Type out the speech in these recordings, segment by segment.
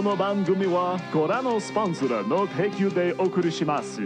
この番組はご覧のスポンサーの提供でお送りします。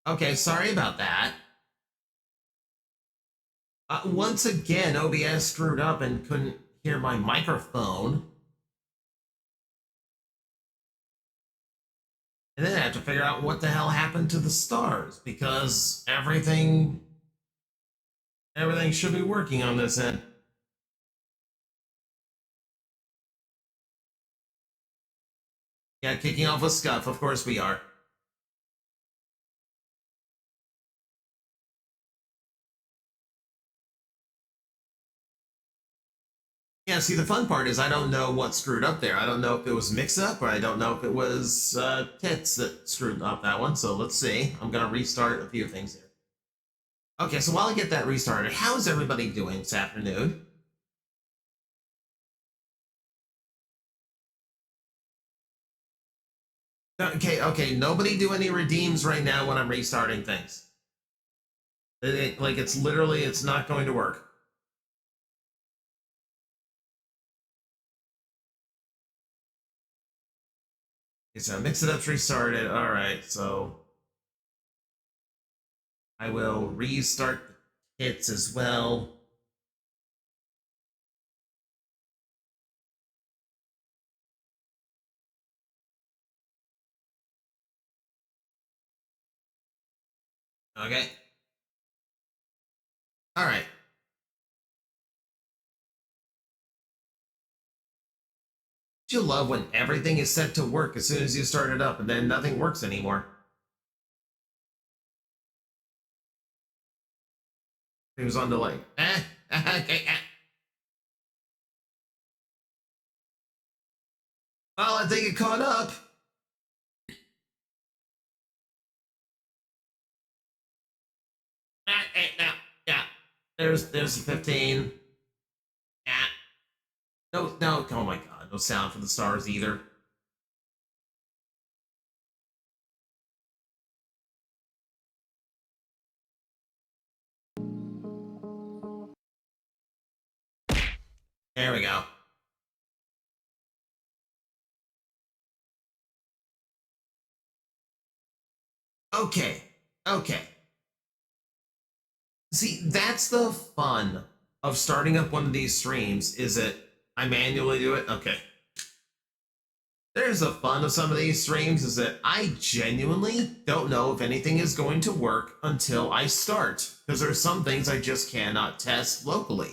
Okay, sorry about that. Once again, OBS screwed up and couldn't hear my microphone. And then I have to figure out what the hell happened to the stars, because everything should be working on this end. Yeah, kicking off with Scuff, of course we are. Yeah, see, the fun part is I don't know what screwed up there. I don't know if it was mix-up, or I don't know if it was Tits that screwed up that one, so let's see. I'm going to restart a few things here. Okay, so while I get that restarted, how's everybody doing this afternoon? Okay, nobody do any redeems right now when I'm restarting things. It's literally, it's not going to work. Okay, so Mix It Up's restarted. Alright, so I will restart the hits as well. Okay. Alright. You love when everything is set to work as soon as you start it up and then nothing works anymore. It was on delay. Okay. Well, I think it caught up. Now, yeah. There's the 15. Yeah. No, oh my god, no sound for the stars either. There we go. Okay. See, that's the fun of starting up one of these streams, is that I manually do it. Okay. There's the fun of some of these streams, is that I genuinely don't know if anything is going to work until I start, because there are some things I just cannot test locally.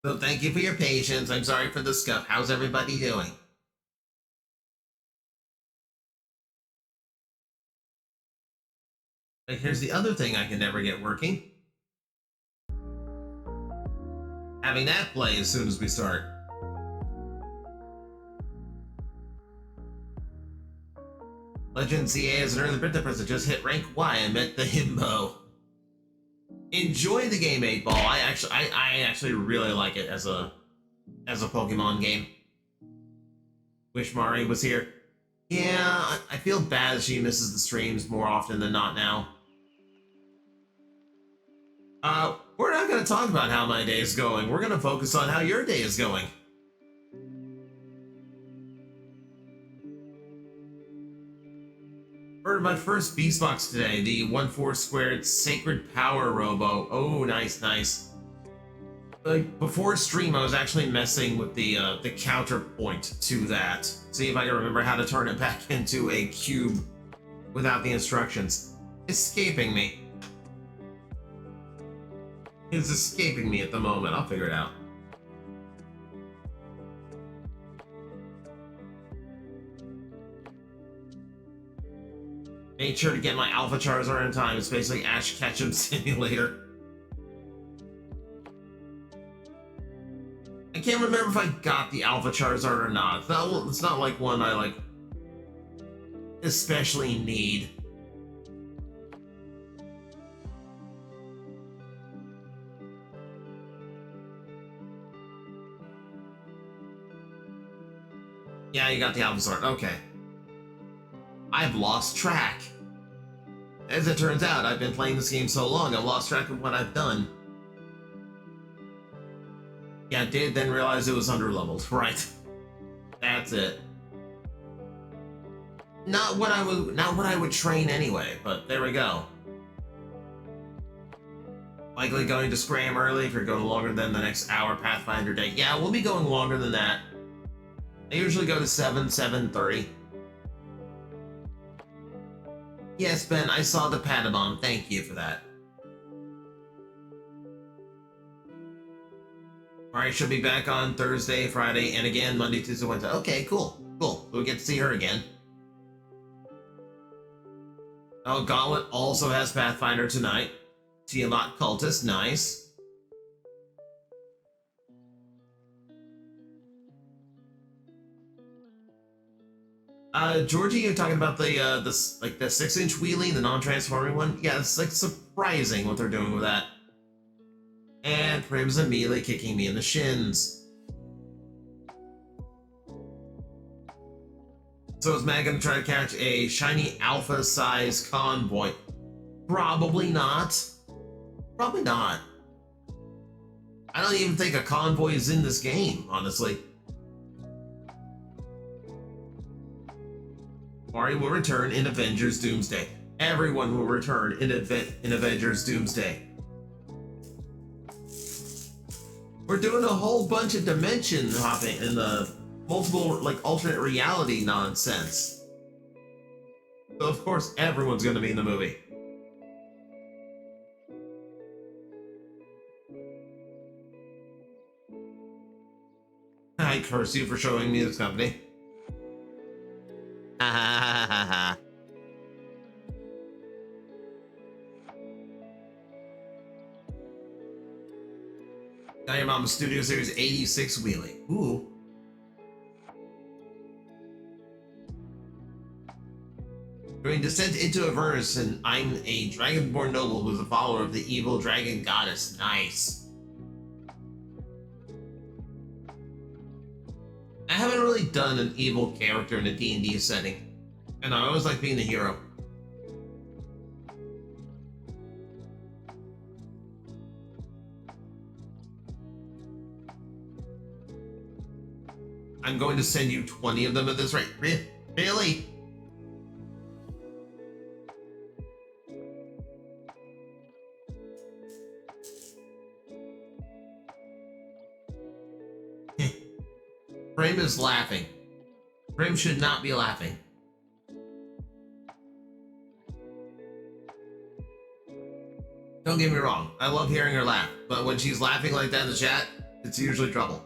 So thank you for your patience. I'm sorry for the scuff. How's everybody doing? But here's the other thing I can never get working. Having that play as soon as we start. Legend CA as an early birthday present just hit rank Y. I met the himbo. Enjoy the game 8 Ball. I actually really like it as a Pokemon game. Wish Mari was here. Yeah, I feel bad she misses the streams more often than not now. We're not going to talk about how my day is going. We're going to focus on how your day is going. Ordered my first Beast Box today, the 1/4 squared Sacred Power Robo. Oh, nice. Before stream, I was actually messing with the counterpoint to that. See if I can remember how to turn it back into a cube without the instructions. Escaping me. It's escaping me at the moment. I'll figure it out. Made sure to get my Alpha Charizard in time. It's basically Ash Ketchum Simulator. I can't remember if I got the Alpha Charizard or not. It's not like one I like especially need. Yeah, you got the Alpha Sword. Okay. I've lost track. As it turns out, I've been playing this game so long, I've lost track of what I've done. Yeah, I did then realize it was underleveled. Right. That's it. Not what I would train anyway, but there we go. Likely going to scram early if you're going longer than the next hour Pathfinder day. Yeah, we'll be going longer than that. I usually go to 7:30. Yes, Ben, I saw the Patamon. Thank you for that. Alright, she'll be back on Thursday, Friday, and again Monday, Tuesday, Wednesday. Okay, cool. Cool. So we get to see her again. Oh, Gauntlet also has Pathfinder tonight. Tiamat Cultist, nice. Georgie, you're talking about the 6-inch wheelie, the non-transforming one? Yeah, it's like surprising what they're doing with that. And Prim's immediately kicking me in the shins. So is Matt gonna try to catch a shiny alpha-sized convoy? Probably not. Probably not. I don't even think a convoy is in this game, honestly. Mario will return in Avengers Doomsday. Everyone will return in Avengers Doomsday. We're doing a whole bunch of dimension hopping and the multiple, like, alternate reality nonsense. So of course everyone's gonna be in the movie. I curse you for showing me this company. Ha ha ha ha ha. Now your Mama Studio Series 86 wheelie. Ooh. During Descent into Avernus, and I'm a Dragonborn noble who's a follower of the evil dragon goddess. Nice. I haven't really done an evil character in a D&D setting, and I always like being the hero. I'm going to send you 20 of them at this rate. Really? Prim is laughing. Prim should not be laughing. Don't get me wrong, I love hearing her laugh, but when she's laughing like that in the chat, it's usually trouble.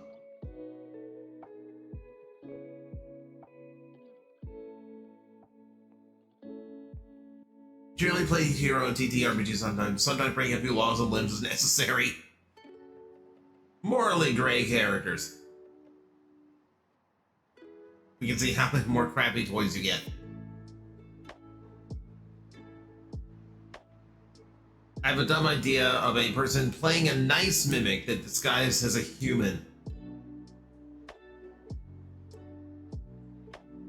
Generally play hero and TTRPG sometimes. Sometimes breaking a few laws and limbs is necessary. Morally gray characters. We can see how many more crappy toys you get. I have a dumb idea of a person playing a nice mimic that disguised as a human.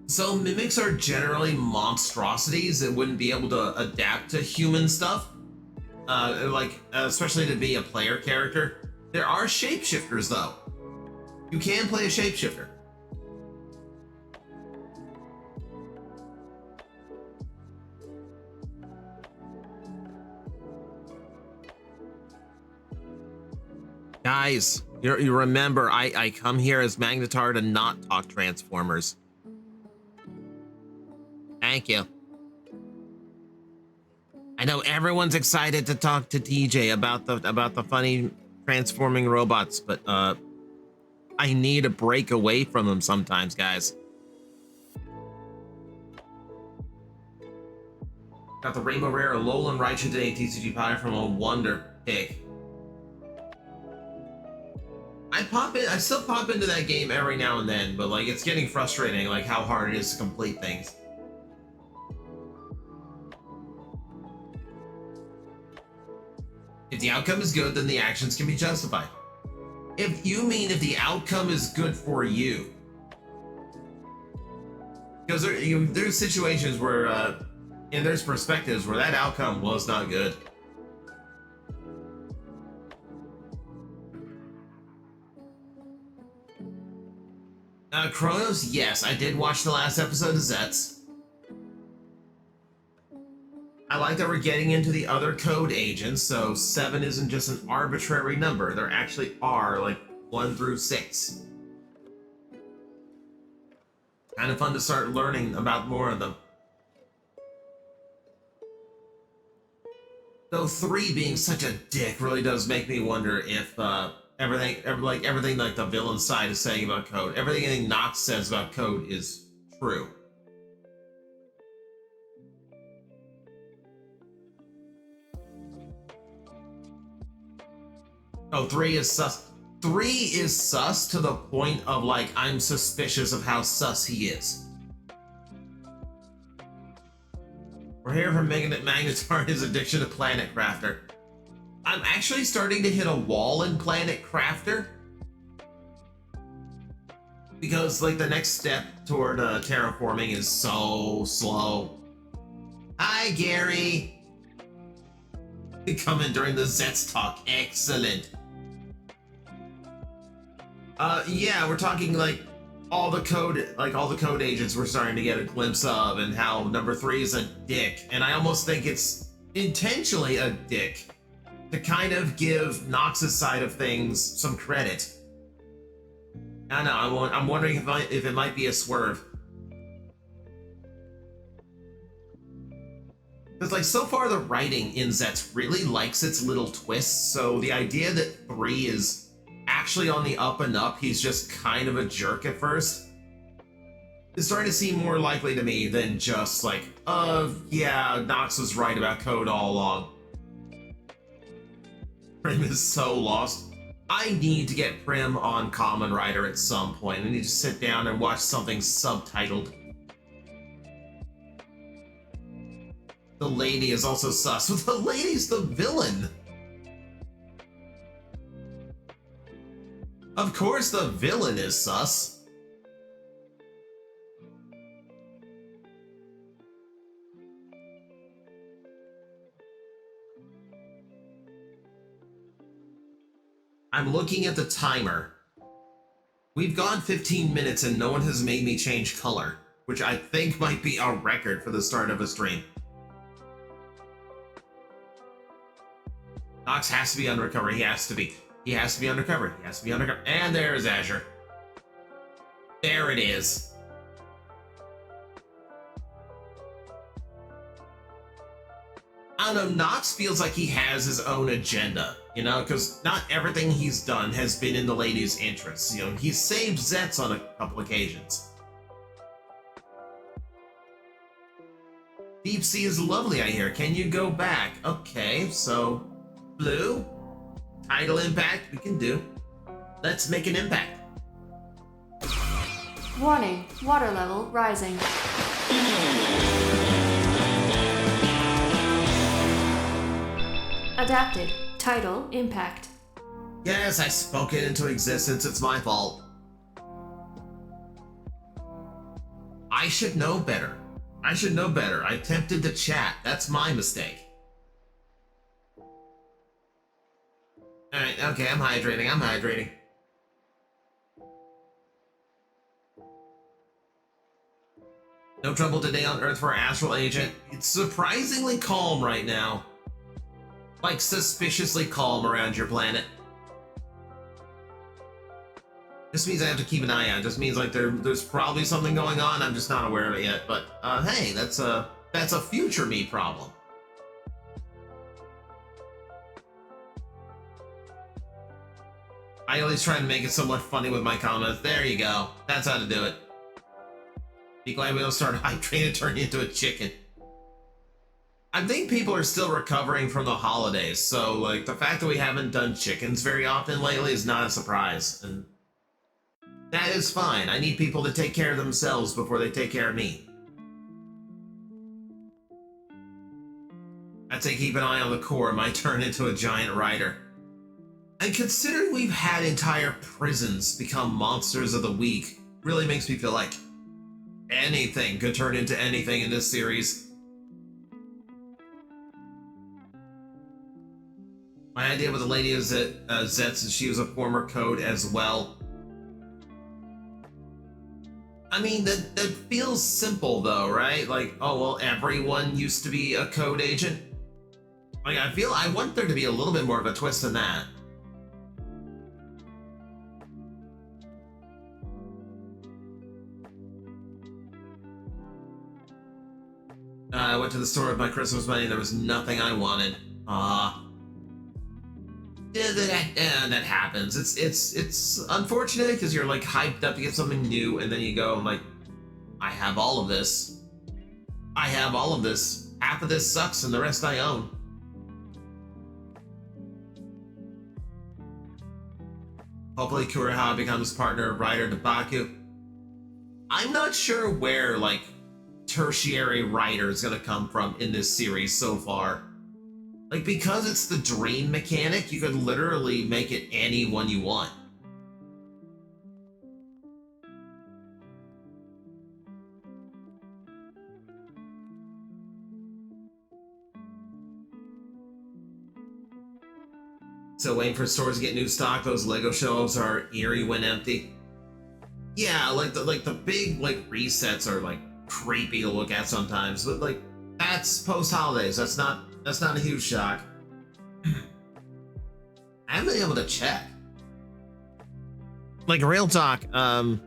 So mimics are generally monstrosities that wouldn't be able to adapt to human stuff. Especially to be a player character. There are shapeshifters though. You can play a shapeshifter. Guys, you remember, I come here as Magnetar to not talk Transformers. Thank you. I know everyone's excited to talk to TJ about the funny transforming robots, but I need a break away from them sometimes, guys. Got the Rainbow Rare Alolan Raichu Today TCG Pie from a Wonder Pig. I still pop into that game every now and then, but like it's getting frustrating, like how hard it is to complete things. If the outcome is good, then the actions can be justified. If the outcome is good for you. Because there's situations where, and there's perspectives where that outcome was not good. Chronos, yes, I did watch the last episode of Zets. I like that we're getting into the other code agents, so 7 isn't just an arbitrary number. There actually are, like, 1 through 6. Kind of fun to start learning about more of them. Though 3 being such a dick really does make me wonder if, everything like the villain side is saying about code, everything Nox says about code is true. Oh, 3 is sus. 3 is sus to the point of, like, I'm suspicious of how sus he is. We're here for Magnetar and his addiction to Planet Crafter. I'm actually starting to hit a wall in Planet Crafter. Because, like, the next step toward terraforming is so slow. Hi, Gary! Coming during the Zets talk. Excellent. Yeah, we're talking like all the code agents we're starting to get a glimpse of, and how number 3 is a dick. And I almost think it's intentionally a dick to kind of give Nox's side of things some credit. I know, I'm wondering if it might be a swerve. Because, like, so far the writing in Zets really likes its little twists, so the idea that 3 is actually on the up and up, he's just kind of a jerk at first, is starting to seem more likely to me than just like, yeah, Nox was right about code all along. Prim is so lost. I need to get Prim on Kamen Rider at some point. I need to sit down and watch something subtitled. The lady is also sus. The lady's the villain. Of course the villain is sus. I'm looking at the timer. We've gone 15 minutes and no one has made me change color, which I think might be a record for the start of a stream. Nox has to be undercover. He has to be. He has to be undercover. He has to be undercover. And there's Azure. There it is. I don't know, Nox feels like he has his own agenda, you know, because not everything he's done has been in the lady's interests. You know, he's saved Zets on a couple occasions. Deep Sea is lovely, I hear. Can you go back? Okay, so Blue, tidal impact, we can do. Let's make an impact. Warning, water level rising. Adapted, tidal impact. Yes, I spoke it into existence. It's my fault. I should know better. I should know better. I attempted to chat. That's my mistake. Alright, okay, I'm hydrating. No trouble today on Earth for Astral Agent. It's surprisingly calm right now. Like, suspiciously calm around your planet. Just means I have to keep an eye out. Just means, like, there's probably something going on. I'm just not aware of it yet. But, hey, that's a future me problem. I always try to make it somewhat funny with my comments. There you go. That's how to do it. Be glad we don't start hydrating and turn you into a chicken. I think people are still recovering from the holidays, so like the fact that we haven't done chickens very often lately is not a surprise, and that is fine. I need people to take care of themselves before they take care of me. I'd say keep an eye on the core. It might turn into a giant rider. And considering we've had entire prisons become monsters of the week, really makes me feel like anything could turn into anything in this series. My idea with the lady is that Zets is she was a former code as well. I mean, that feels simple though, right? Like, oh well, everyone used to be a code agent. Like, I want there to be a little bit more of a twist than that. I went to the store with my Christmas money and there was nothing I wanted. Yeah, that happens. It's unfortunate because you're like hyped up to get something new and then you go like, I have all of this. I have all of this. Half of this sucks and the rest I own. Hopefully Kurohawa becomes partner of writer Tabaku. I'm not sure where like tertiary writer is gonna come from in this series so far. Like, because it's the dream mechanic, you could literally make it anyone you want. So waiting for stores to get new stock, those Lego shelves are eerie when empty. Yeah, like the big like resets are like creepy to look at sometimes, but like that's post holidays. That's not a huge shock. I haven't been able to check. Like real talk, my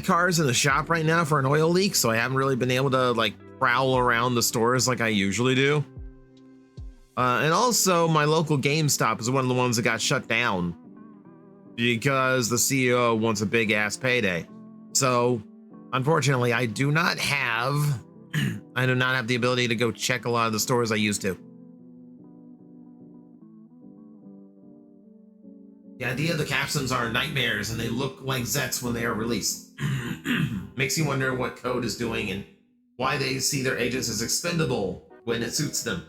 car's in the shop right now for an oil leak, so I haven't really been able to like prowl around the stores like I usually do. And also my local GameStop is one of the ones that got shut down because the CEO wants a big ass payday. So unfortunately, I do not have the ability to go check a lot of the stores I used to. The idea of the capsules are nightmares and they look like Zets when they are released. Makes you wonder what Code is doing and why they see their agents as expendable when it suits them.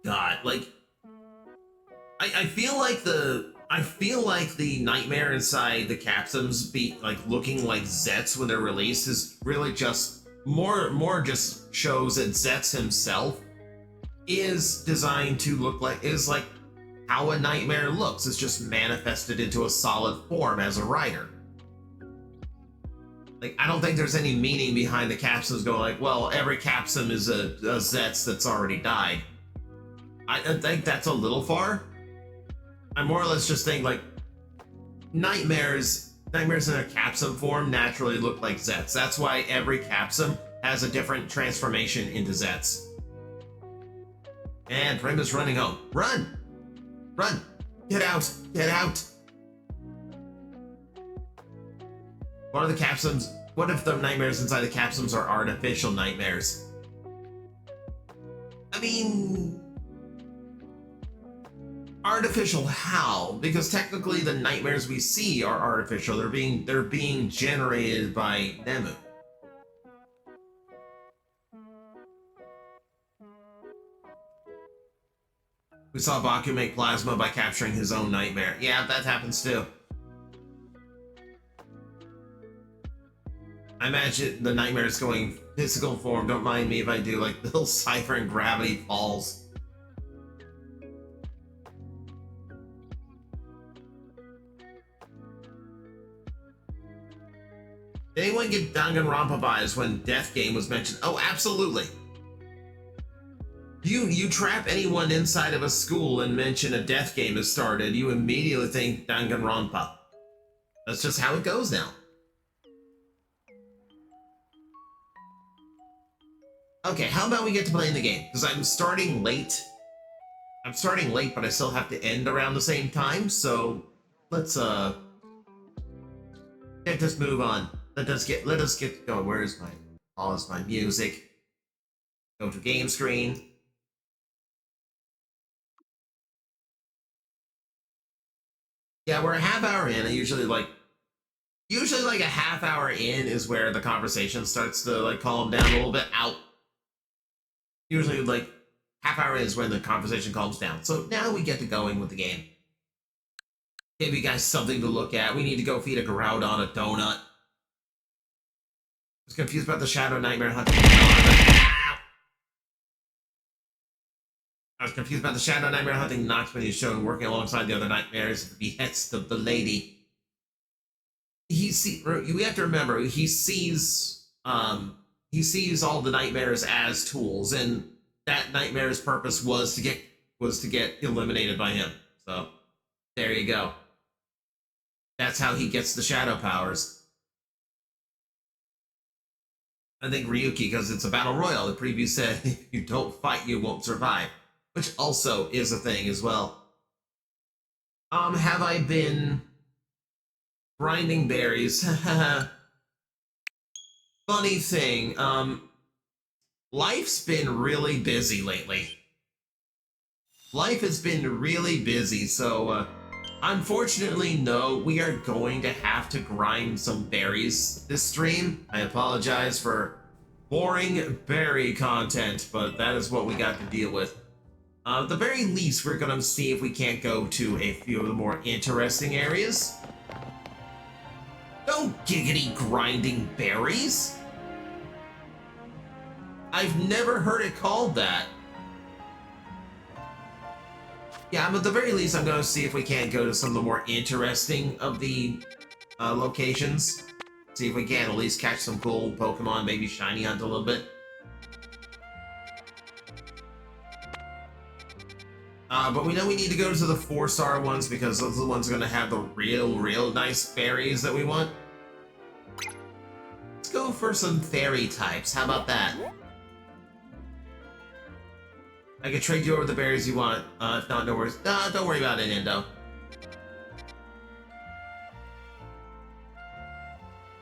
God, like, I feel like the nightmare inside the capsules be like looking like Zets when they're released is really just more just shows that Zets himself is designed to look like how a nightmare looks. It's just manifested into a solid form as a writer. Like, I don't think there's any meaning behind the capsules going like, well, every capsule is a Zets that's already died. I think that's a little far. I more or less just think like nightmares in a capsule form naturally look like Zets. That's why every capsule has a different transformation into Zets. And Prim is running home. Run! Run! Get out! Get out! What are the capsules? What if the nightmares inside the capsules are artificial nightmares? I mean, artificial how? Because technically the nightmares we see are artificial. They're being generated by Nemu. We saw Baku make plasma by capturing his own nightmare. Yeah, that happens too. I imagine the nightmare is going physical form. Don't mind me if I do, like little Cypher and Gravity Falls. Did anyone get Danganronpa vibes when Death Game was mentioned? Oh, absolutely. You trap anyone inside of a school and mention a death game has started, you immediately think Danganronpa. That's just how it goes now. Okay, how about we get to playing the game? Because I'm starting late. But I still have to end around the same time, so let's get Let us move on. Let us get going. Where's my pause my music? Go to game screen. Yeah, we're a half hour in. I usually like a half hour in is where the conversation starts to like calm down a little bit. Out. Usually like half hour in is when the conversation calms down. So now we get to going with the game. Give you guys something to look at. We need to go feed a Groudon a donut. I was confused about the Shadow Nightmare hunting. I was confused about the Shadow Nightmare hunting Nox when he's shown working alongside the other nightmares at the behest of the lady. We have to remember he sees all the nightmares as tools, and that nightmare's purpose was to get eliminated by him. So there you go. That's how he gets the shadow powers. I think Ryuki, because it's a battle royale. The preview said if you don't fight, you won't survive, which also is a thing as well. Have I been grinding berries? Funny thing, life's been really busy lately. Life has been really busy, so unfortunately, no, we are going to have to grind some berries this stream. I apologize for boring berry content, but that is what we got to deal with. At the very least, we're gonna see if we can't go to a few of the more interesting areas. No giggity grinding berries! I've never heard it called that. Yeah, but at the very least, I'm going to see if we can't go to some of the more interesting of the locations. See if we can at least catch some cool Pokemon, maybe shiny hunt a little bit. But we know we need to go to the 4-star ones because those are the ones going to have the real nice berries that we want. Let's go for some fairy types. How about that? I can trade you over the berries you want. If not, no worries. Don't worry about it, Endo.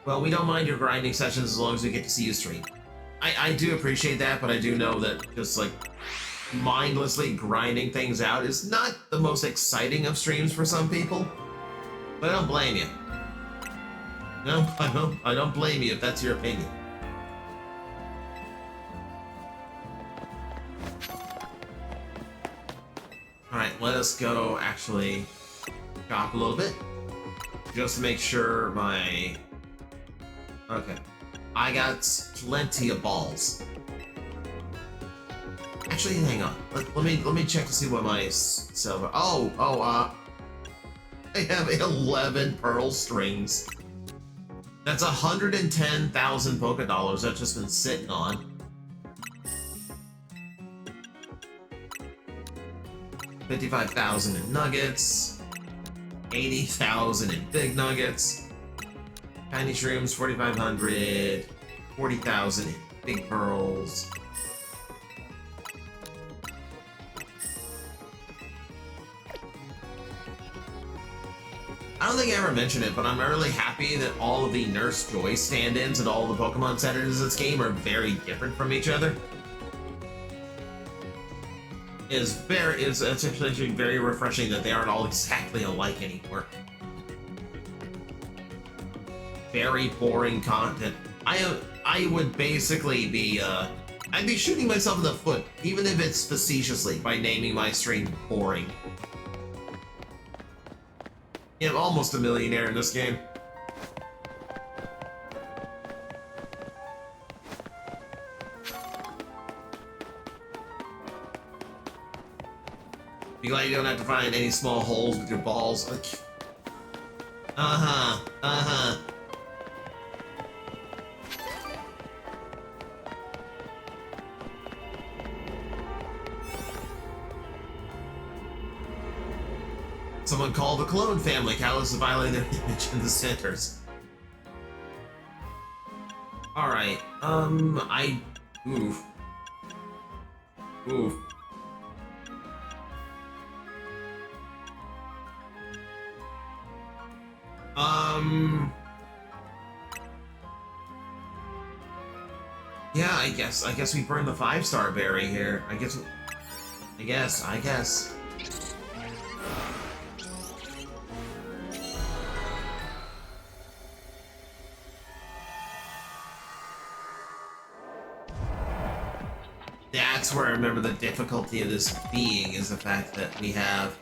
Well, we don't mind your grinding sessions as long as we get to see you stream. I do appreciate that, but I do know that just, like, mindlessly grinding things out is not the most exciting of streams for some people. But I don't blame you. No, I don't blame you if that's your opinion. Alright, let us go actually shop a little bit. Just to make sure my... Okay. I got plenty of balls. Actually, hang on. Let me check to see what my silver... I have 11 pearl strings. That's 110,000 Poké Dollars I've just been sitting on. 55,000 in nuggets, 80,000 in big nuggets, tiny shrooms 4,500, 40,000 in big pearls. I don't think I ever mentioned it, but I'm really happy that all of the Nurse Joy stand-ins and all the Pokemon centers in this game are very different from each other. It's actually very refreshing that they aren't all exactly alike anymore. Very boring content. I would basically be I'd be shooting myself in the foot, even if it's facetiously, by naming my stream boring. Yeah, I'm almost a millionaire in this game. Be glad you don't have to find any small holes with your balls. Uh-huh. Someone called the clone family callous to violate their image in the centers. Alright, Oof. Yeah, I guess we burned the 5-star berry here. I guess. That's where I remember the difficulty of this being is the fact that we have.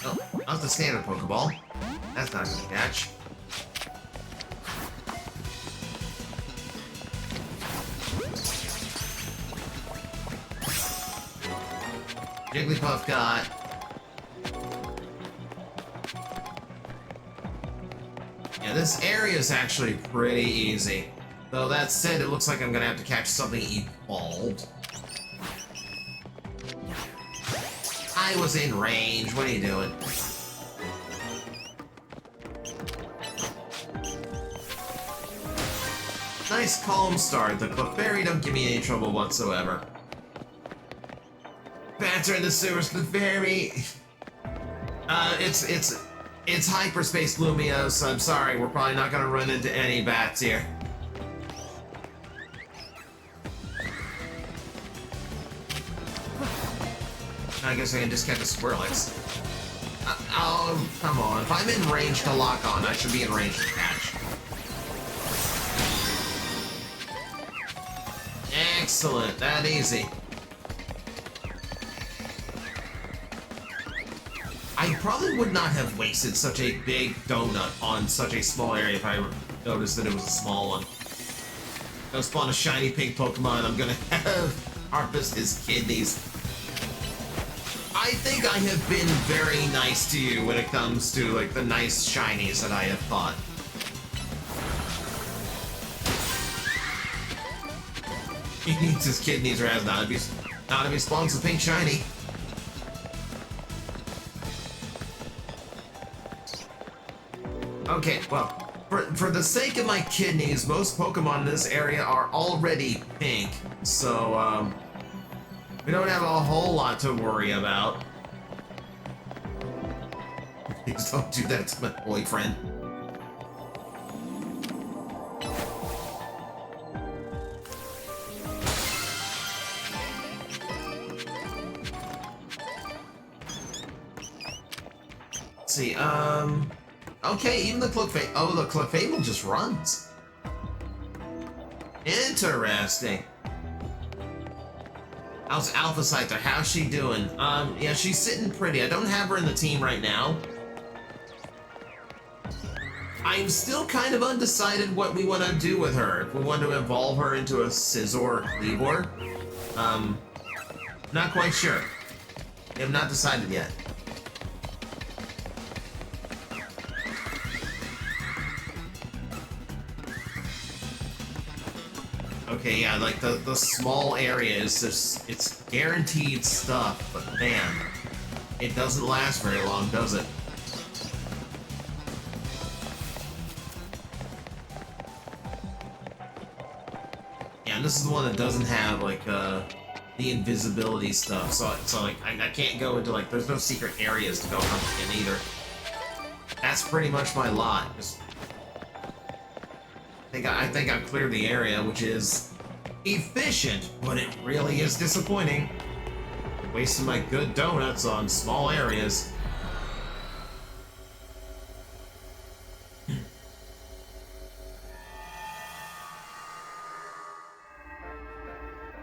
Oh, that was the standard Pokeball. That's not gonna catch. Jigglypuff got. Yeah, this area is actually pretty easy. Though that said, it looks like I'm gonna have to catch something evolved. I was in range. What are you doing? Nice calm start. The Clefairy don't give me any trouble whatsoever. Bats are in the sewers, Clefairy. It's hyperspace Lumios. I'm sorry, we're probably not gonna run into any bats here. I guess I can just catch a Squirrelix. Oh, come on. If I'm in range to lock on, I should be in range to catch. Excellent. That easy. I probably would not have wasted such a big donut on such a small area if I noticed that it was a small one. Gonna spawn a shiny pink Pokemon, I'm gonna harvest his kidneys. I think I have been very nice to you when it comes to, like, the nice shinies that I have fought. He needs his kidneys, or not if he spawns a pink shiny. Okay, well, for the sake of my kidneys, most Pokemon in this area are already pink, so, we don't have a whole lot to worry about. Please don't do that to my boyfriend. Let's see, okay, even the Clefable, oh, the Clefable just runs. Interesting. How's Alpha Scyther? How's she doing? Yeah, she's sitting pretty. I don't have her in the team right now. I'm still kind of undecided what we want to do with her. If we want to evolve her into a Scizor or Kleavor. Not quite sure. We have not decided yet. Okay, yeah, like the small area is just, it's guaranteed stuff, but man, it doesn't last very long, does it? Yeah, and this is the one that doesn't have, like, the invisibility stuff, so like, I can't go into, like, there's no secret areas to go hunt in either. That's pretty much my lot. Just, I think I've cleared the area, which is efficient, but it really is disappointing. Wasting my good donuts on small areas.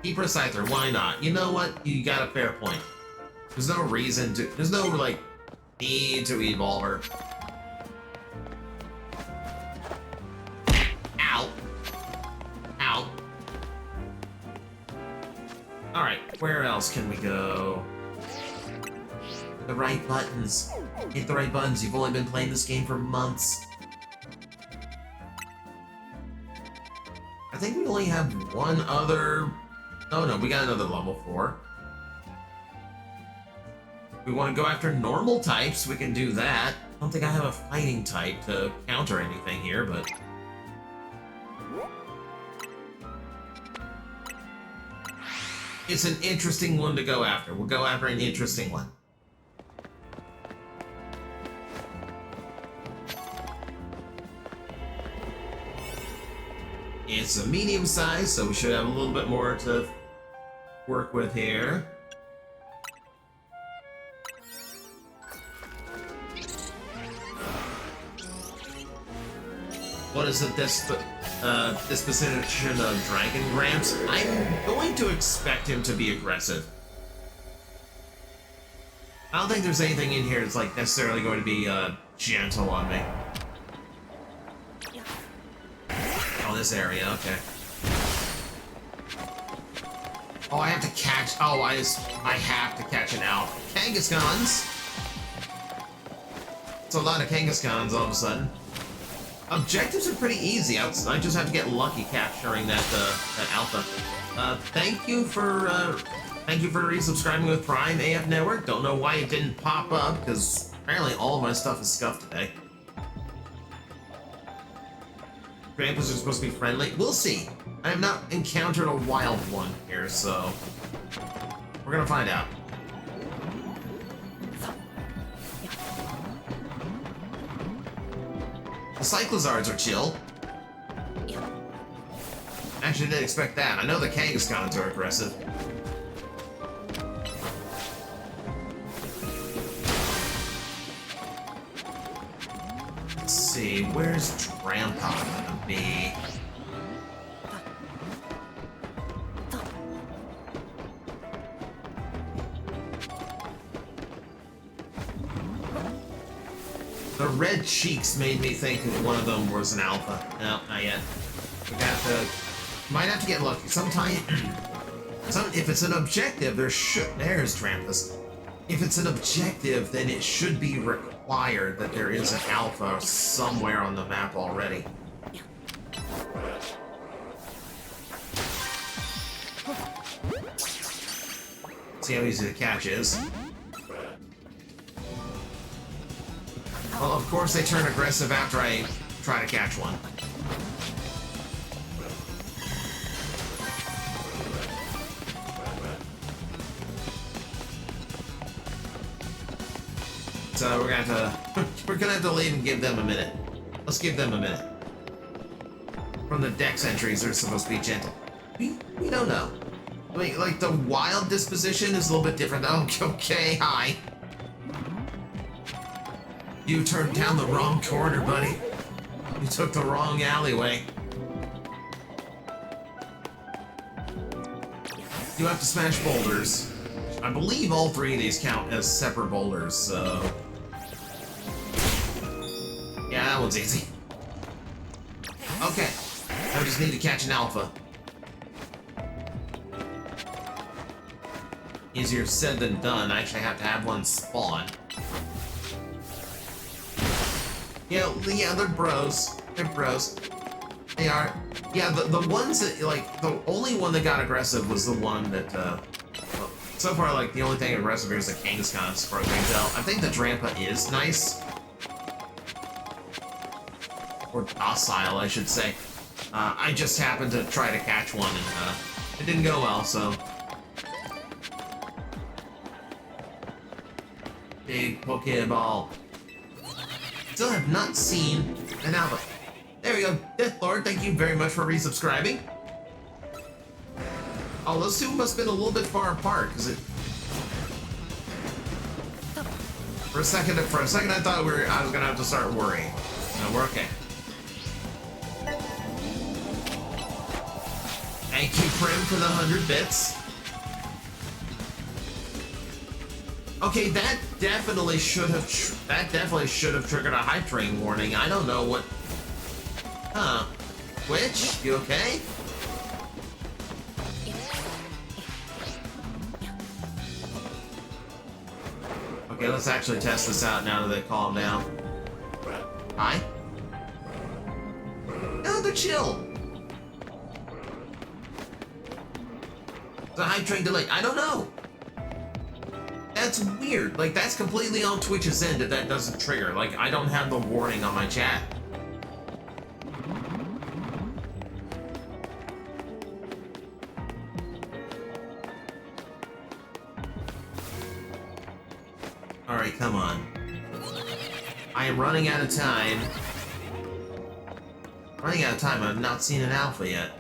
Keep her Scyther, why not? You know what? You got a fair point. There's no reason to, there's no, like, need to evolve her. Alright, where else can we go? The right buttons. Hit the right buttons. You've only been playing this game for months. I think we only have one other... Oh no, we got another level 4. We want to go after normal types, we can do that. I don't think I have a fighting type to counter anything here, but... It's an interesting one to go after. We'll go after an interesting one. It's a medium size, so we should have a little bit more to work with here. What is the disposition of Dragon Gramps? I'm going to expect him to be aggressive. I don't think there's anything in here that's like necessarily going to be gentle on me. Oh, this area, okay. Oh, I have to catch. Oh, I have to catch an Alpha. Kangaskhan's. It's a lot of Kangaskhan's all of a sudden. Objectives are pretty easy. I just have to get lucky capturing that Alpha. Thank you for resubscribing with Prime AF Network. Don't know why it didn't pop up because apparently all of my stuff is scuffed today. Grandpas are supposed to be friendly. We'll see. I have not encountered a wild one here, so we're gonna find out. The Cyclozards are chill. Actually, didn't expect that. I know the Kangaskhan's are aggressive. Let's see, where's Trampa gonna be? The red cheeks made me think that one of them was an Alpha. No, not yet. Might have to get lucky. If it's an objective, there's Trampus. If it's an objective, then it should be required that there is an Alpha somewhere on the map already. See how easy the catch is. Well, of course they turn aggressive after I try to catch one. So we're gonna have to leave and give them a minute. Let's give them a minute. From the dex entries, they're supposed to be gentle. We don't know. I mean, like the wild disposition is a little bit different. Okay, hi. You turned down the wrong corner, buddy. You took the wrong alleyway. You have to smash boulders. I believe all three of these count as separate boulders, so... Yeah, that one's easy. Okay. I just need to catch an Alpha. Easier said than done. I actually have to have one spawn. Yeah, they're bros. They're bros. They are. Yeah, the ones that, like, the only one that got aggressive was the one that, well, so far, like, the only thing aggressive here is the Kangaskhan, as far as I can tell. I think the Drampa is nice. Or docile, I should say. I just happened to try to catch one, and, it didn't go well, so... Big Pokeball. Still have not seen an Alpha. There we go. Death Lord, thank you very much for resubscribing. Oh, those two must have been a little bit far apart, because it... For a second, I thought I was gonna have to start worrying. No, we're okay. Thank you, Prim, for the 100 bits. Okay, that definitely should have triggered a hype train warning. I don't know what. Huh? Twitch, you okay? Okay, let's actually test this out now that they calm down. Hi. No, they're chill. The hype train delay. I don't know. That's weird. Like, that's completely on Twitch's end if that doesn't trigger. Like, I don't have the warning on my chat. Alright, come on. I am running out of time. Running out of time, I've not seen an alpha yet.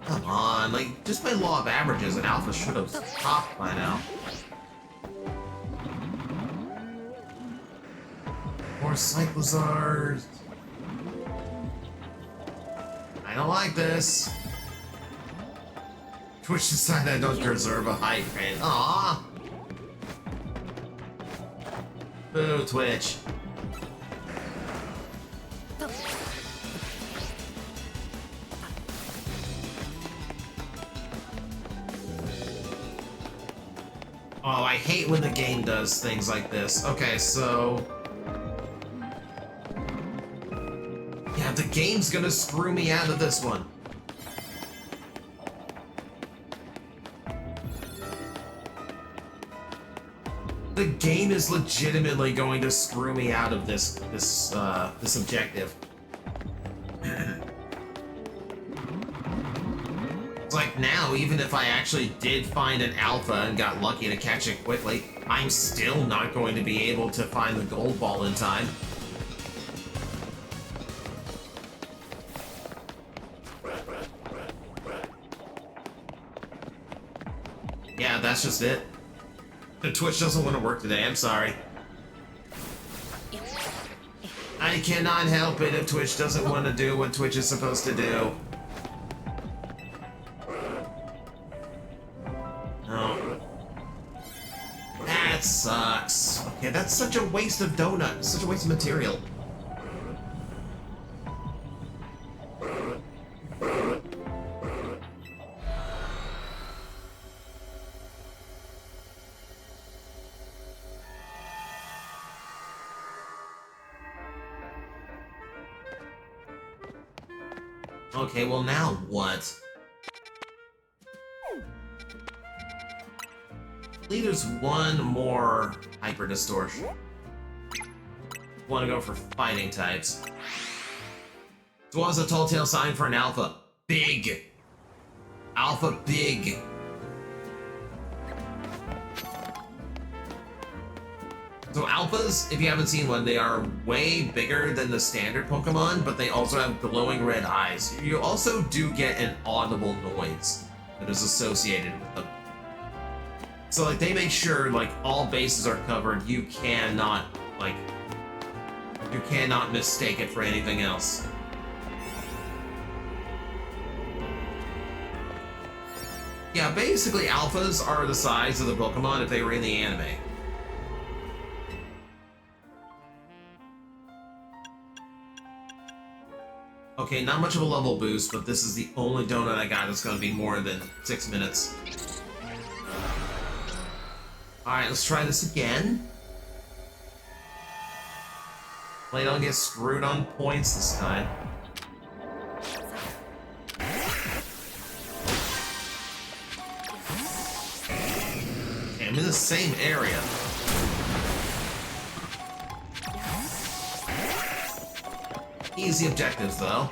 Come on, like, just by law of averages, an alpha should have stopped by now. More Cyclozars. I don't like this. Twitch decided I don't deserve a high grade. Aww. Boo, Twitch. Oh, I hate when the game does things like this. Okay, so... yeah, the game's gonna screw me out of this one. The game is legitimately going to screw me out of this objective. It's like now, even if I actually did find an alpha and got lucky to catch it quickly, I'm still not going to be able to find the gold ball in time. Yeah, that's just it. The Twitch doesn't want to work today, I'm sorry. I cannot help it if Twitch doesn't want to do what Twitch is supposed to do. No. That sucks. Okay, that's such a waste of donut, such a waste of material. Okay, well now what? I believe there's one more hyper distortion. Want to go for fighting types. So what was a tall tale sign for an alpha? Big. Alpha big. So alphas, if you haven't seen one, they are way bigger than the standard Pokemon, but they also have glowing red eyes. You also do get an audible noise that is associated with them. So like they make sure like all bases are covered. You cannot mistake it for anything else. Yeah, basically alphas are the size of the Pokemon if they were in the anime. Okay, not much of a level boost, but this is the only donut I got that's going to be more than 6 minutes. Alright, let's try this again. Play don't get screwed on points this time. Okay, I'm in the same area. Easy objectives, though.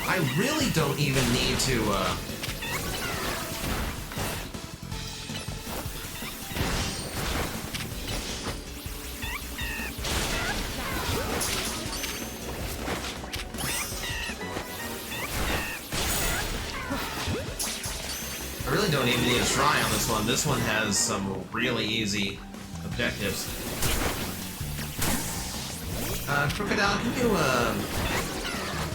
I really don't even need to, I really don't even need to try on this one. This one has some really easy objectives. Crocodile, can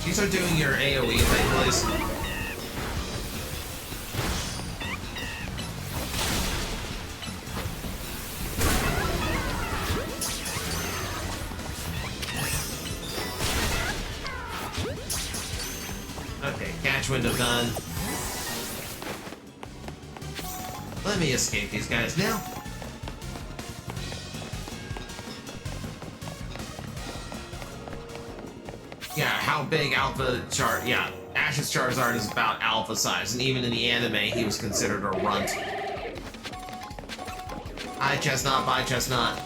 you start doing your AoE thing, please? Okay, catch window done. Let me escape these guys now. how big yeah, Ash's Charizard is about alpha size, and even in the anime, he was considered a runt. Hi, Chestnut, bye, Chestnut.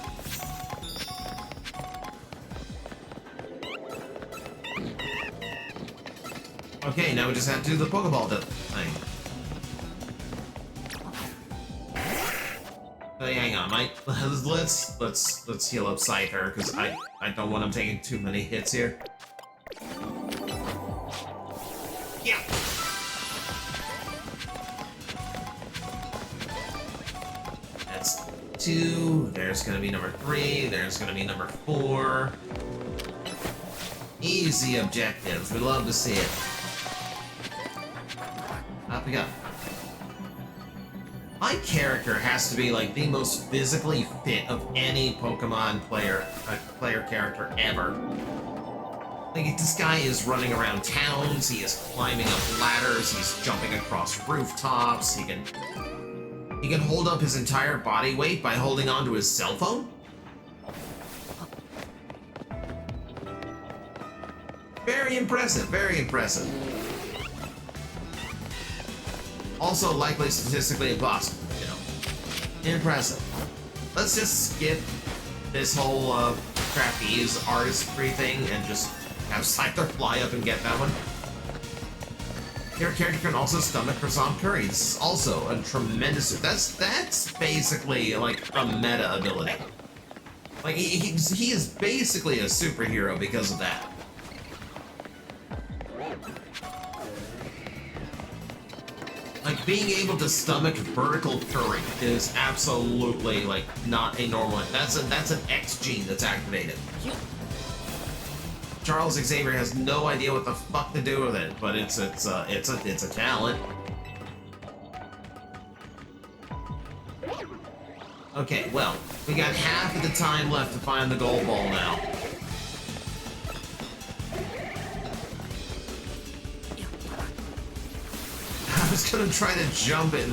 Okay, now we just have to do the Pokeball thing. Hey, hang on, Mike. Let's heal up Scyther, because I don't want him taking too many hits here. Yeah. That's 2. There's gonna be number 3. There's gonna be number 4. Easy objectives. We love to see it. Up we go. My character has to be like the most physically fit of any Pokemon player character ever. Like, this guy is running around towns, he is climbing up ladders, he's jumping across rooftops, he can hold up his entire body weight by holding onto his cell phone? Very impressive, very impressive. Also likely statistically impossible, you know. Impressive. Let's just skip this whole trapeze artistry thing and just have Scyther fly up and get that one. Your character can also stomach croissant curry. This is also a tremendous... That's basically like a meta ability. Like, he is basically a superhero because of that. Like, being able to stomach vertical curry is absolutely, like, not a normal... That's an X gene that's activated. Charles Xavier has no idea what the fuck to do with it, but it's a talent. Okay, well, we got half of the time left to find the gold ball now. I was gonna try to jump it, and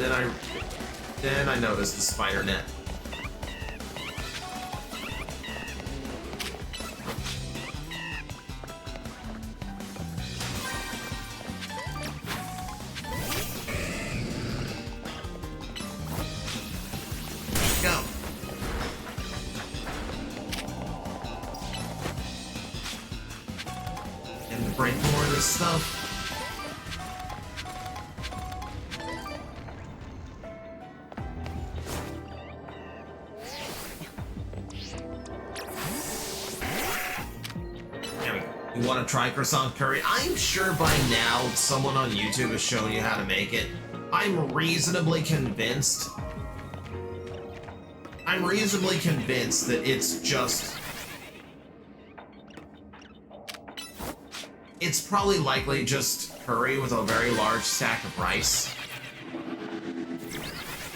then I noticed the spider net. Go. And to break more of this stuff. You want to try croissant curry? I'm sure by now someone on YouTube has shown you how to make it. I'm reasonably convinced that it's just... It's probably likely just curry with a very large stack of rice.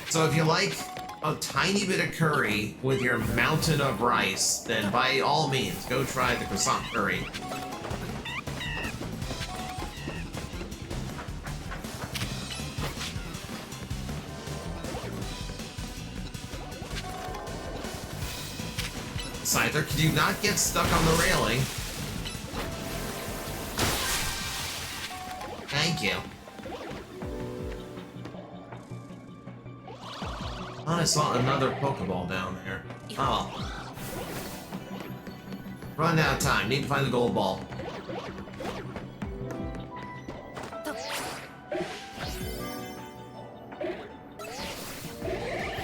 So if you like a tiny bit of curry with your mountain of rice, then by all means, go try the croissant curry. Scyther, could you not get stuck on the railing? Thank you. I saw another Pokeball down there. Oh. Run out of time. Need to find the gold ball.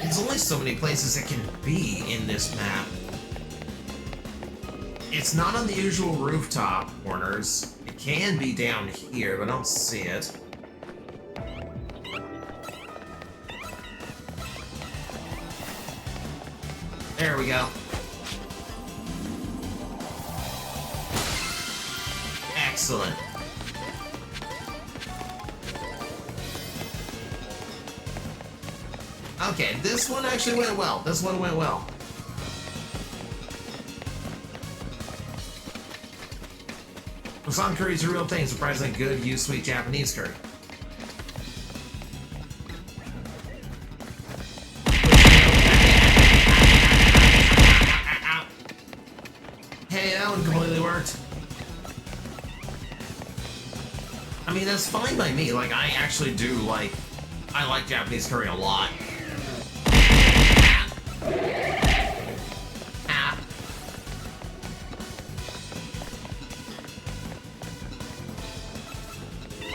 There's only so many places it can be in this map. It's not on the usual rooftop corners. It can be down here, but I don't see it. There we go. Excellent. Okay, this one actually went well. This one went well. Croissant curry is a real thing. Surprisingly good, used sweet Japanese curry. Hey, that one completely worked. I mean, that's fine by me. Like, I actually do like... I like Japanese curry a lot. Ah.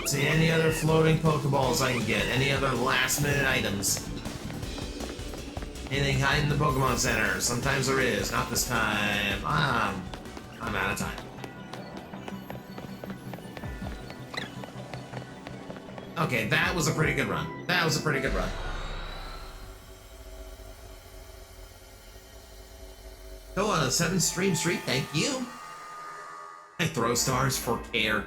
See, any other floating Pokeballs I can get? Any other last-minute items? Anything hiding in the Pokemon Center? Sometimes there is. Not this time. I'm out of time. Okay, that was a pretty good run. That was a pretty good run. Go on a 7th stream streak, thank you. I throw stars for care.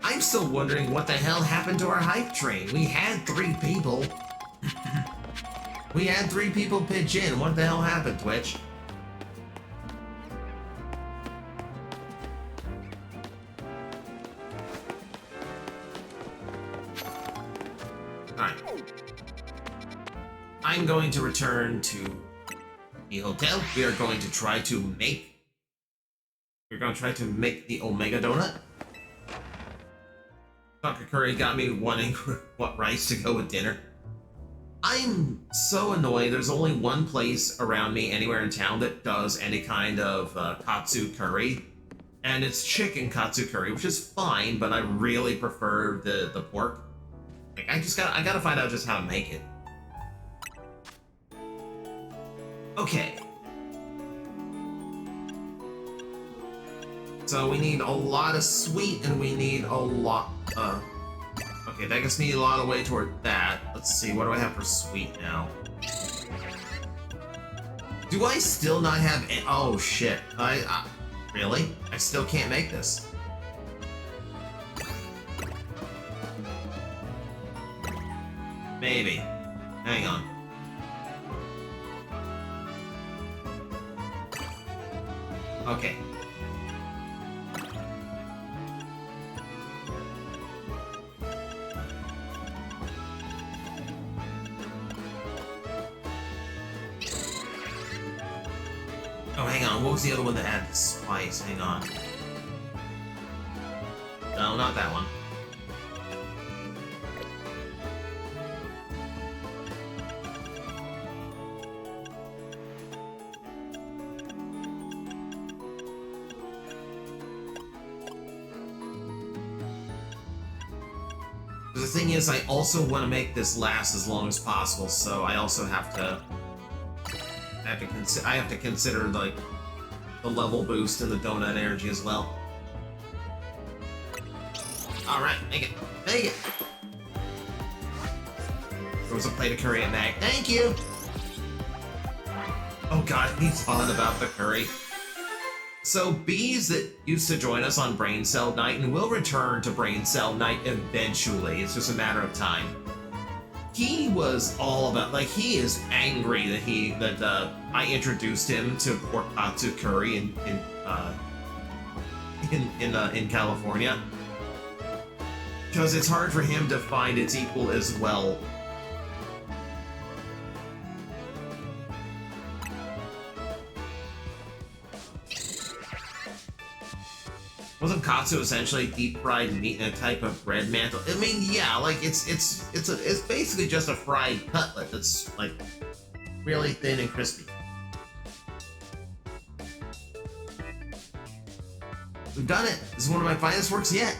I'm still wondering what the hell happened to our hype train. We had 3 people. We had 3 people pitch in. What the hell happened, Twitch? Alright. I'm going to return to the hotel. We are going to try to make... We're going to try to make the Omega Donut. Dr. Curry got me wanting what rice to go with dinner. I'm so annoyed. There's only one place around me anywhere in town that does any kind of katsu curry. And it's chicken katsu curry, which is fine, but I really prefer the pork. Like, I gotta find out just how to make it. Okay. So we need a lot of sweet, and we need a lot, okay, that gets me a lot of way toward that. Let's see, what do I have for sweet now? Do I still not have any? Oh shit, really? I still can't make this. Maybe. Hang on. Okay. Oh, hang on. What was the other one that had the spice? Hang on. No, not that one. The thing is, I also want to make this last as long as possible, so I also have to... I have to consider, like, the level boost and the donut energy as well. Alright, make it. Make it! There was a plate of curry at Mag. Thank you! Oh god, he's on about the curry. So, Bees that used to join us on Brain Cell Night and will return to Brain Cell Night eventually. It's just a matter of time. He was all about, like, he is angry that I introduced him to pork katsu curry in California, because it's hard for him to find its equal as well. Wasn't katsu essentially deep fried meat in a type of bread mantle? I mean, yeah, like it's basically just a fried cutlet that's like really thin and crispy. We've done it. This is one of my finest works yet.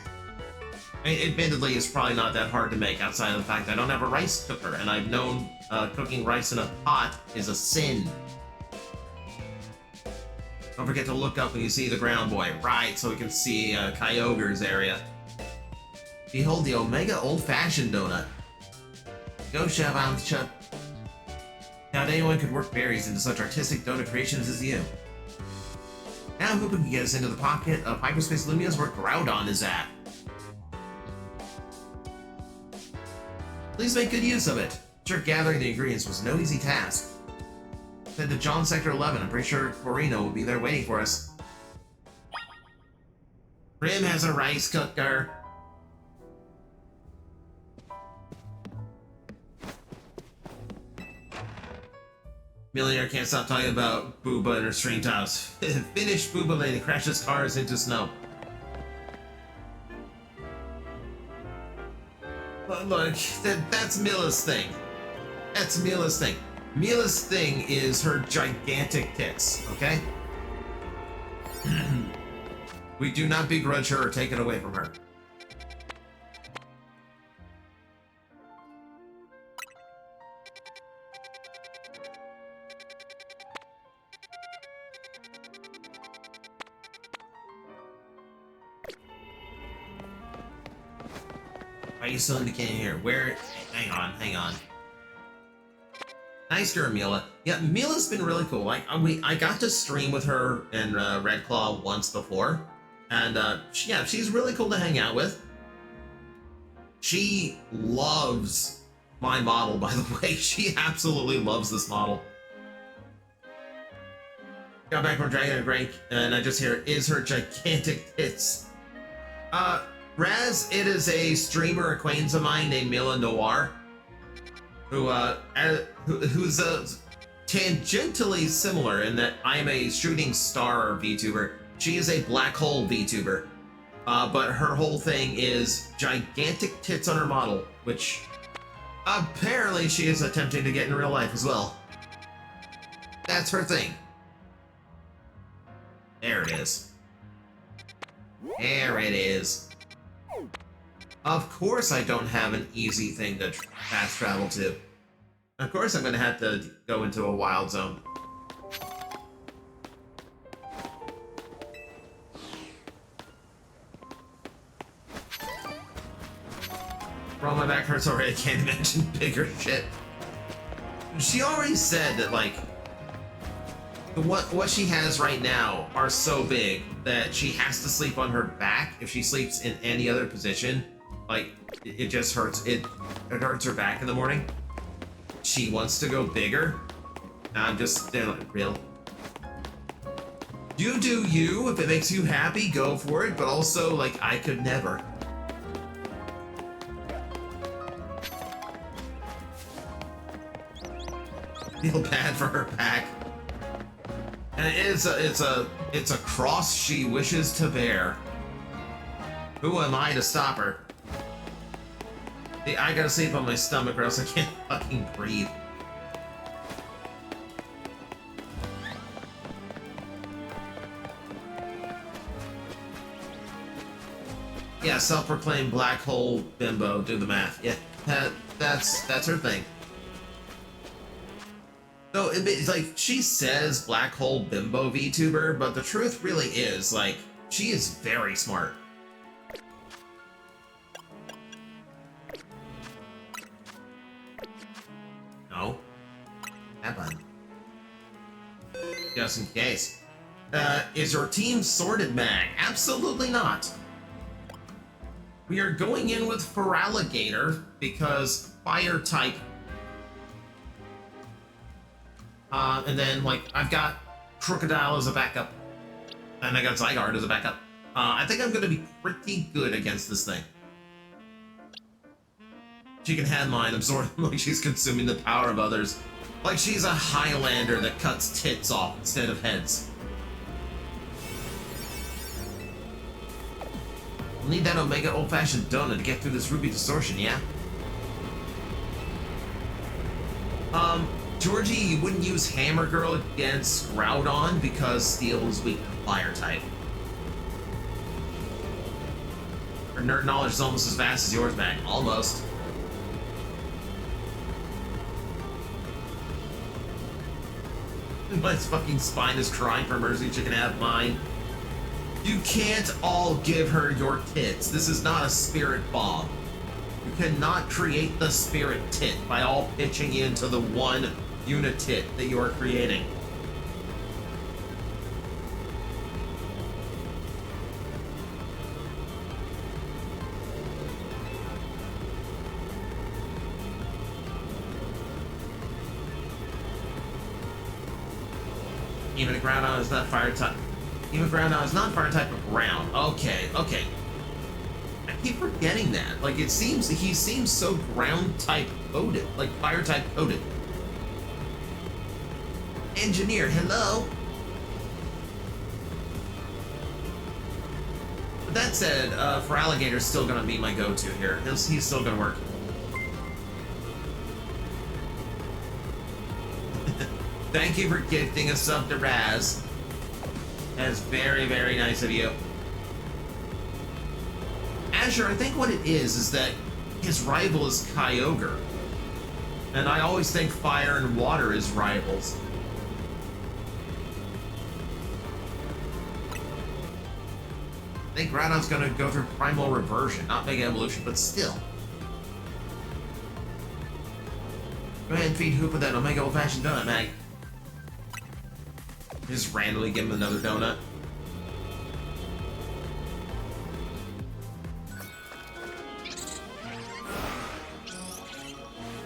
I mean, admittedly, it's probably not that hard to make outside of the fact that I don't have a rice cooker, and I've known cooking rice in a pot is a sin. Don't forget to look up when you see the ground boy, right, so we can see Kyogre's area. Behold the Omega Old-Fashioned Donut. Go, Shavan. Now anyone could work berries into such artistic donut creations as you. Now who can get us into the pocket of Hyperspace Lumias where Groudon is at? Please make good use of it. Sure, gathering the ingredients was no easy task. Head to John Sector 11. I'm pretty sure Corino will be there waiting for us. Rim has a rice cooker. Millionaire can't stop talking about Booba and her stream tiles. Finish Booba lady crashes cars into snow. Look, that's Mila's thing. That's Mila's thing. Mila's thing is her gigantic tits, okay? We do not begrudge her or take it away from her. Why are you still indicating here? Where? Hang on. Nice to her, Mila. Yeah, Mila's been really cool. Like, I got to stream with her in Red Claw once before, and yeah, she's really cool to hang out with. She loves my model, by the way. She absolutely loves this model. Got back from Dragon Rank, and I just hear, is her gigantic tits. Raz, it is a streamer acquaintance of mine named Mila Noir, who's tangentially similar in that I am a shooting star VTuber. She is a black hole VTuber, but her whole thing is gigantic tits on her model, which apparently she is attempting to get in real life as well. That's her thing. There it is. There it is. Of course I don't have an easy thing to fast travel to. Of course I'm gonna have to go into a wild zone. Bro, my back hurts already, I can't imagine bigger shit. She already said that, like, what she has right now are so big that she has to sleep on her back. If she sleeps in any other position, like, it just hurts. It hurts her back in the morning. She wants to go bigger. I'm just, they're like, real. You do you. If it makes you happy, go for it. But also, like, I could never. Feel bad for her back. And it's a cross she wishes to bear. Who am I to stop her? See, I gotta sleep on my stomach or else I can't fucking breathe. Yeah, self-proclaimed black hole bimbo. Do the math. Yeah, that's her thing. So it's like, she says black hole bimbo VTuber, but the truth really is, like, she is very smart. No. That button. Just in case. Is your team sorted, Mag? Absolutely not. We are going in with Feraligatr because fire type. And then, like, I've got Crocodile as a backup. And I got Zygarde as a backup. I think I'm going to be pretty good against this thing. She can have mine, absorb like she's consuming the power of others. Like she's a Highlander that cuts tits off instead of heads. We'll need that Omega old-fashioned donut to get through this Ruby distortion, yeah? Georgie, you wouldn't use Hammer Girl against Groudon because Steel is weak to Fire type. Her nerd knowledge is almost as vast as yours, Mac. Almost. My fucking spine is crying for mercy. She can have mine. You can't all give her your tits. This is not a spirit bomb. You cannot create the spirit tit by all pitching into the one unit tit that you are creating. Even a Groudon is not fire type. Even Groudon is not fire type of ground. Okay, okay. I keep forgetting that. Like, it seems he seems so ground type coded, like fire type coded. Engineer, hello. But that said, Feraligator's still gonna be my go-to here. He's still gonna work. Thank you for gifting a sub to Raz. That's very, very nice of you. Azure, I think what it is that his rival is Kyogre. And I always think fire and water is rivals. I think Groudon's gonna go through Primal Reversion, not Mega Evolution, but still. Go ahead and feed Hoopa that Omega Old Fashioned Donut, Mag. Just randomly give him another donut.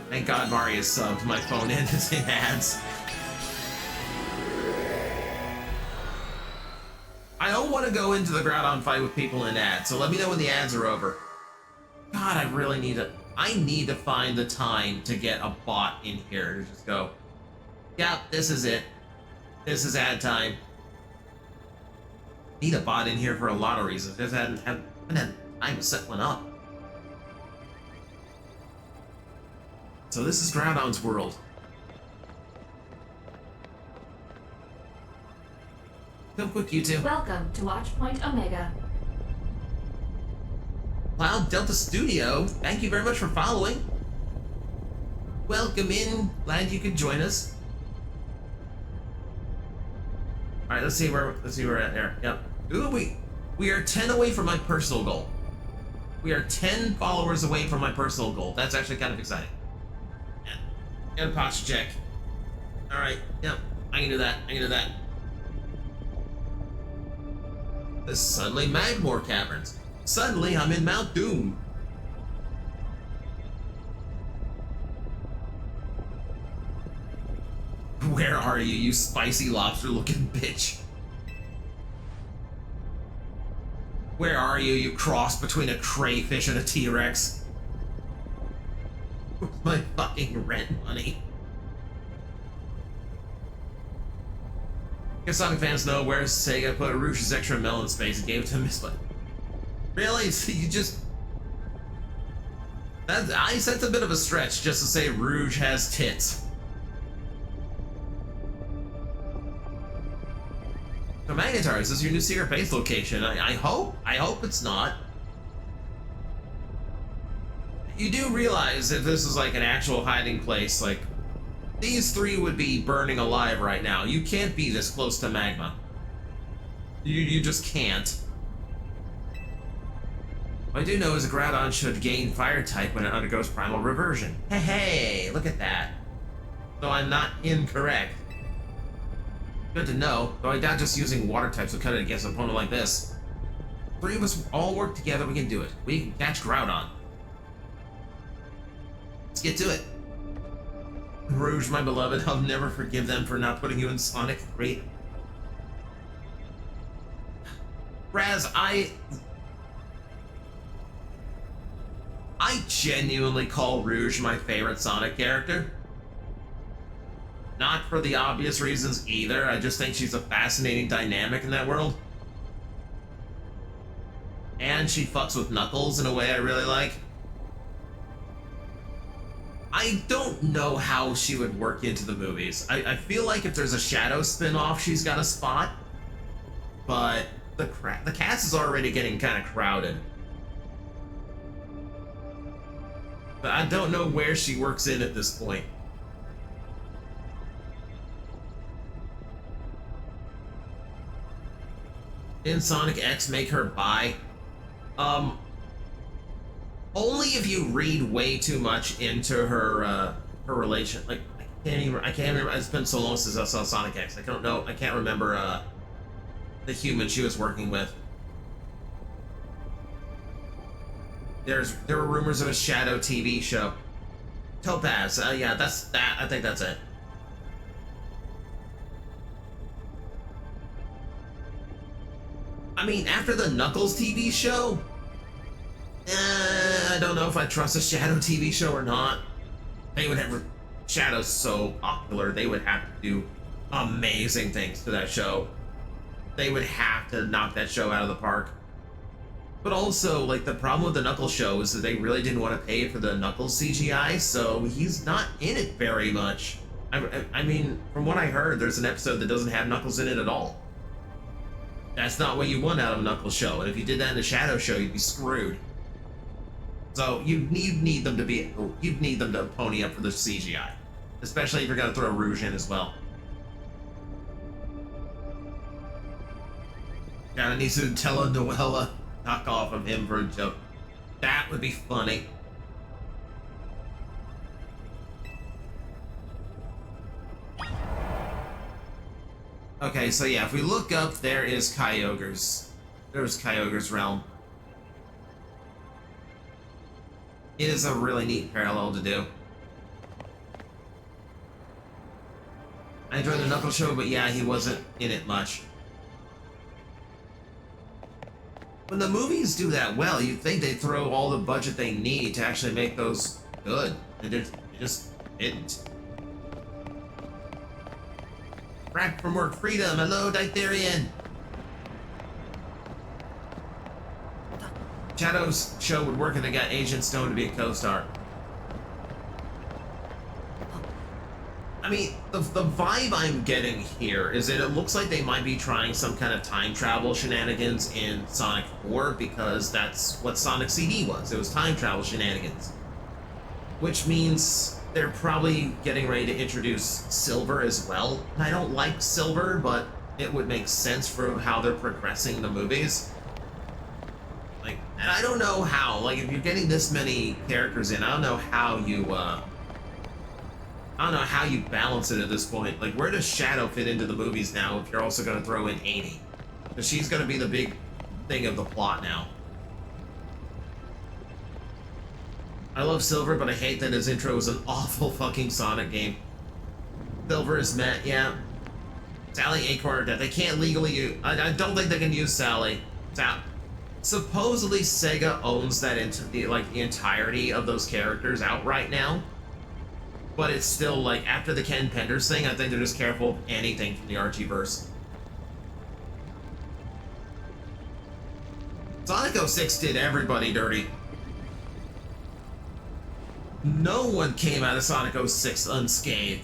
Thank God Marius subbed. My phone ends in ads. I don't want to go into the Groudon fight with people in ads, so let me know when the ads are over. God, I really need to... I need to find the time to get a bot in here to just go, yeah, this is it. This is ad time. Need a bot in here for a lot of reasons. Just haven't had time to set one up. So this is Groudon's world. Come quick, you two. Welcome to Watchpoint Omega. Cloud Delta Studio, thank you very much for following. Welcome in. Glad you could join us. All right, let's see where we're at here. Yep. Ooh, we are 10 away from my personal goal. We are 10 followers away from my personal goal. That's actually kind of exciting. Yeah. And a posture check. All right. Yep. I can do that. I can do that. This suddenly Magmore Caverns. Suddenly I'm in Mount Doom. Where are you, you spicy lobster-looking bitch? Where are you, you cross between a crayfish and a T-Rex? Where's my fucking rent money? Guess Sonic fans know where Sega put Rouge's extra melon space and gave it to Miss. Really? So you just... That's a bit of a stretch just to say Rouge has tits. So Magnetar, is this your new secret base location? I hope it's not. You do realize if this is like an actual hiding place, like these three would be burning alive right now. You can't be this close to magma. You just can't. What I do know is a Groudon should gain fire type when it undergoes primal reversion. Hey, look at that. So I'm not incorrect. Good to know, though I doubt just using water types will cut it against an opponent like this. Three of us all work together, we can do it. We can catch Groudon. Let's get to it. Rouge, my beloved, I'll never forgive them for not putting you in Sonic 3. Raz, I genuinely call Rouge my favorite Sonic character. Not for the obvious reasons either, I just think she's a fascinating dynamic in that world. And she fucks with Knuckles in a way I really like. I don't know how she would work into the movies. I feel like if there's a Shadow spin-off, she's got a spot. But the cast is already getting kind of crowded. But I don't know where she works in at this point. Didn't Sonic X make her bi? Only if you read way too much into her relation. Like I can't remember. It's been so long since I saw Sonic X. I don't know. I can't remember the human she was working with. There were rumors of a Shadow TV show. Topaz. Yeah, that's that. I think that's it. I mean, after the Knuckles TV show, I don't know if I trust a Shadow TV show or not. They would have... Shadow's so popular, they would have to do amazing things to that show. They would have to knock that show out of the park. But also, like, the problem with the Knuckles show is that they really didn't want to pay for the Knuckles CGI, so he's not in it very much. I mean, from what I heard, there's an episode that doesn't have Knuckles in it at all. That's not what you want out of a Knuckles show, and if you did that in a Shadow show, you'd be screwed. So you need them to pony up for the CGI, especially if you're gonna throw Rouge in as well. Gotta need to tell a Noella knock off of him for a joke. That would be funny. Okay, so yeah, if we look up, there is Kyogre's. There's Kyogre's realm. It is a really neat parallel to do. I enjoyed the Knuckles show, but yeah, he wasn't in it much. When the movies do that well, you'd think they'd throw all the budget they need to actually make those good. And it just didn't. Back from work freedom. Hello, Ditherian. Shadow's show would work if they got Agent Stone to be a co-star. I mean, the vibe I'm getting here is that it looks like they might be trying some kind of time travel shenanigans in Sonic 4 because that's what Sonic CD was. It was time travel shenanigans. Which means they're probably getting ready to introduce Silver as well. I don't like Silver, but it would make sense for how they're progressing the movies. Like, and I don't know how, like, if you're getting this many characters in, I don't know how you balance it at this point. Like, where does Shadow fit into the movies now if you're also going to throw in Amy? Because she's going to be the big thing of the plot now. I love Silver, but I hate that his intro is an awful fucking Sonic game. Silver is Matt, yeah. Sally Acorn, they can't legally use... I don't think they can use Sally. Supposedly Sega owns that the entirety of those characters outright now. But it's still, like, after the Ken Penders thing, I think they're just careful of anything from the Archieverse. Sonic 06 did everybody dirty. No one came out of Sonic 06 unscathed.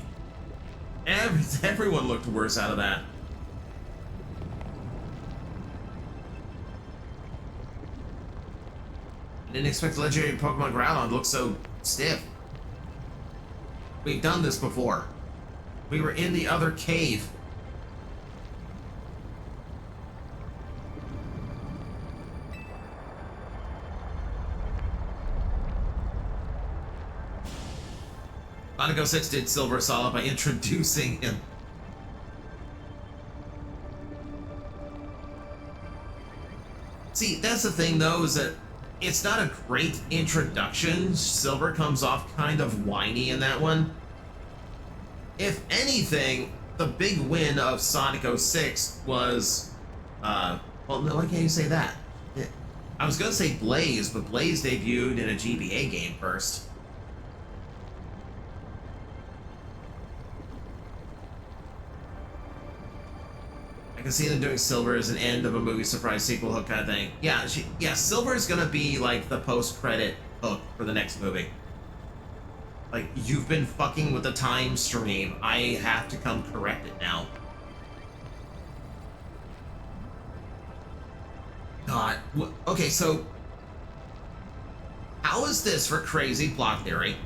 Everyone looked worse out of that. I didn't expect legendary Pokemon Groudon to look so stiff. We've done this before. We were in the other cave. Sonic 06 did Silver solid by introducing him. See, that's the thing though, is that it's not a great introduction. Silver comes off kind of whiny in that one. If anything, the big win of Sonic 06 was, well, no, why can't you say that? I was gonna say Blaze, but Blaze debuted in a GBA game first. I can see them doing Silver as an end of a movie surprise sequel hook kind of thing. Yeah, Silver is gonna be like the post-credit hook for the next movie. Like, you've been fucking with the time stream. I have to come correct it now. God. Okay, so how is this for crazy plot theory?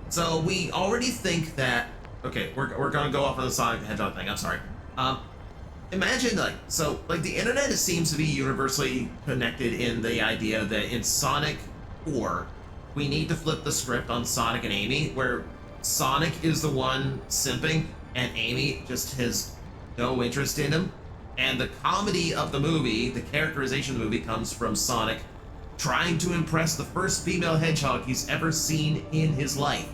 So we already think that. Okay, we're gonna go off on the Sonic the Hedgehog thing. I'm sorry. Imagine, like, the internet seems to be universally connected in the idea that in Sonic 4, we need to flip the script on Sonic and Amy, where Sonic is the one simping, and Amy just has no interest in him. And the comedy of the movie, the characterization of the movie, comes from Sonic trying to impress the first female hedgehog he's ever seen in his life.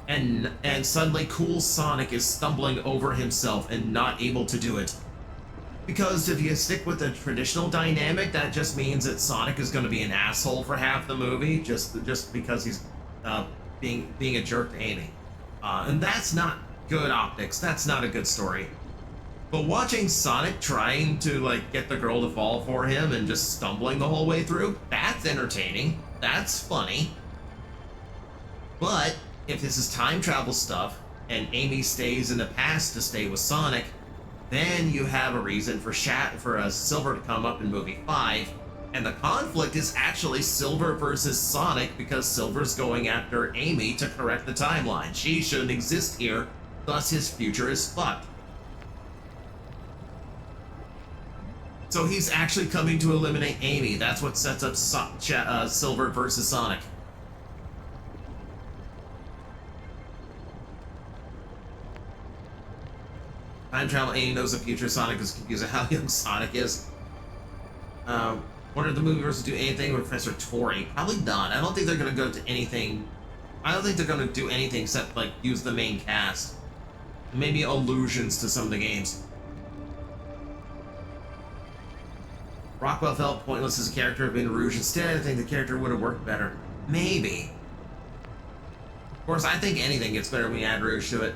And suddenly cool Sonic is stumbling over himself and not able to do it. Because if you stick with the traditional dynamic, that just means that Sonic is going to be an asshole for half the movie, just because he's being a jerk to Amy. And that's not good optics. That's not a good story. But watching Sonic trying to, like, get the girl to fall for him and just stumbling the whole way through, that's entertaining. That's funny. But if this is time travel stuff and Amy stays in the past to stay with Sonic, then you have a reason for Silver to come up in movie 5, and the conflict is actually Silver versus Sonic because Silver's going after Amy to correct the timeline. She shouldn't exist here, thus his future is fucked. So he's actually coming to eliminate Amy. That's what sets up Silver versus Sonic. Time travel, Amy knows the future. Sonic is confused at how young Sonic is. Wonder if the movie versus do anything with Professor Tori? Probably not. I don't think they're gonna go to anything. I don't think they're gonna do anything except like use the main cast. Maybe allusions to some of the games. Rockwell felt pointless as a character in Rouge. Instead, I think the character would have worked better. Maybe. Of course, I think anything gets better when you add Rouge to it.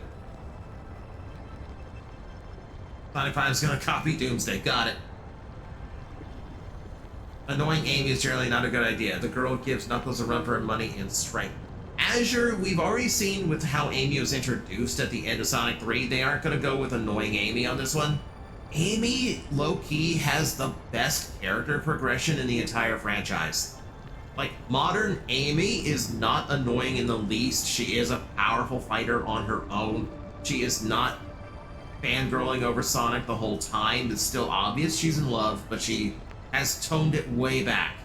Sonic 5 is gonna copy Doomsday. Got it. Annoying Amy is generally not a good idea. The girl gives Knuckles a run for her money and strength. Azure, we've already seen with how Amy was introduced at the end of Sonic 3, they aren't gonna go with annoying Amy on this one. Amy, low-key, has the best character progression in the entire franchise. Like, modern Amy is not annoying in the least. She is a powerful fighter on her own. She is not fangirling over Sonic the whole time. It's still obvious she's in love, but she has toned it way back.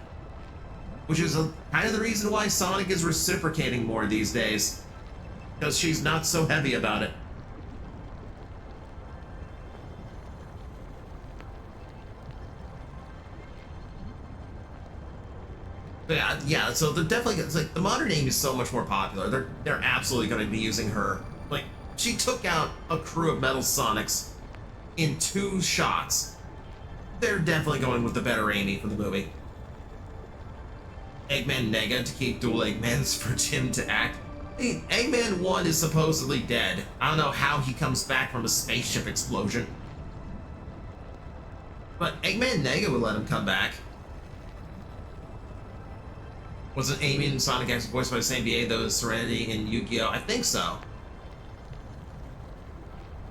Which is kind of the reason why Sonic is reciprocating more these days. Because she's not so heavy about it. But yeah, so they're definitely, it's like the modern Amy is so much more popular. They're absolutely going to be using her. Like, she took out a crew of Metal Sonics in 2 shots. They're definitely going with the better Amy for the movie. Eggman Nega to keep dual Eggmans for Tim to act. Hey, Eggman 1 is supposedly dead. I don't know how he comes back from a spaceship explosion. But Eggman Nega would let him come back. Wasn't Amy and Sonic X voiced by the same VA though as Serenity and Yu-Gi-Oh? I think so.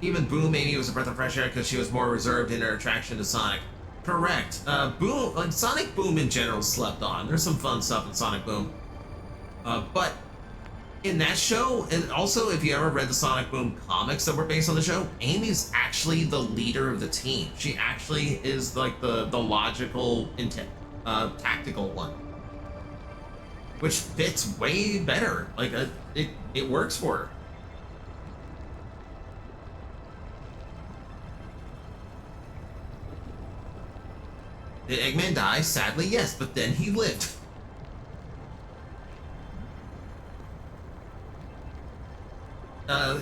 Even Boom Amy was a breath of fresh air because she was more reserved in her attraction to Sonic. Correct. Boom, like Sonic Boom in general slept on. There's some fun stuff in Sonic Boom. But in that show, and also if you ever read the Sonic Boom comics that were based on the show, Amy's actually the leader of the team. She actually is like the logical, tactical one. Which fits way better. Like, it works for her. Did Eggman die? Sadly, yes, but then he lived.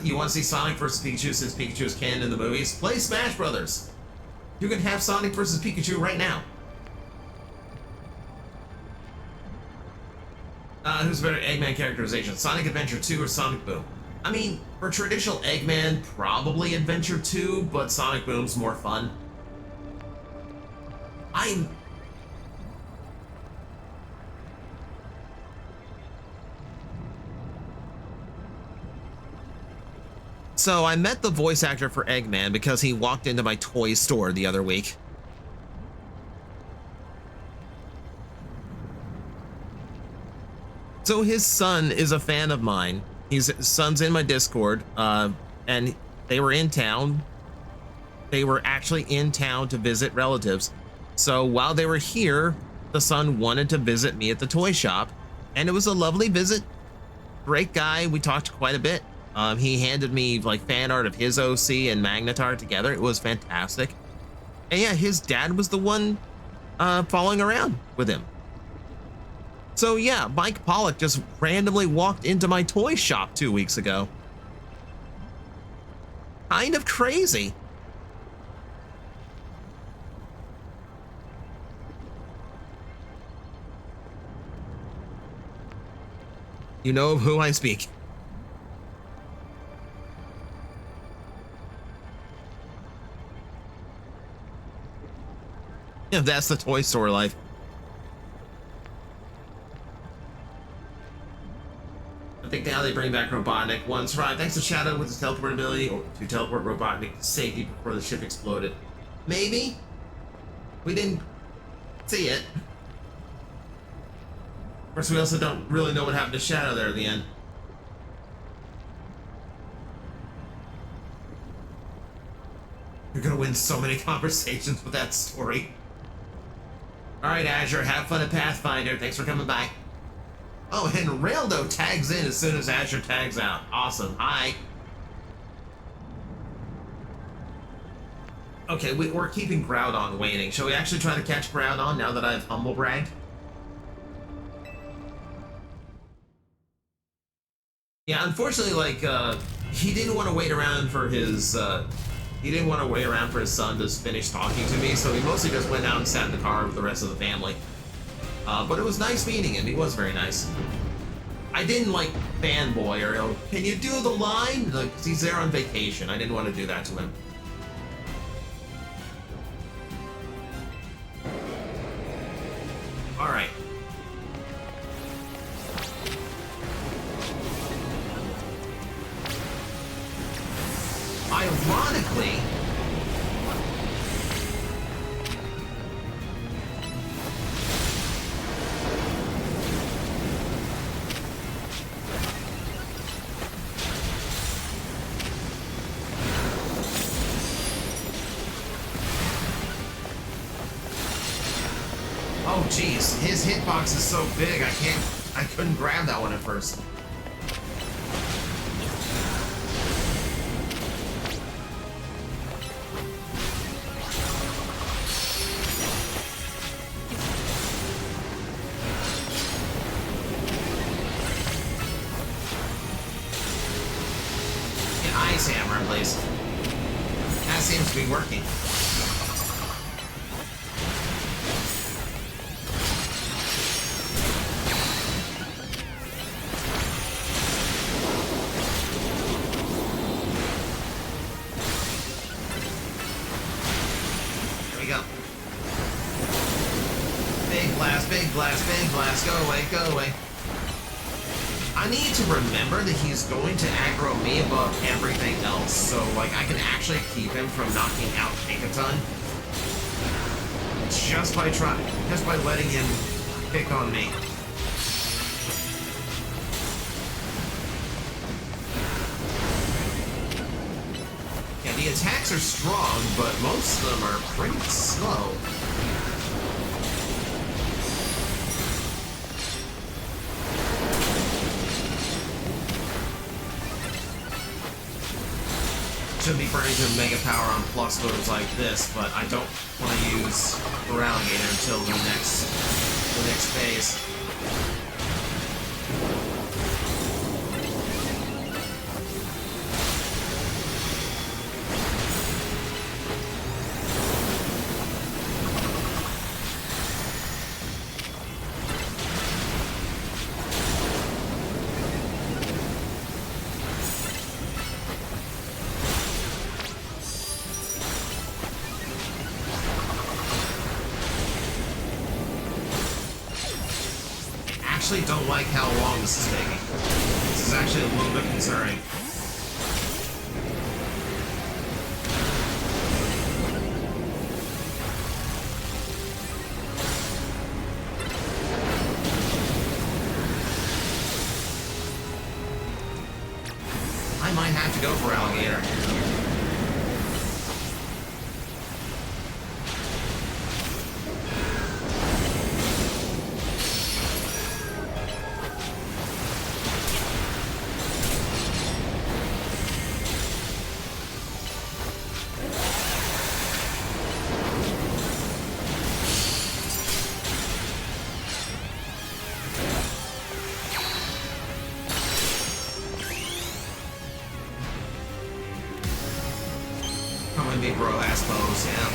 You want to see Sonic vs. Pikachu since Pikachu is canon in the movies? Play Smash Brothers! You can have Sonic vs. Pikachu right now. Who's better Eggman characterization? Sonic Adventure 2 or Sonic Boom? I mean, for traditional Eggman, probably Adventure 2, but Sonic Boom's more fun. So I met the voice actor for Eggman because he walked into my toy store the other week. So his son is a fan of mine. His son's in my Discord, and they were in town. They were actually in town to visit relatives. So while they were here, the son wanted to visit me at the toy shop, and it was a lovely visit. Great guy. We talked quite a bit. He handed me like fan art of his OC and Magnetar together. It was fantastic. And yeah, his dad was the one following around with him. So yeah, Mike Pollock just randomly walked into my toy shop 2 weeks ago. Kind of crazy. You know of who I speak. Yeah, that's the toy store life. think now they bring back Robotnik once. Right, thanks to Shadow with his teleport ability to teleport Robotnik to safety before the ship exploded. Maybe? We didn't see it. Of course, we also don't really know what happened to Shadow there at the end. You're gonna win so many conversations with that story. Alright, Azure, have fun at Pathfinder. Thanks for coming by. Oh, and Raildo tags in as soon as Azure tags out. Awesome. Hi. Okay, we're keeping Groudon waiting. Shall we actually try to catch Groudon now that I've humble bragged? Yeah, unfortunately, like, he didn't want to wait around for his, he didn't want to wait around for his son to finish talking to me, so he mostly just went out and sat in the car with the rest of the family. But it was nice meeting him. He was very nice. I didn't, like, fanboy or, oh, can you do the line? Like, he's there on vacation. I didn't want to do that to him. Alright. Ironically, oh geez, his hitbox is so big I couldn't grab that one at first. Ice hammer, please. That seems to be working. Here we go. Big blast, big blast, big blast. Go away, go away. I need to remember that he's going to aggro me above everything else, so like I can actually keep him from knocking out Tankaton just by letting him pick on me. Yeah, the attacks are strong, but most of them are pretty slow. Should be burning to Mega Power on plus moves like this, but I don't want to use Alligator until the next phase. I actually don't like how long this is taking. This is actually a little bit concerning. I might have to go for Alligator. Big bro ass pose, yeah.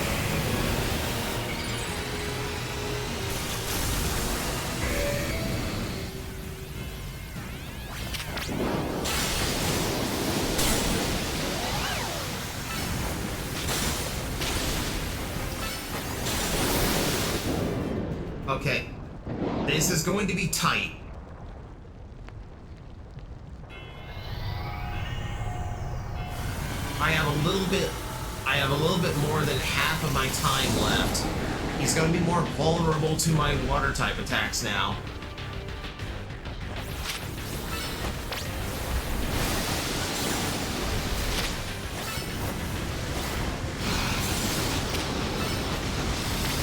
Okay. This is going to be tight. I have a little bit more than half of my time left. He's going to be more vulnerable to my water type attacks now.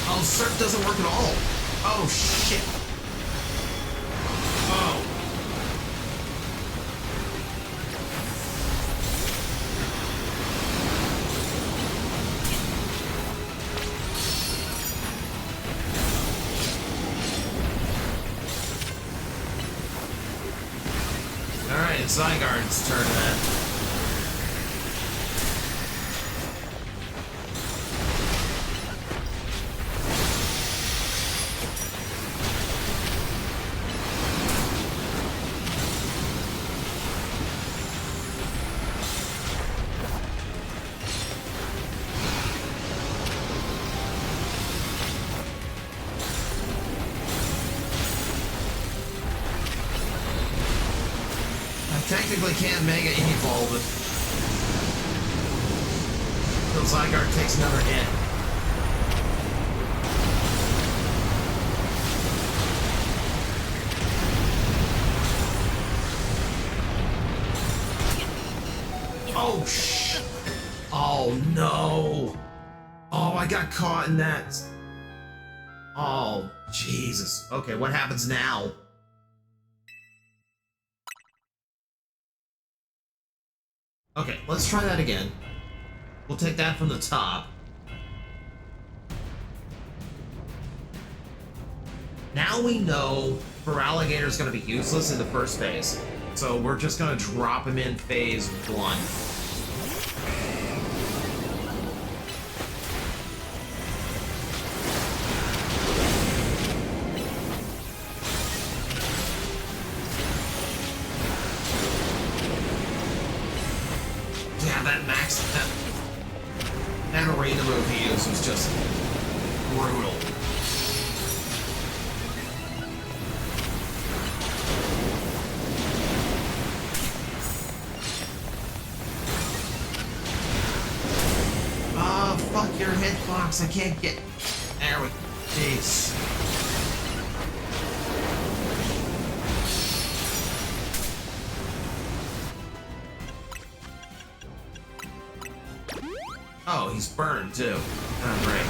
Oh, surf doesn't work at all. Oh, shit. Oh. Alright, it's Zygarde's turn then. Technically can't Mega Evolve until Zygarde takes another hit. Oh, shit. Oh, no. Oh, I got caught in that. Oh, Jesus. Okay, what happens now? Okay, let's try that again. We'll take that from the top. Now we know Feraligator's gonna be useless in the first phase. So we're just gonna drop him in phase 1. That arena move he used was just brutal. Oh, fuck your hitbox, I can't get... There we go. Jeez. Oh, he's burned too. Oh, great.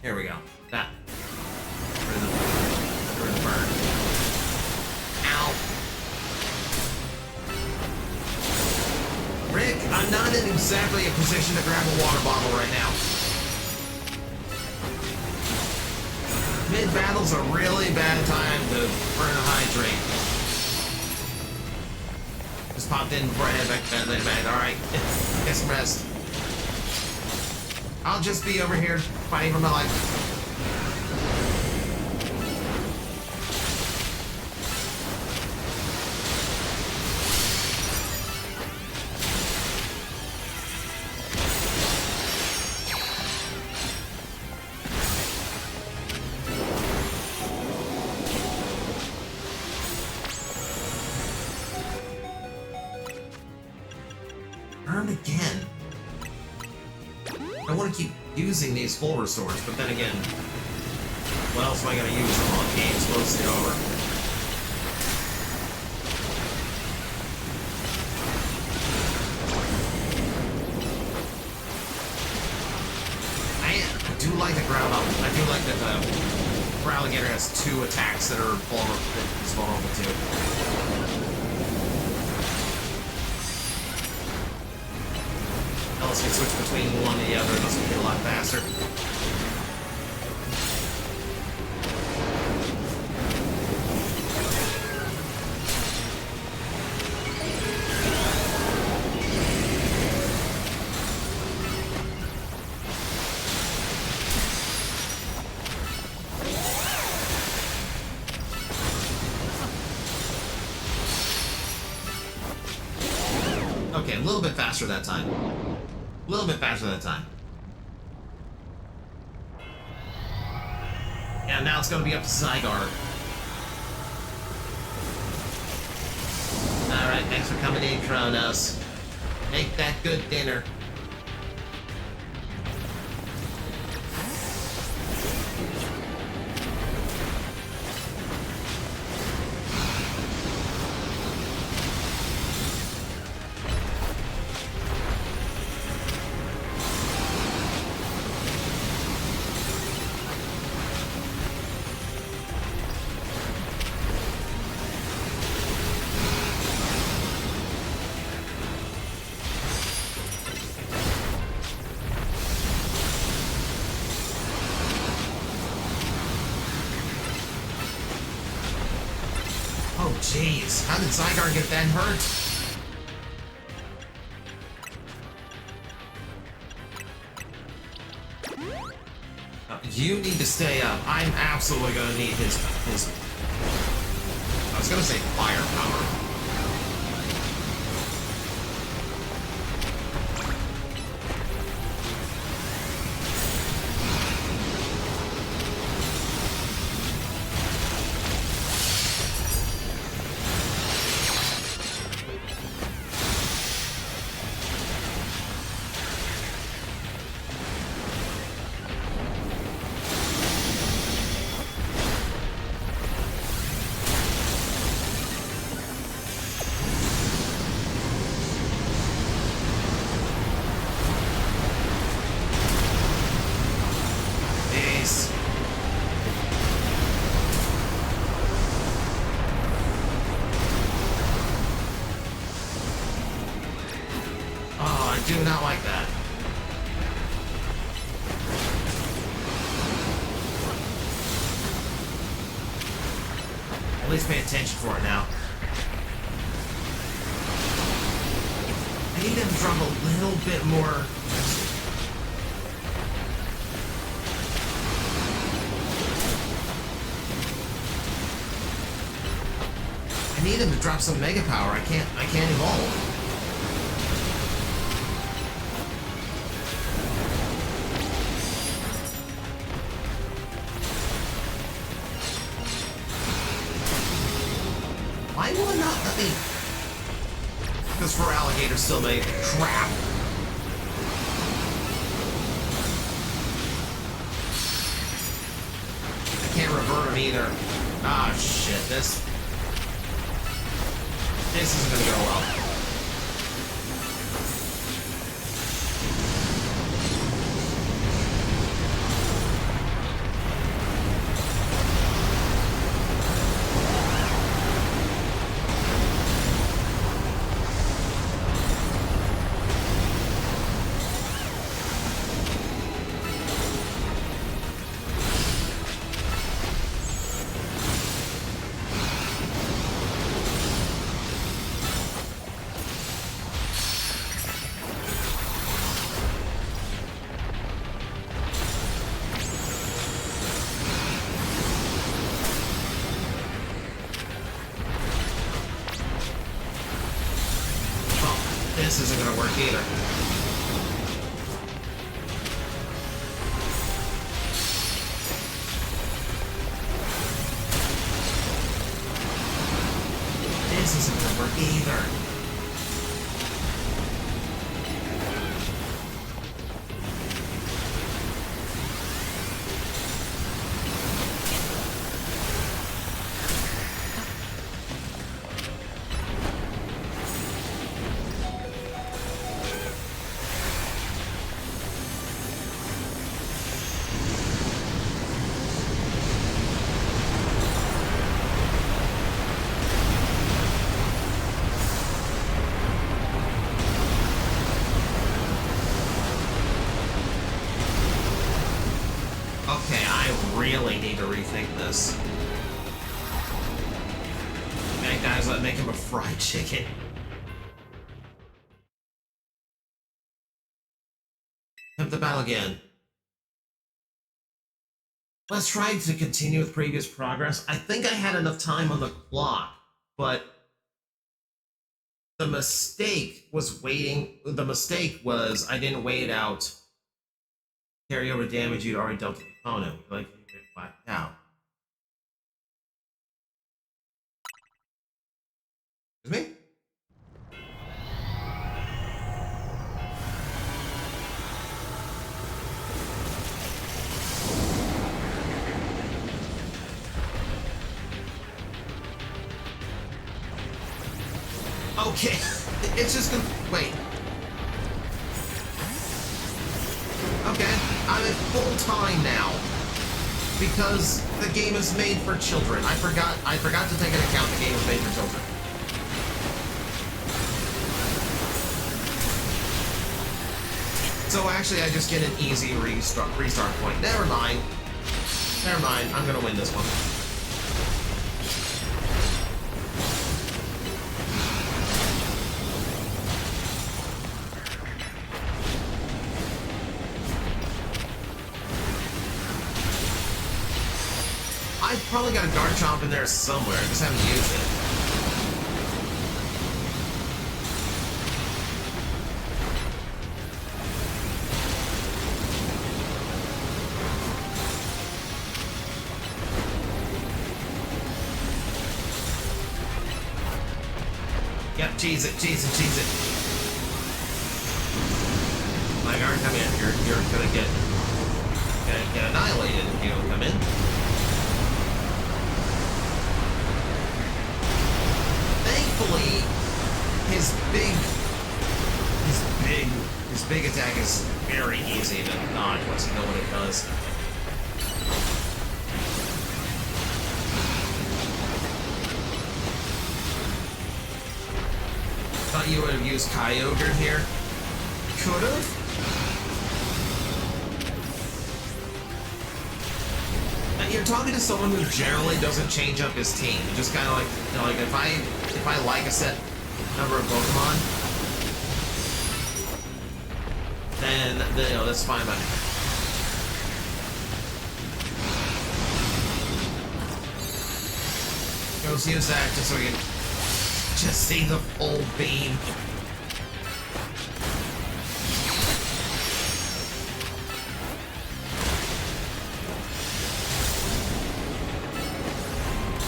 Here we go. That. Get rid of the burn. Ow. Rick, I'm not in exactly a position to grab a water bottle right now. Mid-battle's a really bad time to burn a hydrate. Just popped in before I head back to bed. Alright, get some rest. I'll just be over here fighting for my life. Earn again. I want to keep using these full restores, but then again, what else am I going to use them on? Game's mostly over. I do like the GROUDON. I do like that the Feraligator has 2 attacks that are vulnerable to. Unless we switch between one and the other, this will be a lot faster. Okay, a little bit faster that time. A little bit faster that time. Yeah, now it's gonna be up to Zygarde. Alright, thanks for coming in, Kronos. Make that good dinner. Oh, jeez. How did Zygarde get that hurt? You need to stay up. I'm absolutely gonna need his... I was gonna say firepower. I do not like that. At least pay attention for it now. I need him to drop a little bit more. I need him to drop some mega power. I can't evolve. Why will it not let me? Because for alligator still made crap. I can't revert him either. Ah, shit. This isn't gonna go well. This isn't gonna work either. This isn't gonna work either. Okay, I really need to rethink this. Man, guys, let's make him a fried chicken. Attempt the battle again. Let's try to continue with previous progress. I think I had enough time on the clock, but The mistake was I didn't wait out carryover damage you'd already dealt to the opponent. Like, you get wiped out. Excuse me? Okay, it's just gonna wait. Okay, I'm at full time now because the game is made for children. I forgot to take into account the game is made for children. So actually, I just get an easy restart point. Never mind. I'm gonna win this one. I've probably got a guard chomp in there somewhere. I just haven't used it. Yep, cheese it. My guard, come in. You're gonna get annihilated if you don't come in. Thankfully, his big attack is very easy to dodge once you know what it does. Thought you would have used Kyogre here. Could have. You're talking to someone who generally doesn't change up his team. Just kind of like, you know, like if I like a set number of Pokemon, then you know, that's fine by me. Go use that just so we can just see the full beam.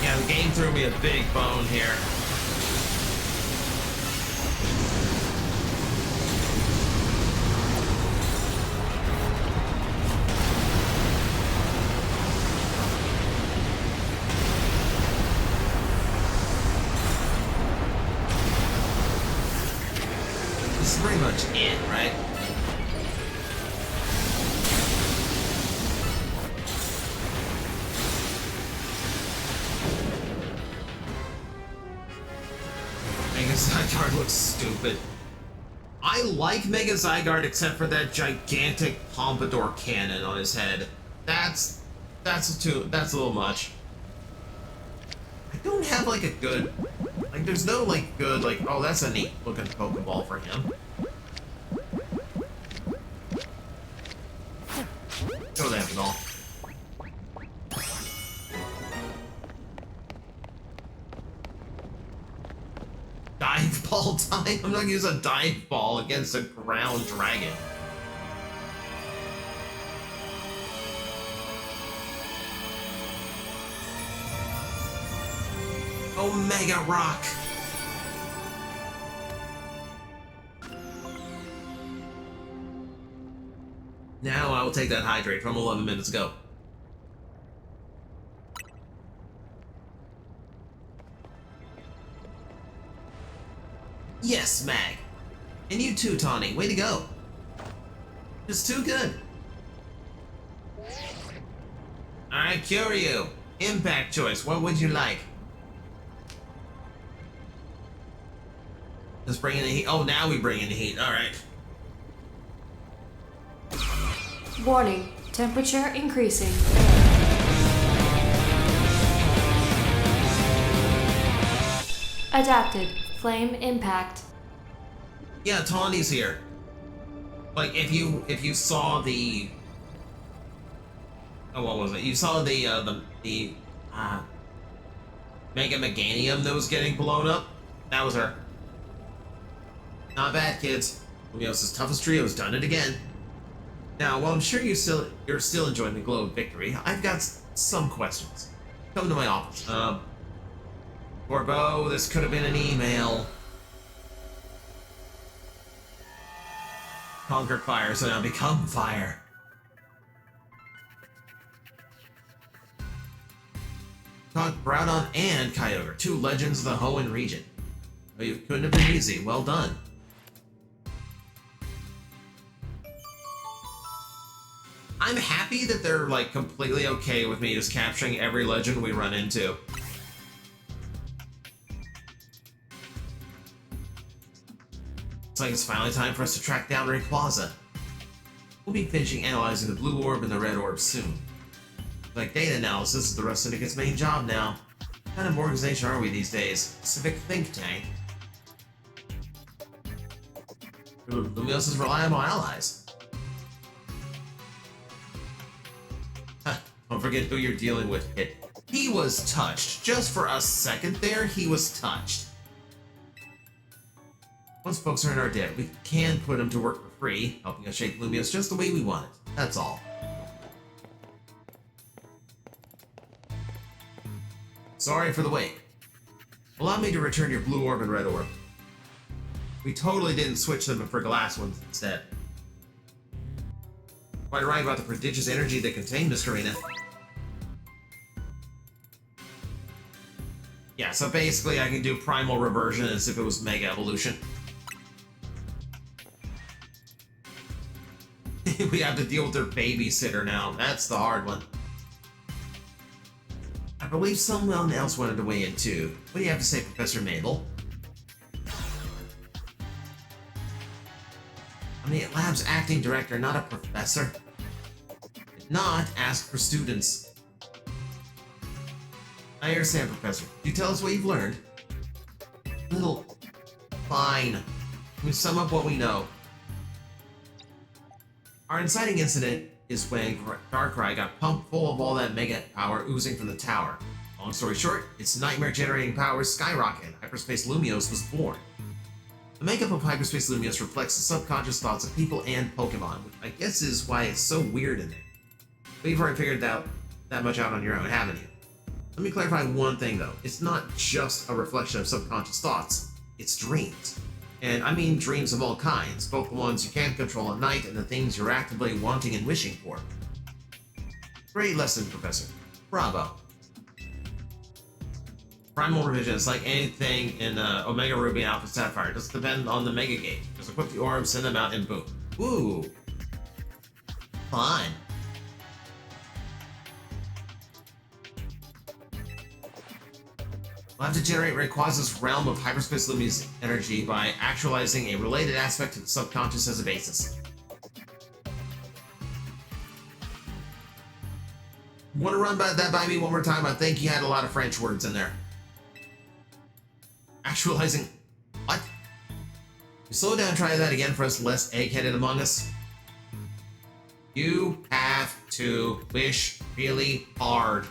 Yeah, the game threw me a big bone here. This is pretty much it, right? Mega Zygarde looks stupid. I like Mega Zygarde except for that gigantic pompadour cannon on his head. That's a little much. I don't have like a good, like there's no like good like, oh, that's a neat looking Pokeball for him. Go that at all. Dive ball time? I'm not gonna use a dive ball against a ground dragon. Omega Rock! Now I will take that hydrate from 11 minutes ago. Yes, Mag. And you too, Tawny. Way to go. Just too good. Alright, Kyoryu. Impact choice. What would you like? Let's bring in the heat. Oh, now we bring in the heat. Alright. Warning. Temperature increasing. Adapted. Flame impact. Yeah, Tawny's here. Like, if you saw the... Oh, what was it? You saw the Mega Meganium that was getting blown up? That was her. Not bad, kids. Lumios' toughest trio has done it again. Now, while I'm sure you're still enjoying the glow of victory, I've got some questions. Come to my office. Corbo, this could have been an email. Conquer fire, so now become fire. Caught GROUDON and Kyogre, two legends of the Hoenn region. Oh, you couldn't have been easy. Well done. I'm happy that they're, like, completely okay with me just capturing every legend we run into. Looks like it's finally time for us to track down Rayquaza. We'll be finishing analyzing the blue orb and the red orb soon. Like data analysis is the Rust Syndicate's main job now. What kind of organization are we these days? Civic think tank. Lumios' reliable allies. Don't forget who you're dealing with, kid. He was touched. Just for a second there, he was touched. Once folks are in our debt, we can put them to work for free, helping us shape Lumios just the way we want it. That's all. Sorry for the wait. Allow me to return your blue orb and red orb. We totally didn't switch them for glass ones instead. Quite right about the prodigious energy they contain, Miss Karina. Yeah, so basically I can do primal reversion as if it was mega evolution. We have to deal with their babysitter now. That's the hard one. I believe someone else wanted to weigh in too. What do you have to say, Professor Mabel? I'm the lab's acting director, not a professor. Did not ask for students. I understand, Professor. Can you tell us what you've learned? Little. Fine. Can we sum up what we know? Our inciting incident is when Darkrai got pumped full of all that mega power oozing from the tower. Long story short, its nightmare-generating powers skyrocketed and Hyperspace Lumios was born. The makeup of Hyperspace Lumios reflects the subconscious thoughts of people and Pokemon, which I guess is why it's so weird in there. But you've already figured that much out on your own, haven't you? Let me clarify one thing though. It's not just a reflection of subconscious thoughts, it's dreams. And I mean dreams of all kinds, both the ones you can't control at night and the things you're actively wanting and wishing for. Great lesson, Professor. Bravo. Primal Revision is like anything in Omega Ruby and Alpha Sapphire. It doesn't depend on the Mega Gate. Just equip the orbs, send them out, and boom. Ooh. Fun. We'll have to generate Rayquaza's realm of Hyperspace Lumios energy by actualizing a related aspect to the subconscious as a basis. Want to run that by me one more time? I think you had a lot of French words in there. Actualizing... What? You slow down and try that again for us less egg-headed among us. You have to wish really hard.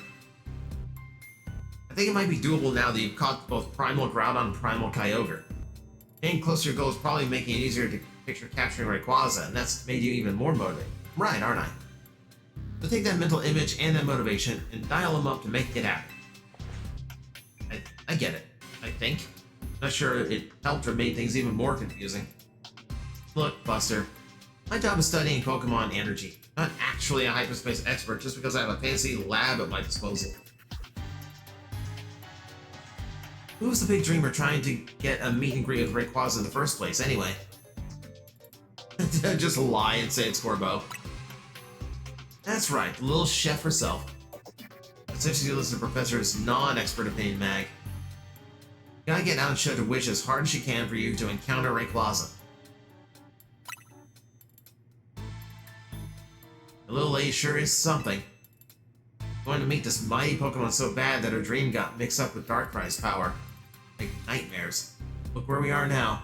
I think it might be doable now that you've caught both Primal Groudon and Primal Kyogre. Getting closer to your goal is probably making it easier to picture capturing Rayquaza, and that's made you even more motivated. I'm right, aren't I? So take that mental image and that motivation and dial them up to make it happen. I get it, I think. Not sure it helped or made things even more confusing. Look, Buster, my job is studying Pokemon energy. I'm not actually a hyperspace expert just because I have a fancy lab at my disposal. Who's the big dreamer trying to get a meet and greet with Rayquaza in the first place, anyway? Just lie and say it's Corbo. That's right, the little chef herself. Essentially, listen to Professor's non-expert opinion mag. You gotta get out and show to wish as hard as she can for you to encounter Rayquaza. The little lady sure is something. Going to meet this mighty Pokemon so bad that her dream got mixed up with Darkrai's power. Like nightmares. Look where we are now.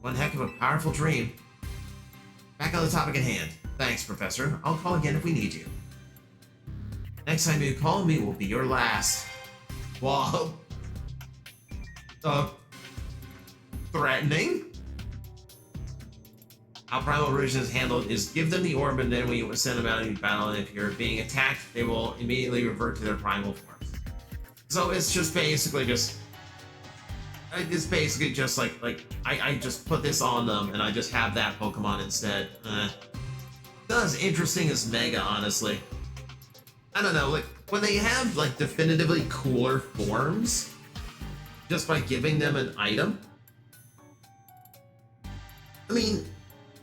One heck of a powerful dream. Back on the topic at hand. Thanks, Professor. I'll call again if we need you. Next time you call me will be your last. Whoa. threatening. How Primal Origin is handled is give them the orb, and then when you send them out in battle, and if you're being attacked, they will immediately revert to their primal forms. So it's just basically just... It's basically just like I just put this on them, and I just have that Pokemon instead. Not as interesting as Mega, honestly. I don't know, like, when they have, like, definitively cooler forms, just by giving them an item, I mean,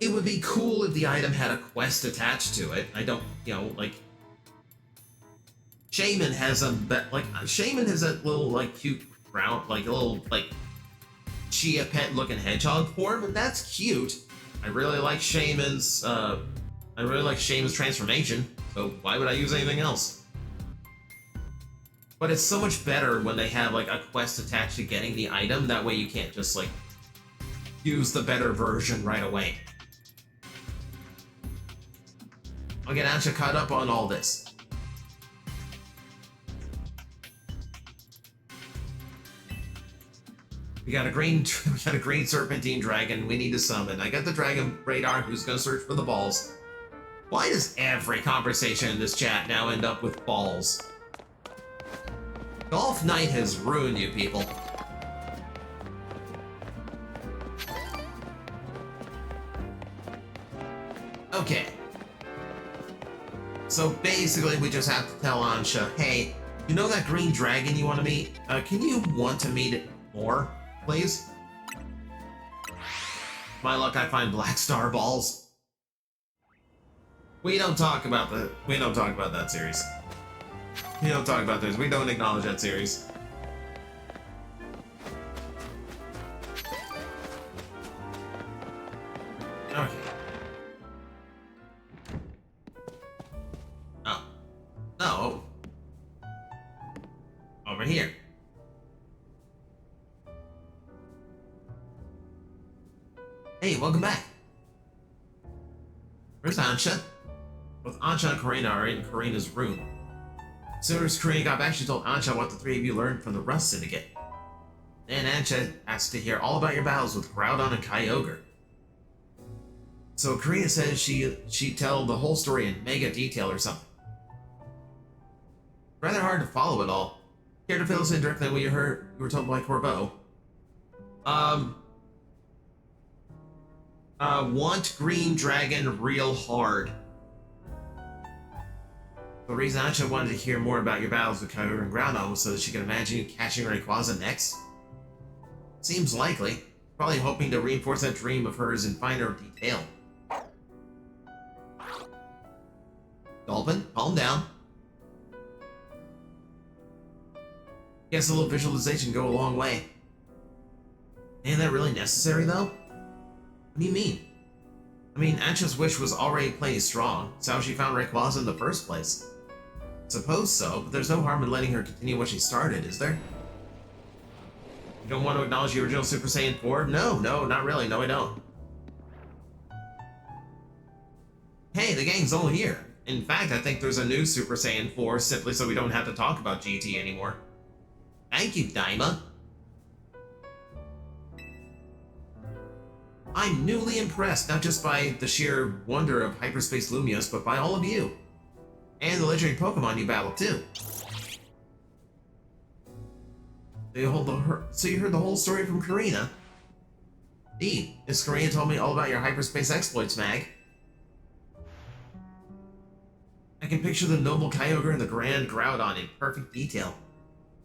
it would be cool if the item had a quest attached to it. I don't, you know, like... Shaman has a, Shaman has that little, like, cute brown, like, a little, like, Chia Pet-looking hedgehog form, and that's cute. I really like Shaman's transformation, so why would I use anything else? But it's so much better when they have, like, a quest attached to getting the item, that way you can't just, like, use the better version right away. I'll get Ansha caught up on all this. We got a green serpentine dragon we need to summon. I got the dragon radar who's gonna search for the balls. Why does every conversation in this chat now end up with balls? Golf Night has ruined you people. Okay. So basically we just have to tell Ansha, hey, you know that green dragon you want to meet? Can you want to meet it more? Please? My luck, I find black star balls. We don't talk about that series. We don't talk about this. We don't acknowledge that series. Okay. Oh. No. Over here. Hey, welcome back. Where's Ansha? Both Ansha and Karina are in Karina's room. As soon as Karina got back, she told Ansha what the three of you learned from the Rust Syndicate. Then Ansha asked to hear all about your battles with Groudon and Kyogre. So Karina says she'd tell the whole story in mega detail or something. Rather hard to follow it all. Care to fill us in directly on what you were told by Corbeau? Want green dragon real hard. The reason Ansha wanted to hear more about your battles with Kyogre and Groudon was so that she could imagine you catching Rayquaza next. Seems likely. Probably hoping to reinforce that dream of hers in finer detail. Dolphin, calm down. Guess a little visualization go a long way. Ain't that really necessary, though? What do you mean? I mean, Ansha's wish was already plenty strong. It's how she found Rayquaza in the first place. Suppose so, but there's no harm in letting her continue what she started, is there? You don't want to acknowledge the original Super Saiyan 4? No, not really. No, I don't. Hey, the gang's all here. In fact, I think there's a new Super Saiyan 4 simply so we don't have to talk about GT anymore. Thank you, Daima. I'm newly impressed, not just by the sheer wonder of Hyperspace Lumios, but by all of you. And the legendary Pokemon you battled, too. So you heard the whole story from Karina? Indeed, Miss Karina told me all about your hyperspace exploits, Mag. I can picture the noble Kyogre and the grand Groudon in perfect detail.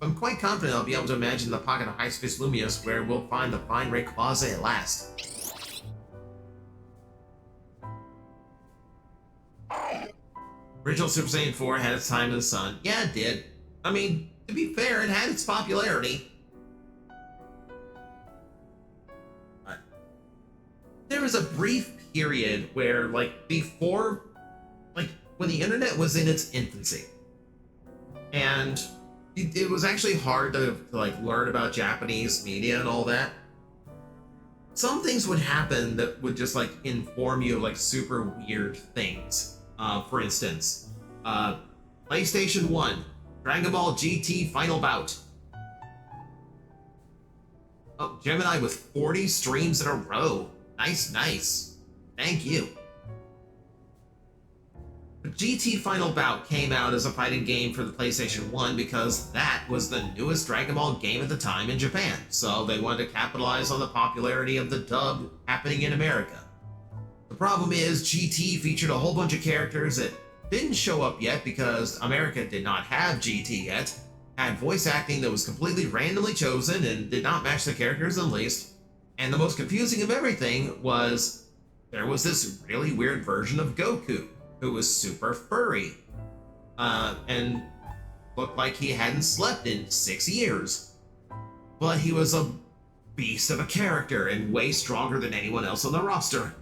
I'm quite confident I'll be able to imagine the pocket of Hyperspace Lumios where we'll find the fine Rayquaza at last. Original Super Saiyan 4 had its time in the sun. Yeah, it did. I mean, to be fair, it had its popularity. There was a brief period where, like, before, like, when the internet was in its infancy, and it was actually hard to like, learn about Japanese media and all that. Some things would happen that would just, like, inform you of, like, super weird things. For instance, PlayStation 1, Dragon Ball GT Final Bout. Oh, Gemini with 40 streams in a row. Nice, nice. Thank you. The GT Final Bout came out as a fighting game for the PlayStation 1 because that was the newest Dragon Ball game at the time in Japan, so they wanted to capitalize on the popularity of the dub happening in America. The problem is GT featured a whole bunch of characters that didn't show up yet because America did not have GT yet, had voice acting that was completely randomly chosen and did not match the characters in the least, and the most confusing of everything was there was this really weird version of Goku who was super furry and looked like he hadn't slept in 6 years. But he was a beast of a character and way stronger than anyone else on the roster.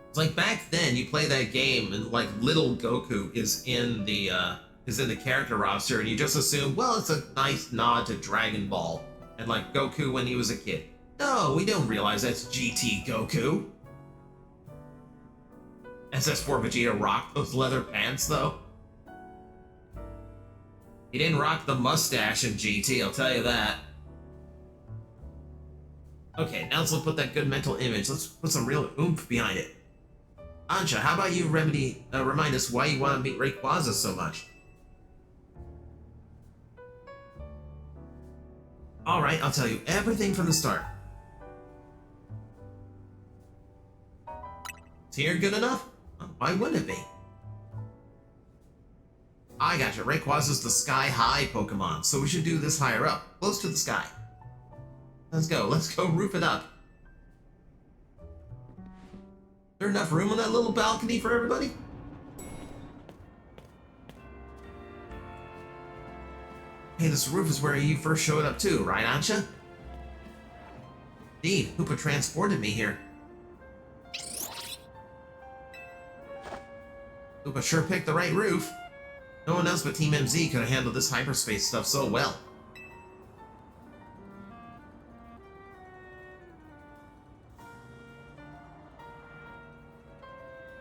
It's like back then you play that game and like little Goku is in the character roster and you just assume, well, it's a nice nod to Dragon Ball and like Goku when he was a kid. No, we don't realize that's GT Goku. SS4 Vegeta rocked those leather pants, though. He didn't rock the mustache in GT, I'll tell you that. Okay, now let's put that good mental image. Let's put some real oomph behind it. Ansha, how about you remind us why you want to meet Rayquaza so much? Alright, I'll tell you everything from the start. Is here good enough? Why wouldn't it be? I gotcha. Rayquaza's the sky high Pokemon, so we should do this higher up, close to the sky. Let's go roof it up. Is there enough room on that little balcony for everybody? Hey, this roof is where you first showed up too, right, Ansha? Indeed, Hoopa transported me here. Hoopa sure picked the right roof. No one else but Team MZ could have handled this hyperspace stuff so well.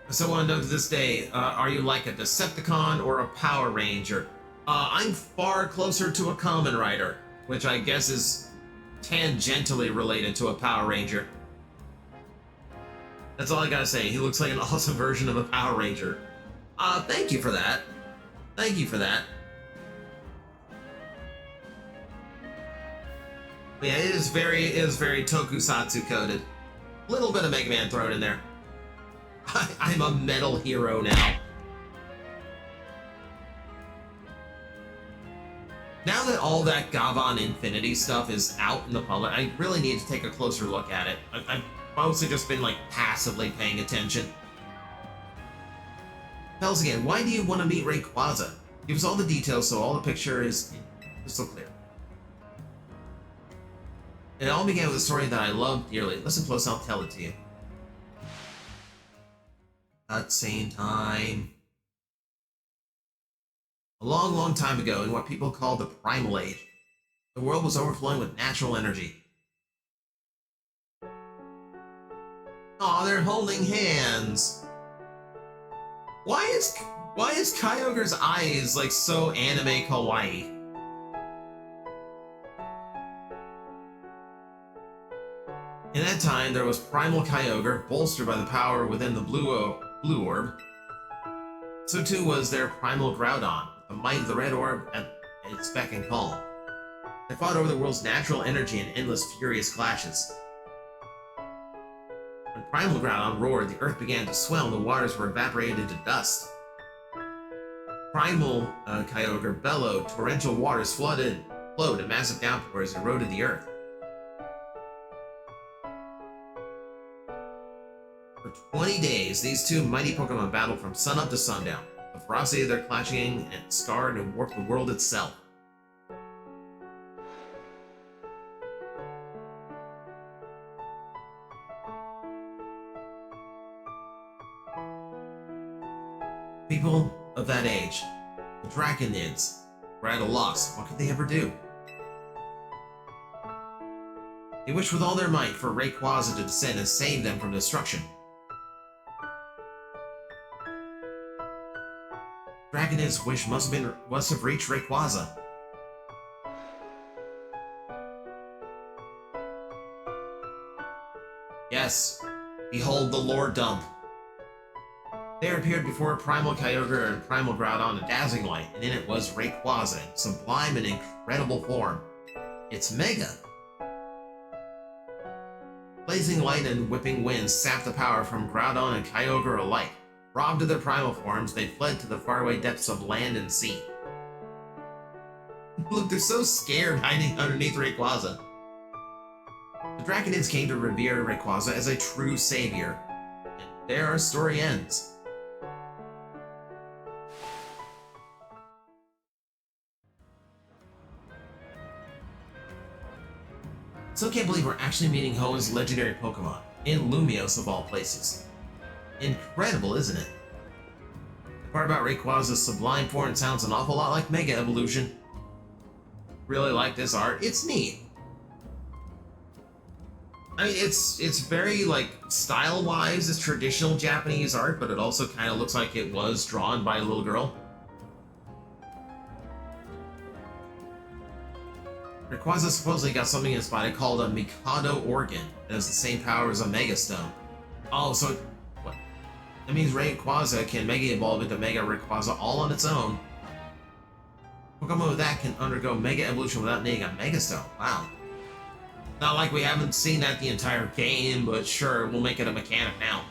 I still want to know to this day, are you like a Decepticon or a Power Ranger? I'm far closer to a Kamen Rider, which I guess is tangentially related to a Power Ranger. That's all I gotta say. He looks like an awesome version of a Power Ranger. Thank you for that. Thank you for that. But yeah, it is very Tokusatsu coded. Little bit of Mega Man thrown in there. I'm a metal hero now. Now that all that Gavan Infinity stuff is out in the public, I really need to take a closer look at it. I've mostly just been like passively paying attention. Tells again, why do you want to meet Rayquaza? Give us all the details so all the picture is crystal clear. It all began with a story that I love dearly. Listen close, I'll tell it to you. Cutscene time. A long, long time ago, in what people call the Primal Age, the world was overflowing with natural energy. Aw, they're holding hands. Why is Kyogre's eyes like so anime kawaii? In that time, there was Primal Kyogre, bolstered by the power within the blue orb. So too was there Primal Groudon, the might of the red orb at its beck and call. They fought over the world's natural energy in endless furious clashes. When Primal Groudon roared, the earth began to swell and the waters were evaporated into dust. Primal Kyogre bellowed, torrential waters flowed and massive downpours eroded the earth. For 20 days, these two mighty Pokemon battled from sunup to sundown. The ferocity of their clashing and scarred and warped the world itself. People of that age, the Draconids, were at a loss. What could they ever do? They wished with all their might for Rayquaza to descend and save them from destruction. Dragonid's wish must have reached Rayquaza. Yes, behold the lore dump. There appeared before Primal Kyogre and Primal Groudon a dazzling light, and in it was Rayquaza, in sublime and incredible form. It's Mega! Blazing light and whipping winds sapped the power from Groudon and Kyogre alike. Robbed of their primal forms, they fled to the faraway depths of land and sea. Look, they're so scared hiding underneath Rayquaza. The Draconids came to revere Rayquaza as a true savior. And there our story ends. Still can't believe we're actually meeting Hoen's legendary Pokemon, in Lumios of all places. Incredible, isn't it? The part about Rayquaza's sublime form sounds an awful lot like Mega Evolution. Really like this art, it's neat. I mean, it's very, like, style-wise, it's traditional Japanese art, but it also kind of looks like it was drawn by a little girl. Rayquaza supposedly got something in his body called a Mikado organ that has the same power as a Mega Stone. Oh, so what? That means Rayquaza can Mega Evolve into Mega Rayquaza all on its own. Pokemon with that can undergo Mega Evolution without needing a Mega Stone. Wow. Not like we haven't seen that the entire game, but sure, we'll make it a mechanic now.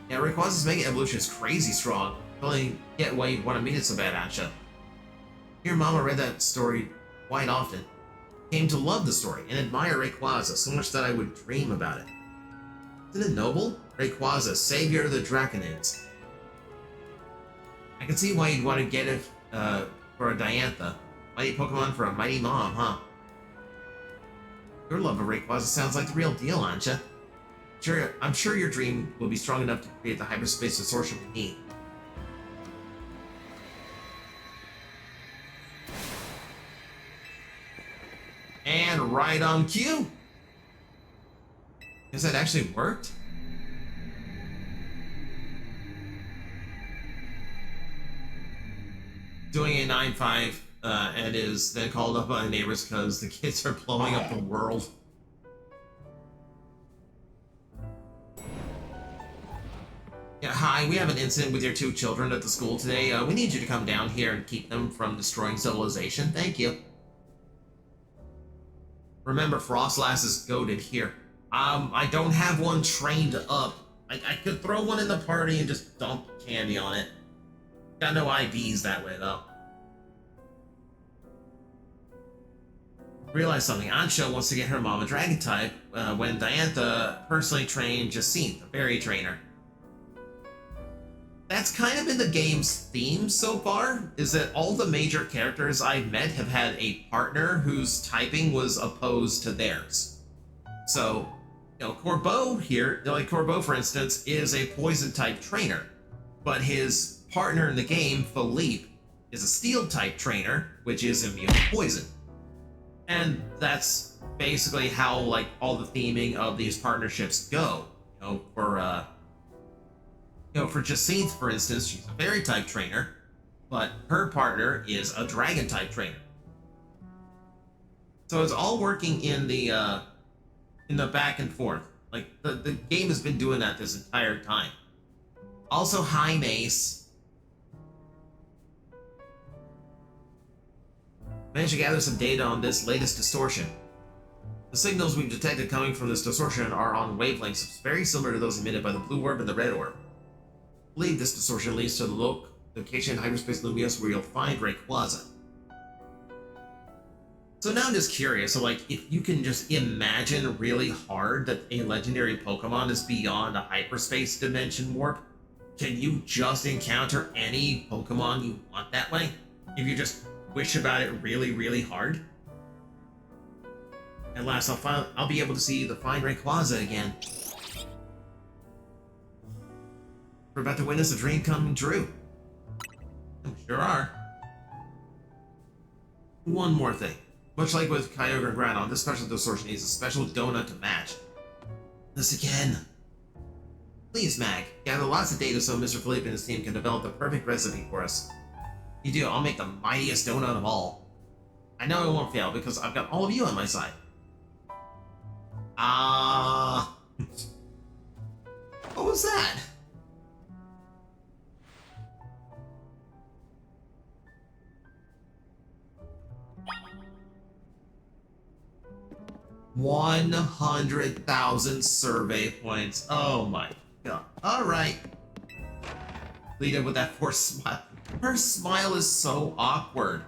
Yeah, Rayquaza's Mega Evolution is crazy strong. I only get why you'd want to meet it so bad, Acha. Your mama read that story quite often. Came to love the story and admire Rayquaza so much that I would dream about it. Isn't it noble? Rayquaza, savior of the Draconids. I can see why you'd want to get it for a Diantha. Mighty Pokemon for a mighty mom, huh? Your love of Rayquaza sounds like the real deal, Ancha. Sure, I'm sure your dream will be strong enough to create the hyperspace distortion we need. And right on cue! Guess that actually worked? Doing a 9-5 and is then called up by the neighbors because the kids are blowing up the world. Yeah, hi, we have an incident with your 2 children at the school today. We need you to come down here and keep them from destroying civilization. Thank you. Remember, Frostlass is goated here. I don't have one trained up. I could throw one in the party and just dump candy on it. Got no IVs that way, though. Realize something. Ansho wants to get her mom a dragon type when Diantha personally trained Jacinthe, a fairy trainer. That's kind of been the game's theme so far, is that all the major characters I've met have had a partner whose typing was opposed to theirs. So, you know, Corbeau here, like Corbeau for instance, is a poison type trainer, but his partner in the game, Philippe, is a steel type trainer, which is immune to poison. And that's basically how, like, all the theming of these partnerships go. You know, for Jacinthe, for instance, she's a fairy type trainer, but her partner is a dragon type trainer. So it's all working in the back and forth. Like, the game has been doing that this entire time. Also, hi, Mace. Managed to gather some data on this latest distortion. The signals we've detected coming from this distortion are on wavelengths very similar to those emitted by the blue orb and the red orb. I believe this distortion leads to the location in hyperspace Lumios where you'll find Rayquaza. So now I'm just curious, so like, if you can just imagine really hard that a legendary Pokemon is beyond a hyperspace dimension warp, can you just encounter any Pokemon you want that way? If you just wish about it really, really hard? At last, I'll be able to see the fine Rayquaza again. We're about to witness a dream come true. We sure are. One more thing. Much like with Kyogre and Groudon, this special distortion needs a special donut to match. This again. Please, Mag, gather lots of data so Mr. Philippe and his team can develop the perfect recipe for us. If you do, I'll make the mightiest donut of all. I know it won't fail because I've got all of you on my side. What was that? $100,000 survey points. Oh my god. Alright. Lead with that forced smile. Her smile is so awkward.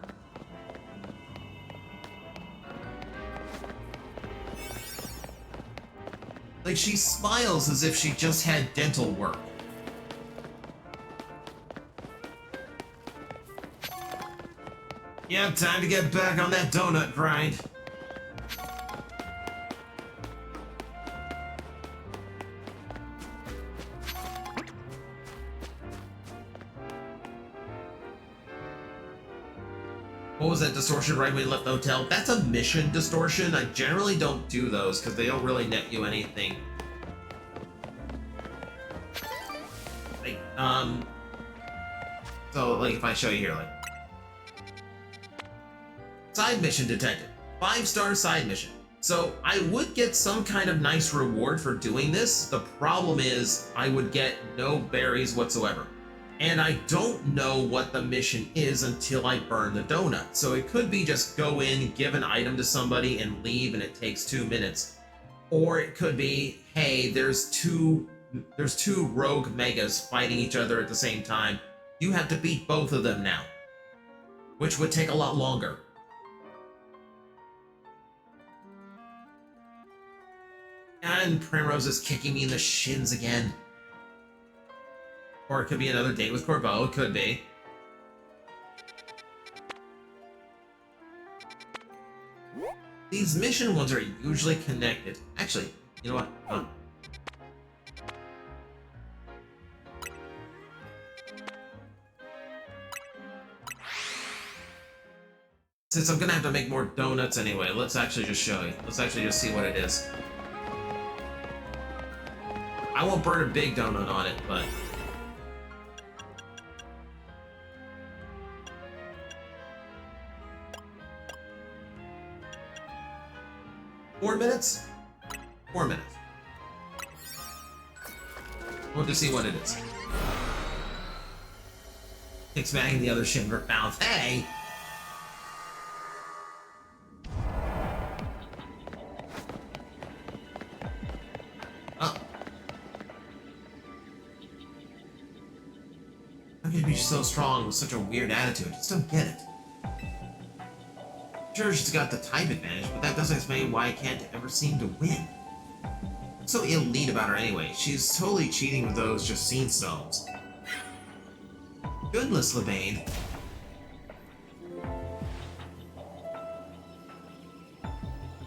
Like, she smiles as if she just had dental work. Yeah, time to get back on that donut grind. What was that distortion right when you left the hotel? That's a mission distortion. I generally don't do those because they don't really net you anything. Like, so, like, if I show you here, like, side mission detected. 5-star side mission. So, I would get some kind of nice reward for doing this. The problem is, I would get no berries whatsoever. And I don't know what the mission is until I burn the donut. So it could be just go in, give an item to somebody, and leave, and it takes 2 minutes. Or it could be, hey, there's two rogue megas fighting each other at the same time. You have to beat both of them now. Which would take a lot longer. And Primrose is kicking me in the shins again. Or it could be another date with Corbeau, it could be. These mission ones are usually connected. Actually, you know what? Since I'm gonna have to make more donuts anyway, let's actually just show you. Let's actually just see what it is. I won't burn a big donut on it, but... 4 minutes? 4 minutes. We'll just see what it is. Kicks Mag in the other shin for mouth. Hey! Oh. How can you be so strong with such a weird attitude? I just don't get it. Sure, she's got the type advantage, but that doesn't explain why I can't ever seem to win. What's so elite about her anyway? She's totally cheating with those Justine stones. Goodness, Lebane.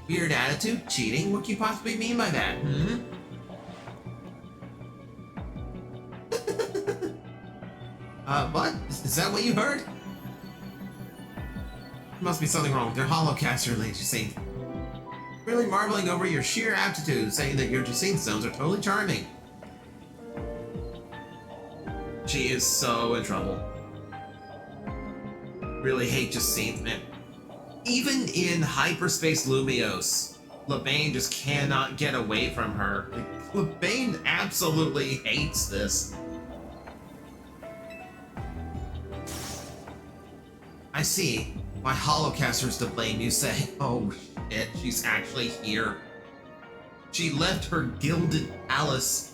Weird attitude? Cheating? What can you possibly mean by that, what? Is that what you heard? There must be something wrong with your holocaster, Lady Justine. Really marveling over your sheer aptitude, saying that your Justine stones are totally charming. She is so in trouble. Really hate Justine, man. Even in Hyperspace Lumiose, Lebane just cannot get away from her. Like, Lebane absolutely hates this. I see. My holocaster's to blame, you say. Oh shit, she's actually here. She left her gilded Alice.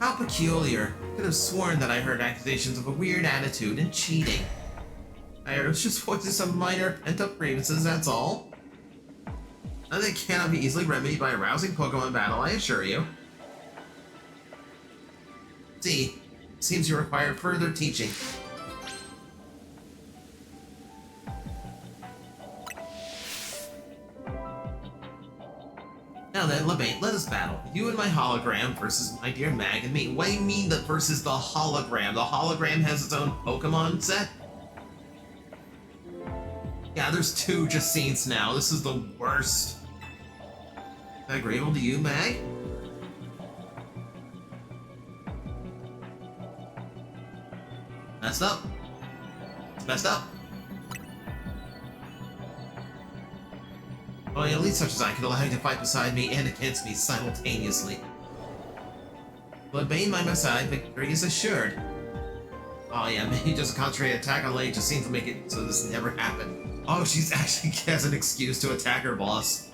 How peculiar. I could have sworn that I heard accusations of a weird attitude and cheating. I was just voicing some minor pent-up grievances, that's all. And they cannot be easily remedied by a rousing Pokemon battle, I assure you. See, seems you require further teaching. Now then, Lebane, let us battle. You and my hologram versus my dear Mag and me. What do you mean that versus the hologram? The hologram has its own Pokemon set? Yeah, there's 2 Justines now. This is the worst. that agreeable to you, Mag? Messed up. It's messed up. Well, at least such as I could allow you to fight beside me and against me simultaneously. But Bane by my side, victory is assured. Oh yeah, maybe just a concentrated attack on Lei just seems to make it so this never happened. Oh, she's actually has an excuse to attack her boss.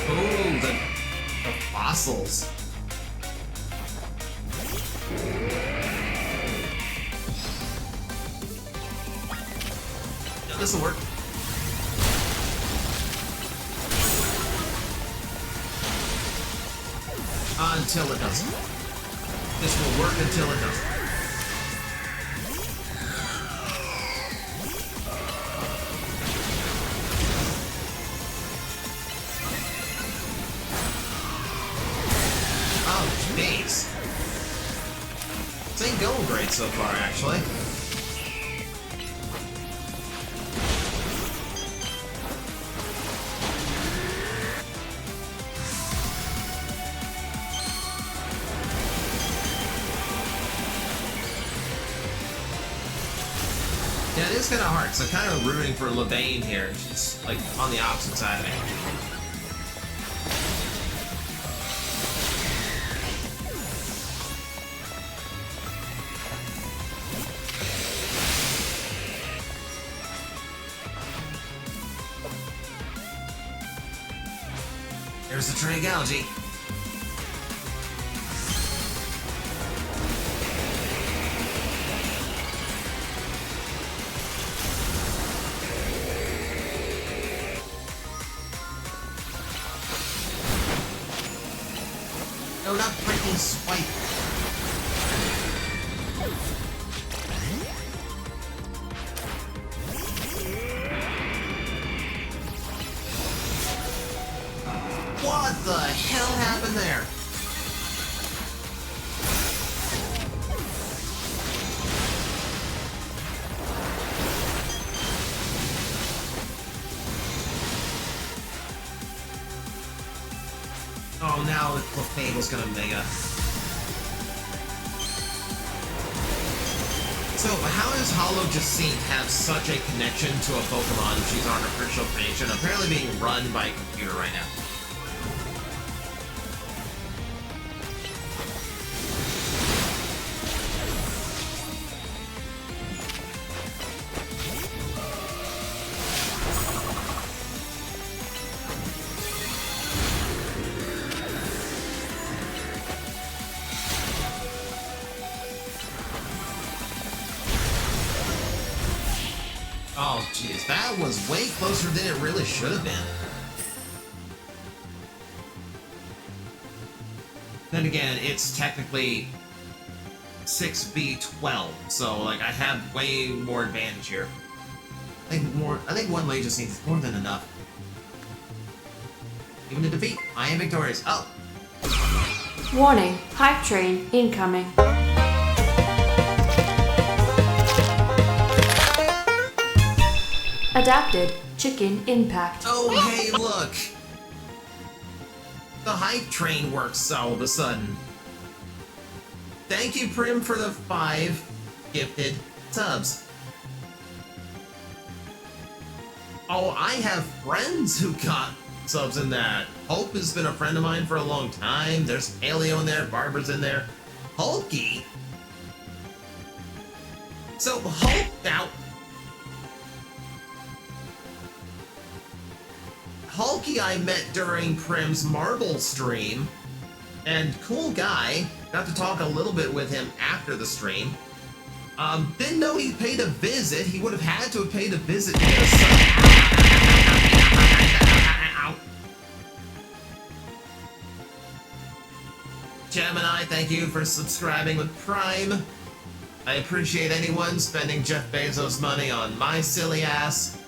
Oh, the fossils. No, this'll work. Until it doesn't. This will work until it doesn't. Oh, jeez. This ain't going great so far, actually. Yeah, it is kind of hard, so I'm kind of rooting for Levane here. She's, like, on the opposite side of me. There's the Trig Algae. No, not freaking swipe. What the hell happened there? Oh, now the Clefable's gonna mega. So, how does Hollow Jacinthe have such a connection to a Pokemon if she's artificial creation, apparently being run by a computer right now? Oh, jeez, that was way closer than it really should have been. Then again, it's technically 6v12, so like I have way more advantage here. I think one Lei just needs more than enough. Even to defeat, I am victorious. Oh! Warning, hype train incoming. Adapted, chicken impact. Oh, hey, look! The hype train works all of a sudden. Thank you, Prim, for the 5 gifted subs. Oh, I have friends who got subs in that. Hope has been a friend of mine for a long time. There's Paleo in there, Barbara's in there. Hulky? So, Hulk now... Hulky I met during Prim's Marble stream, and cool guy, got to talk a little bit with him after the stream. Didn't know he paid a visit. He would have had to have paid a visit to get a sub. Gemini, thank you for subscribing with Prime. I appreciate anyone spending Jeff Bezos' money on my silly ass.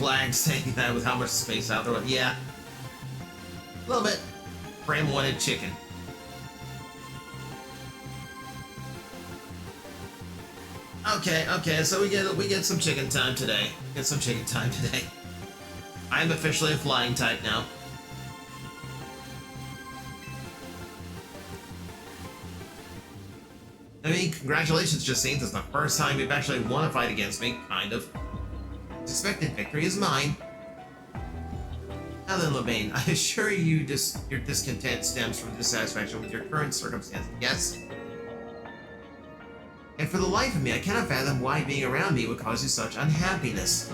Lag saying that with how much space out there. Yeah. A little bit. Bram wanted chicken. Okay, so we get some chicken time today. Get some chicken time today. I'm officially a flying type now. I mean, congratulations, Justine. This is the first time you've actually won a fight against me, kind of. Suspected victory is mine. Now then, Levain, I assure you your discontent stems from dissatisfaction with your current circumstances. Yes? And for the life of me, I cannot fathom why being around me would cause you such unhappiness.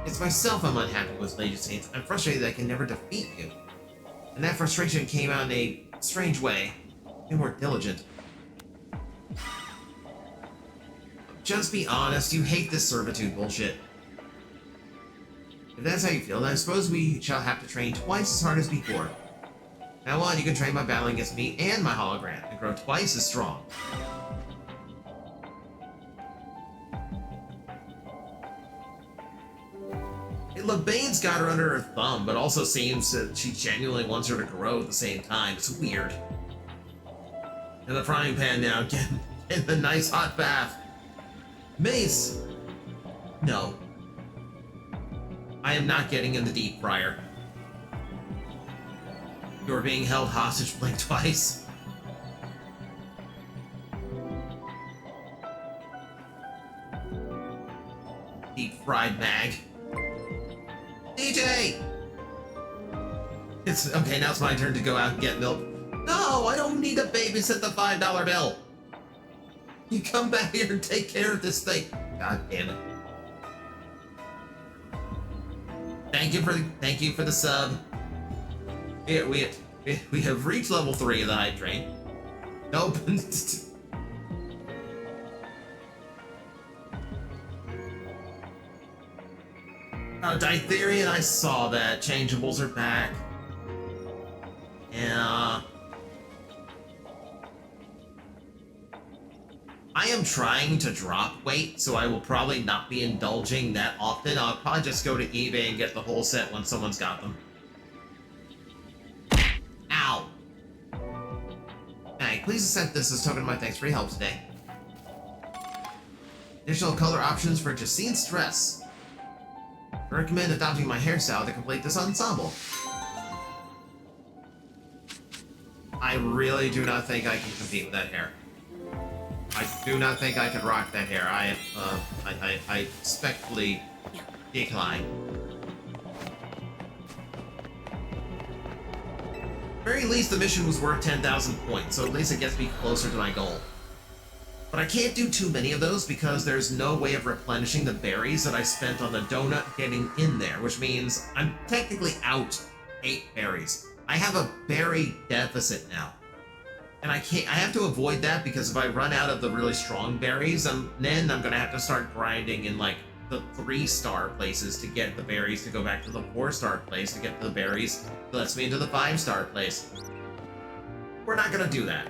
It's myself I'm unhappy with, Lady Saint. I'm frustrated that I can never defeat you. And that frustration came out in a strange way. Be more diligent. Just be honest, you hate this servitude bullshit. If that's how you feel, then I suppose we shall have to train twice as hard as before. Now on, you can train by battling against me and my hologram, and grow twice as strong. Levain's got her under her thumb, but also seems that she genuinely wants her to grow at the same time. It's weird. In the frying pan now, get the nice hot bath. Mace! No. I am not getting in the deep fryer. You are being held hostage, blink twice. Deep fried mag. DJ! It's okay, now it's my turn to go out and get milk. No, I don't need to babysit the $5 bill. You come back here and take care of this thing. God damn it. Thank you for the sub. Here we have reached level 3 of the hype train. Nope. Ditherian, I saw that. Changeables are back. Yeah. I am trying to drop weight, so I will probably not be indulging that often. I'll probably just go to eBay and get the whole set when someone's got them. Ow. Hey, please accept this as token of my thanks for your help today. Additional color options for Jacine's dress. I recommend adopting my hairstyle to complete this ensemble. I really do not think I can compete with that hair. I do not think I can rock that hair. I respectfully decline. Very least, the mission was worth 10,000 points, so at least it gets me closer to my goal. But I can't do too many of those because there's no way of replenishing the berries that I spent on the donut getting in there, which means I'm technically out 8 berries. I have a berry deficit now. And I have to avoid that because if I run out of the really strong berries, then I'm gonna have to start grinding in like the 3-star places to get the berries to go back to the 4-star place to get the berries that lets me into the 5-star place. We're not gonna do that.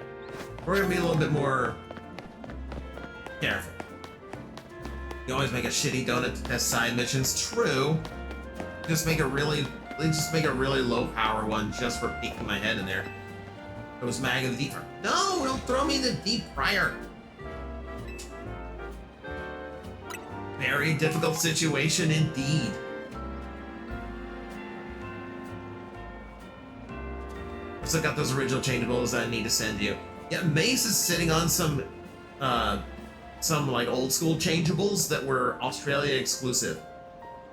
We're gonna be a little bit more careful. You always make a shitty donut to test side missions. True. Just make a really low power one just for peeking my head in there. It was mag in the deep fryer. No, don't throw me in the deep fryer. Very difficult situation indeed. I still got those original changeables that I need to send you. Yeah, Mace is sitting on some like old school changeables that were Australia exclusive.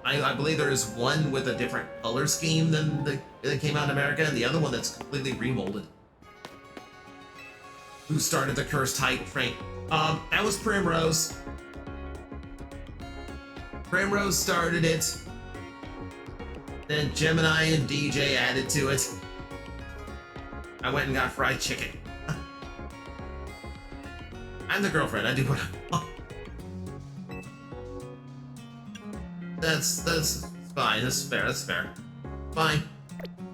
I believe there is one with a different color scheme than that came out in America, and the other one that's completely remolded. Who started the cursed hype train? That was Primrose. Primrose started it. Then Gemini and DJ added to it. I went and got fried chicken. I'm the girlfriend. I do what I want. That's fine. That's fair. That's fair. Fine.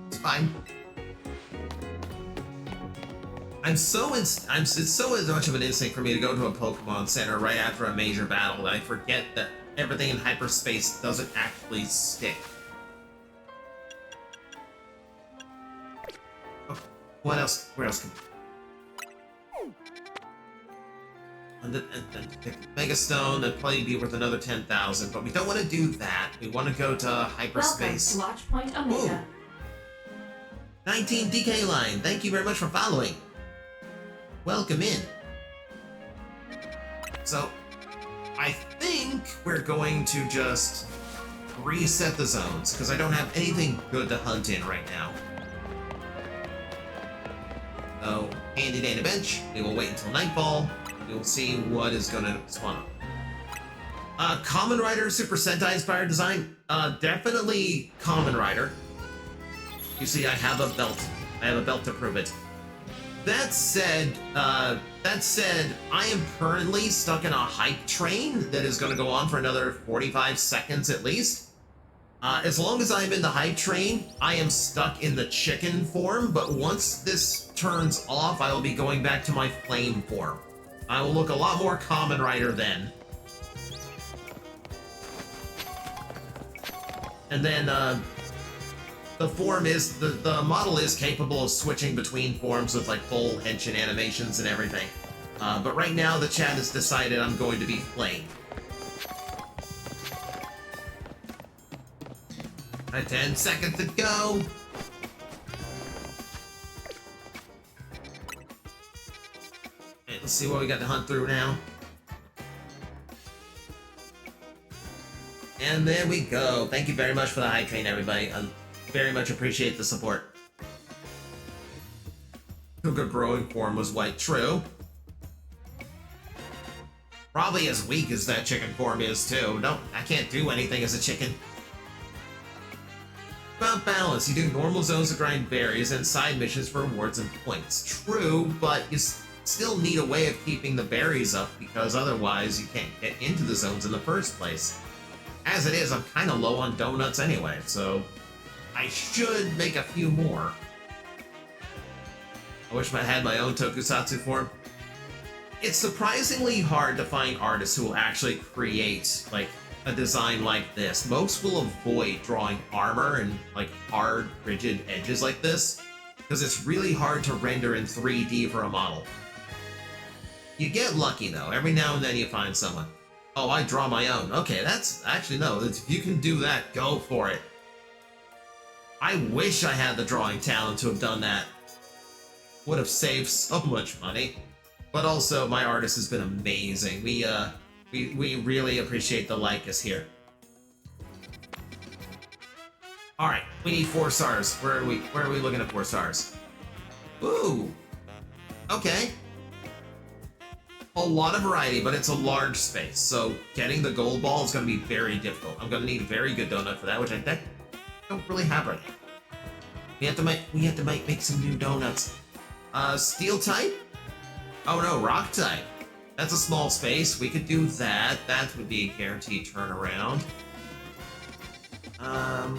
It's fine. It's so much of an instinct for me to go to a Pokemon Center right after a major battle that I forget that everything in hyperspace doesn't actually stick. What else? Where else can and the Megastone, that'd probably be worth another 10,000, but we don't want to do that. We want to go to hyperspace. Welcome to Watch Point Omega. Ooh. 19 DK line, thank you very much for following. Welcome in. So, I think we're going to just reset the zones, because I don't have anything good to hunt in right now. So, handy dandy bench, we will wait until nightfall. We'll see what is going to spawn up. Kamen Rider Super Sentai inspired design. Definitely Kamen Rider. You see, I have a belt. I have a belt to prove it. That said, I am currently stuck in a hype train that is going to go on for another 45 seconds at least. As long as I'm in the hype train, I am stuck in the chicken form, but once this turns off, I will be going back to my flame form. I will look a lot more Kamen Rider then. And then, the form is, the model is capable of switching between forms with like full henshin animations and everything. But right now the chat has decided I'm going to be flame. 10 seconds to go. Okay, let's see what we got to hunt through now. And there we go. Thank you very much for the hype train, everybody. I very much appreciate the support. Cougar growing form was white, true. Probably as weak as that chicken form is, too. No, I can't do anything as a chicken. About balance, you do normal zones to grind berries and side missions for rewards and points. True, but you still need a way of keeping the berries up because otherwise you can't get into the zones in the first place. As it is, I'm kind of low on donuts anyway, so I should make a few more. I wish I had my own Tokusatsu form. It's surprisingly hard to find artists who will actually create, like, a design like this. Most will avoid drawing armor and, like, hard, rigid edges like this, because it's really hard to render in 3D for a model. You get lucky, though. Every now and then you find someone. Oh, I draw my own. Okay, that's... Actually, no. If you can do that, go for it. I wish I had the drawing talent to have done that. Would have saved so much money. But also, my artist has been amazing. We really appreciate the likeness here. Alright, we need 4 stars. Where are we looking at 4 stars? Ooh! Okay. A lot of variety, but it's a large space, so getting the gold ball is going to be very difficult. I'm going to need a very good donut for that, which I don't really have right now. We have to make some new donuts. Steel type? Oh no, rock type. That's a small space. We could do that. That would be a guaranteed turnaround. And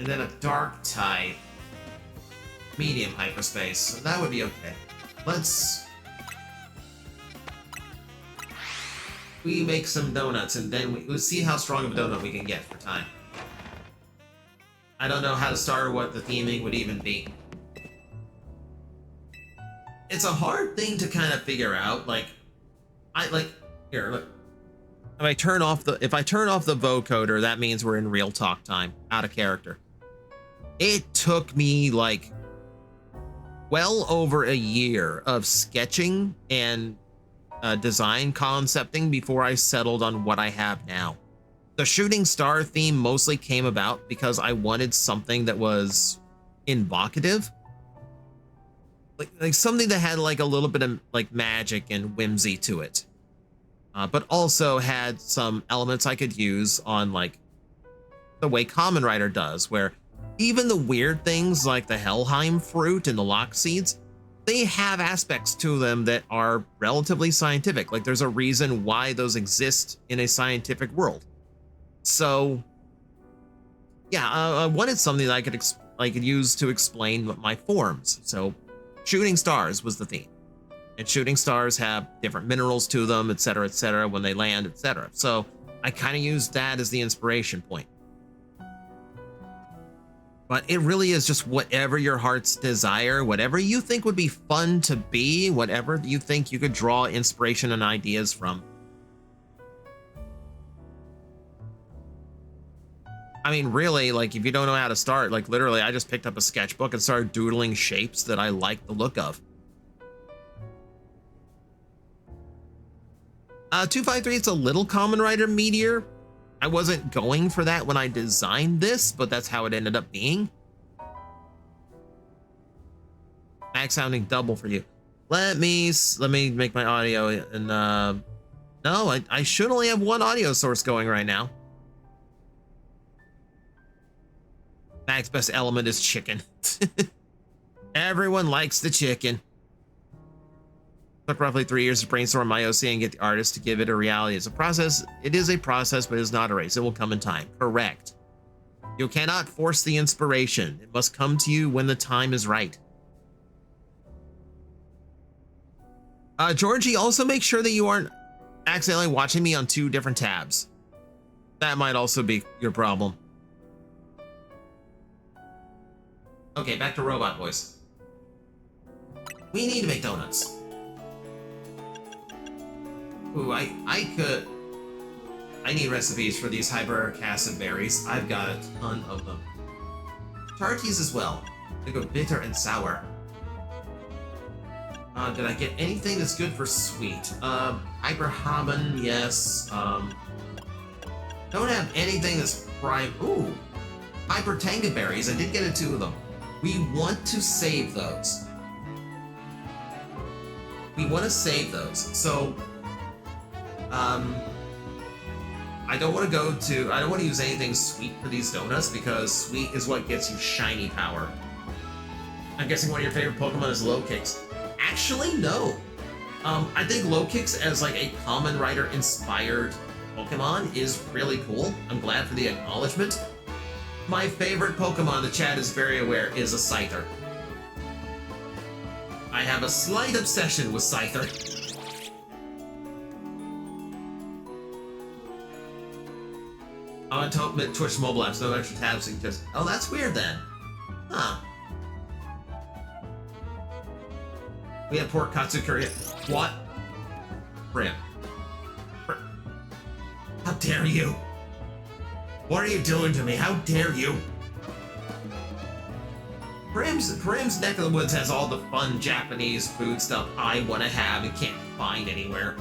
then a dark type. Medium hyperspace. So that would be okay. We make some donuts, and then we'll see how strong of a donut we can get for time. I don't know how to start or what the theming would even be. It's a hard thing to kind of figure out. Here, look. If I turn off the vocoder, that means we're in real talk time, out of character. It took me like well over a year of sketching and design concepting before I settled on what I have now. The shooting star theme mostly came about because I wanted something that was invocative. Like something that had like a little bit of like magic and whimsy to it. But also had some elements I could use on like the way Kamen Rider does, where even the weird things like the Helheim fruit and the lock seeds, they have aspects to them that are relatively scientific. Like there's a reason why those exist in a scientific world. So yeah, I wanted something that I could use to explain my forms. So shooting stars was the theme. And shooting stars have different minerals to them, etc., when they land, etc. So I kind of used that as the inspiration point. But it really is just whatever your heart's desire, whatever you think would be fun to be, whatever you think you could draw inspiration and ideas from. I mean, really, like, if you don't know how to start, like, literally, I just picked up a sketchbook and started doodling shapes that I like the look of. 253, it's a little Kamen Rider Meteor. I wasn't going for that when I designed this, but that's how it ended up being. Max sounding double for you. Let me make my audio and no, I should only have one audio source going right now. Mac's best element is chicken. Everyone likes the chicken. Took roughly 3 years to brainstorm my OC and get the artist to give it a reality. It's a process. It is a process, but it's not a race. It will come in time. Correct. You cannot force the inspiration. It must come to you when the time is right. Georgie, also make sure that you aren't accidentally watching me on 2 different tabs. That might also be your problem. Okay, back to Robot Voice. We need to make donuts. Ooh, I need recipes for these hypericuric acid berries. I've got a ton of them. Tarties as well. They go bitter and sour. Did I get anything that's good for sweet? Hyperhaben, yes. Don't have anything that's prime. Ooh, hyper tanga berries. I did get 2 of them. We want to save those. We want to save those. So, I don't want to use anything sweet for these donuts because sweet is what gets you shiny power. I'm guessing one of your favorite Pokemon is Low Kicks. Actually, no. I think Low Kicks as like a Kamen Rider inspired Pokemon is really cool. I'm glad for the acknowledgement. My favorite Pokemon, the chat is very aware, is a Scyther. I have a slight obsession with Scyther. On Twitch mobile apps, no extra tabs, so you just... Oh, that's weird then. Huh. We have pork katsu curry. What? Brim. How dare you? What are you doing to me? How dare you? Brim's neck of the woods has all the fun Japanese food stuff I want to have and can't find anywhere.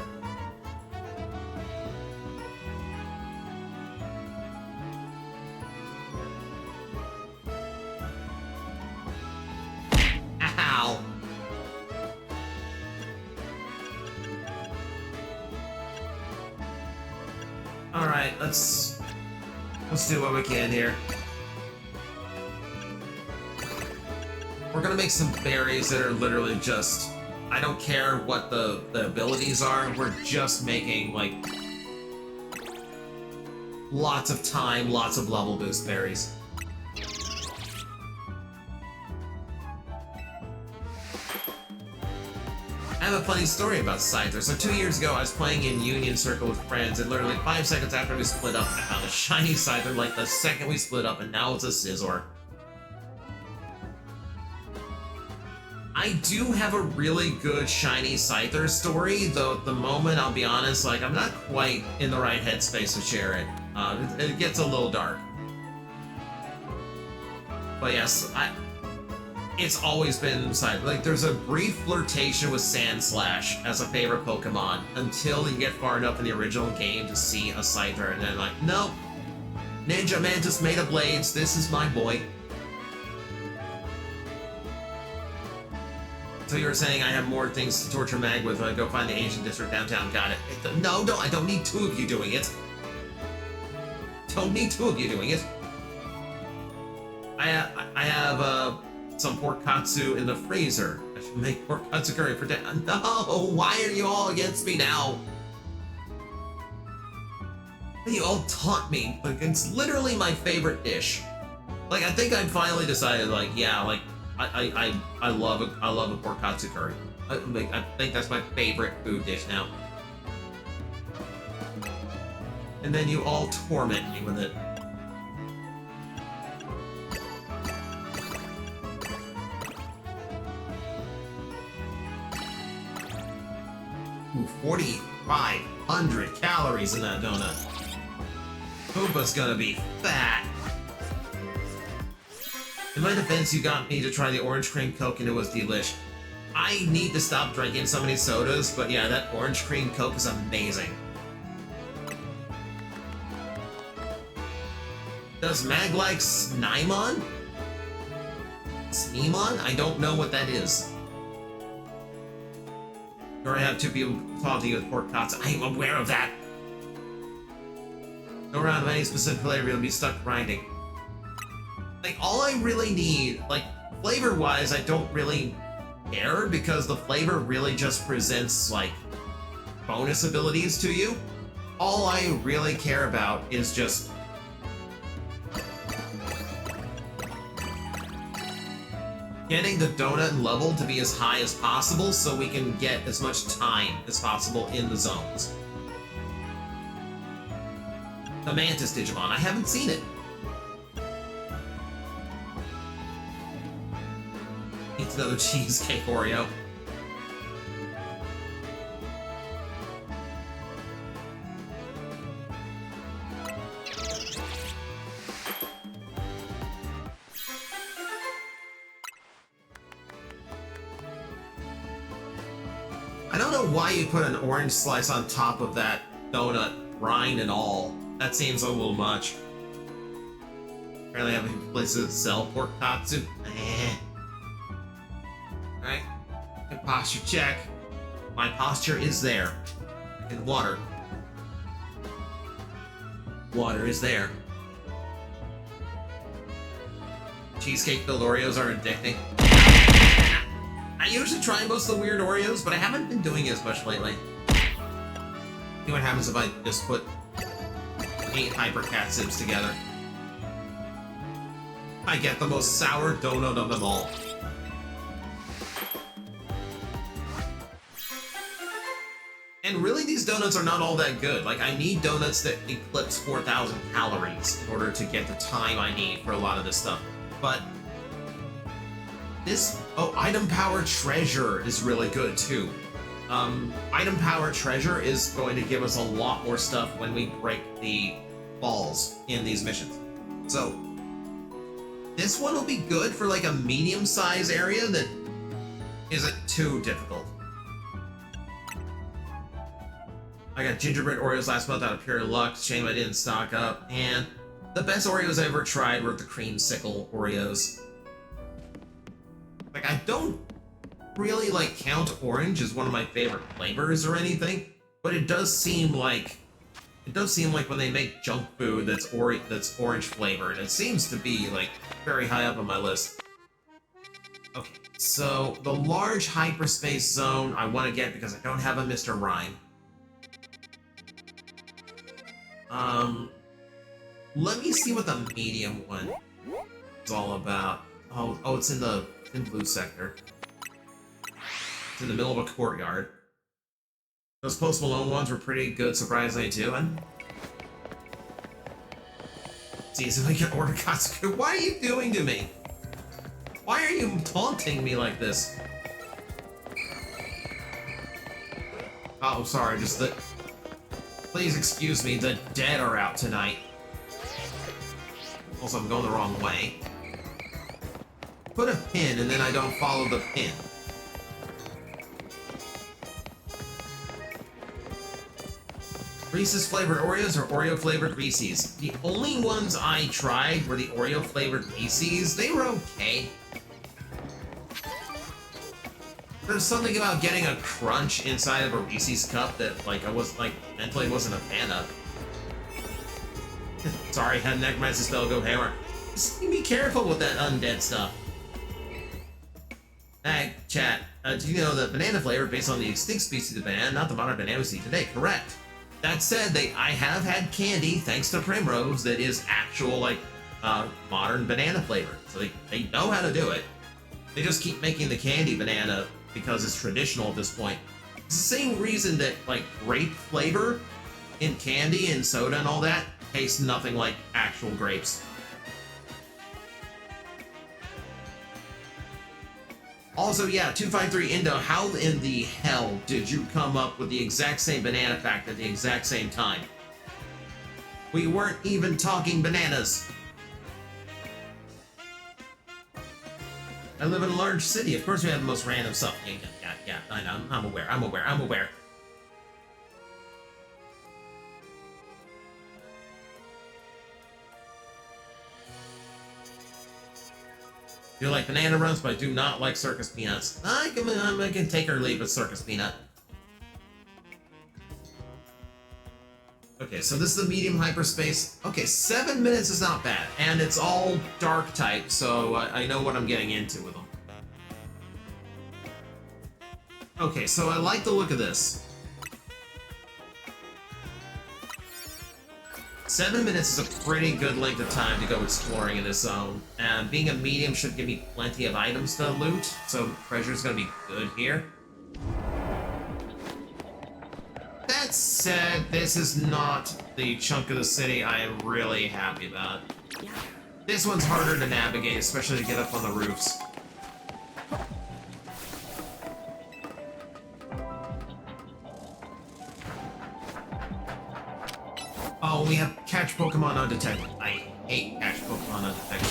Ow. Alright, let's do what we can here. We're gonna make some berries that are literally just, I don't care what the abilities are, we're just making like lots of time, lots of level boost berries. I have a funny story about Scyther. So 2 years ago, I was playing in Union Circle with friends, and literally 5 seconds after we split up, I found a shiny Scyther like the second we split up, and now it's a Scizor. I do have a really good shiny Scyther story, though at the moment, I'll be honest, like, I'm not quite in the right headspace to share it. It gets a little dark. But yes, it's always been Scyther. Like, there's a brief flirtation with Sandslash as a favorite Pokemon until you get far enough in the original game to see a Scyther, and then like, nope. Ninja Mantis made of blades, this is my boy. So you were saying I have more things to torture Mag with when I go find the Asian district downtown. Got it. No, I don't need 2 of you doing it. Don't need 2 of you doing it. I have some pork katsu in the freezer. I should make pork katsu curry for dinner. No, why are you all against me now? You all taunt me. Like, it's literally my favorite dish. Like, I think I finally decided, like, yeah, like, I love a pork katsu curry. I think that's my favorite food dish now. And then you all torment me with it. Ooh, 4,500 calories in that donut. Koopa's gonna be fat. In my defense, you got me to try the orange cream Coke and it was delish. I need to stop drinking so many sodas, but yeah, that orange cream Coke is amazing. Does Mag like Snymon? Sneemon? I don't know what that is. Or I have two people talk to you with pork tots. I am aware of that. No round of any specific flavor, you'll be stuck grinding. Like, all I really need, like, flavor-wise, I don't really care, because the flavor really just presents, like, bonus abilities to you. All I really care about is just getting the donut level to be as high as possible so we can get as much time as possible in the zones. The Mantis Digimon, I haven't seen it. It's another cheesecake Oreo. I don't know why you put an orange slice on top of that donut, rind and all. That seems a little much. Apparently I have a place that sell pork tatsu. Alright, good posture check. My posture is there. And water. Water is there. Cheesecake-filled Oreos are addicting. I usually try most of the weird Oreos, but I haven't been doing it as much lately. See what happens if I just put 8 Hyper Cat Sips together. I get the most sour donut of them all. And really, these donuts are not all that good. Like, I need donuts that eclipse 4,000 calories in order to get the time I need for a lot of this stuff. But this, Item Power Treasure is really good too. Item Power Treasure is going to give us a lot more stuff when we break the balls in these missions. So, this one will be good for like a medium-sized area that isn't too difficult. I got gingerbread Oreos last month out of pure luck. Shame I didn't stock up. And the best Oreos I ever tried were the creamsicle Oreos. Like, I don't really like count orange as one of my favorite flavors or anything, but it does seem like when they make junk food that's orange flavored, it seems to be like very high up on my list. Okay, so the large hyperspace zone I want to get because I don't have a Mr. Rhyme. Let me see what the medium one is all about. Oh, it's in the blue sector. It's in the middle of a courtyard. Those Post Malone ones were pretty good, surprisingly, too. And see if I can order Katsuku. What are you doing to me? Why are you taunting me like this? Oh, sorry, just the... Please excuse me, the dead are out tonight. Also, I'm going the wrong way. Put a pin, and then I don't follow the pin. Reese's flavored Oreos or Oreo flavored Reese's? The only ones I tried were the Oreo flavored Reese's. They were okay. There's something about getting a crunch inside of a Reese's cup that, like, I was, like, mentally wasn't a fan of. Sorry, had necromancy spell go hammer. Just be careful with that undead stuff. Hey, chat. Do you know that banana flavor based on the extinct species of banana, not the modern banana we see today? Correct. That said, I have had candy, thanks to Primrose, that is actual, like, modern banana flavor. So they know how to do it. They just keep making the candy banana because it's traditional at this point. It's the same reason that, like, grape flavor in candy and soda and all that tastes nothing like actual grapes. Also, yeah, 253 Indo, how in the hell did you come up with the exact same banana fact at the exact same time? We weren't even talking bananas. I live in a large city. Of course we have the most random stuff. Yeah, I know. I'm aware. You like banana runs, but I do not like circus peanuts. I can take or leave with circus peanut. Okay, so this is the medium hyperspace. Okay, 7 minutes is not bad, and it's all dark type, so I know what I'm getting into with them. Okay, so I like the look of this. 7 minutes is a pretty good length of time to go exploring in this zone, and being a medium should give me plenty of items to loot, so treasure's gonna be good here. That said, this is not the chunk of the city I am really happy about. This one's harder to navigate, especially to get up on the roofs. Oh, we have catch Pokemon undetected. I hate catch Pokemon undetected.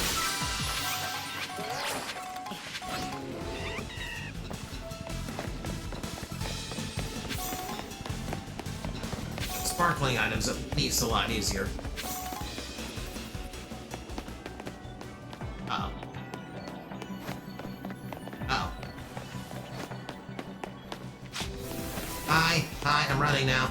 Sparkling items at least a lot easier. Uh-oh. Uh-oh. Hi, I'm running now.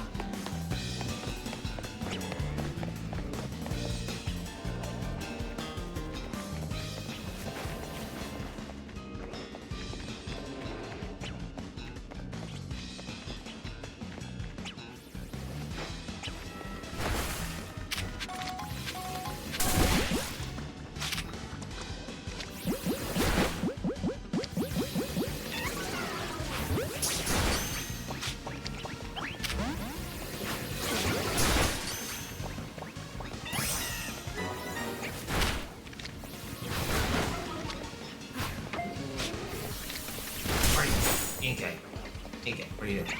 Okay, what are you doing?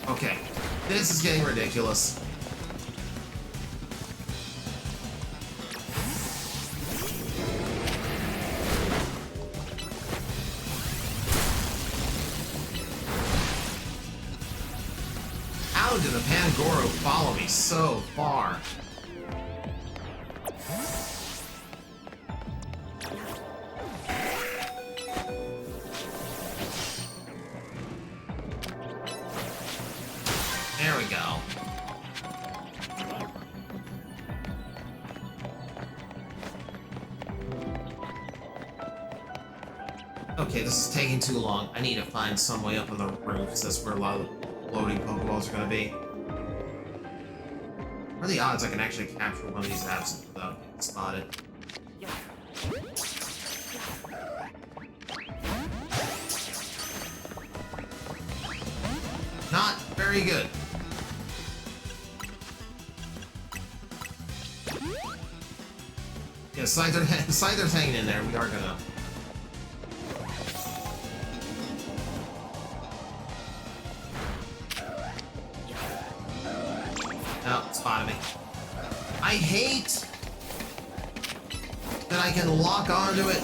Okay, this is getting ridiculous. How did the Pangoro follow me so far? There we go. Okay, this is taking too long. I need to find some way up on the roofs. That's where a lot of loading Pokeballs are gonna be. What are the odds I can actually capture one of these apps without getting spotted? Not very good. Yeah, Scyther's hanging in there. We are gonna... Oh, spotted me. I hate that I can lock onto it,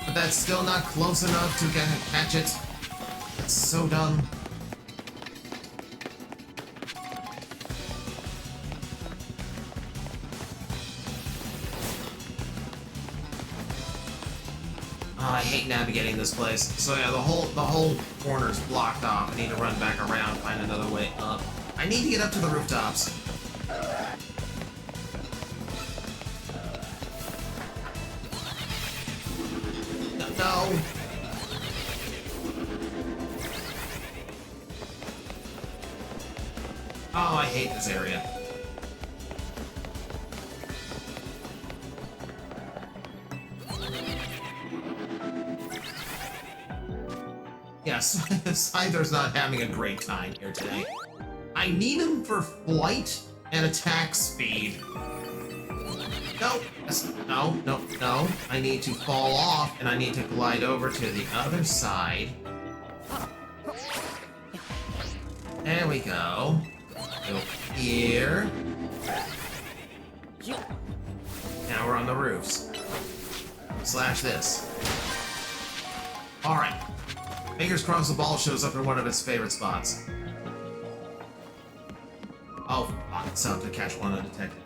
but that's still not close enough to catch it. That's so dumb. Oh, I hate navigating this place. So yeah, the whole corner's blocked off. I need to run back around, find another way up. I need to get up to the rooftops. No. Oh, I hate this area. Yeah, Scyther's not having a great time here today. I need him for flight and attack speed. No, no. I need to fall off, and I need to glide over to the other side. There we go. Go here. Now we're on the roofs. Slash this. Alright. Fingers crossed the ball shows up in one of its favorite spots. Oh, it's time to catch one undetected.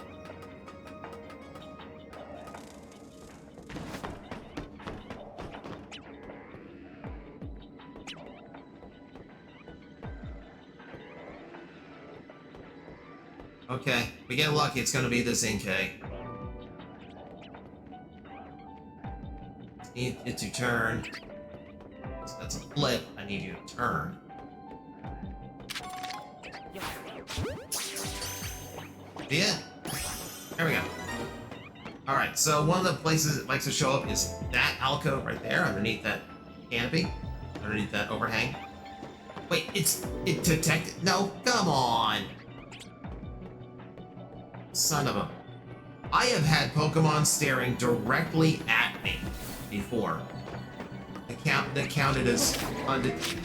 Okay, we get lucky, it's gonna be this Inkay. Need it to turn. So that's a flip, I need you to turn. Be it? There we go. Alright, so one of the places it likes to show up is that alcove right there, underneath that canopy, underneath that overhang. Wait, it detected? No, come on! Son of a... I have had Pokemon staring directly at me before. That counted as undetected.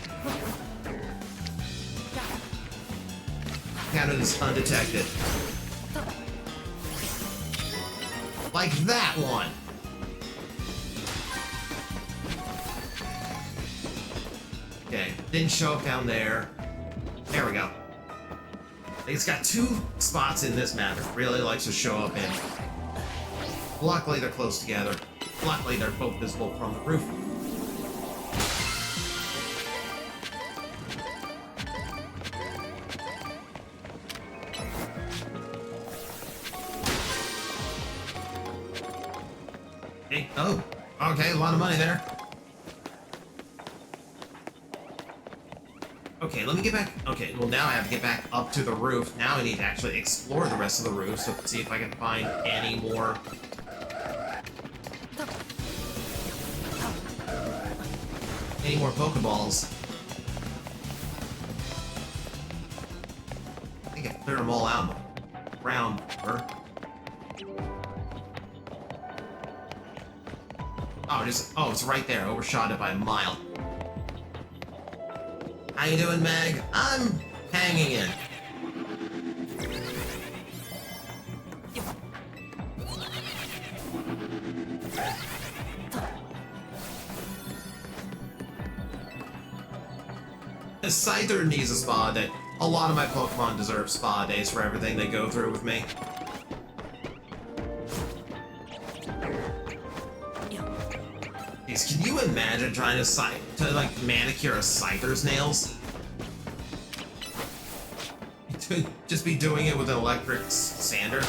Like that one. Okay, didn't show up down there. There we go. It's got two spots in this map it really likes to show up in. Luckily, they're close together. Luckily, they're both visible from the roof. Hey, oh, okay, a lot of money there. Okay, let me get back. Okay, well now I have to get back up to the roof. Now I need to actually explore the rest of the roof, so see if I can find any more. Any more Pokeballs. I think I cleared them all out in the ground. Oh, it's right there. Overshot it by a mile. How you doing, Meg? I'm hanging in. The Scyther needs a spa day. A lot of my Pokemon deserve spa days for everything they go through with me. Can you imagine trying to like manicure a Scyther's nails? To just be doing it with an electric sander.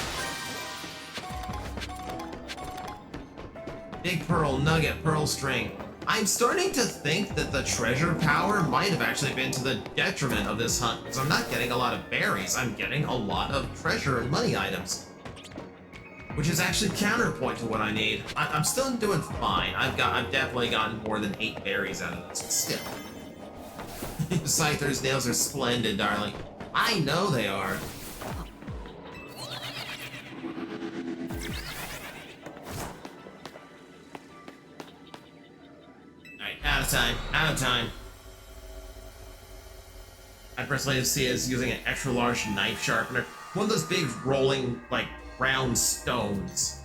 Big Pearl, Nugget, Pearl String. I'm starting to think that the treasure power might have actually been to the detriment of this hunt, because I'm not getting a lot of berries, I'm getting a lot of treasure and money items. Which is actually counterpoint to what I need. I'm still doing fine. I've definitely gotten more than 8 berries out of this, but still. Scyther's nails are splendid, darling. I know they are. Alright, out of time. I personally see it as using an extra large knife sharpener. One of those big rolling, like, round stones.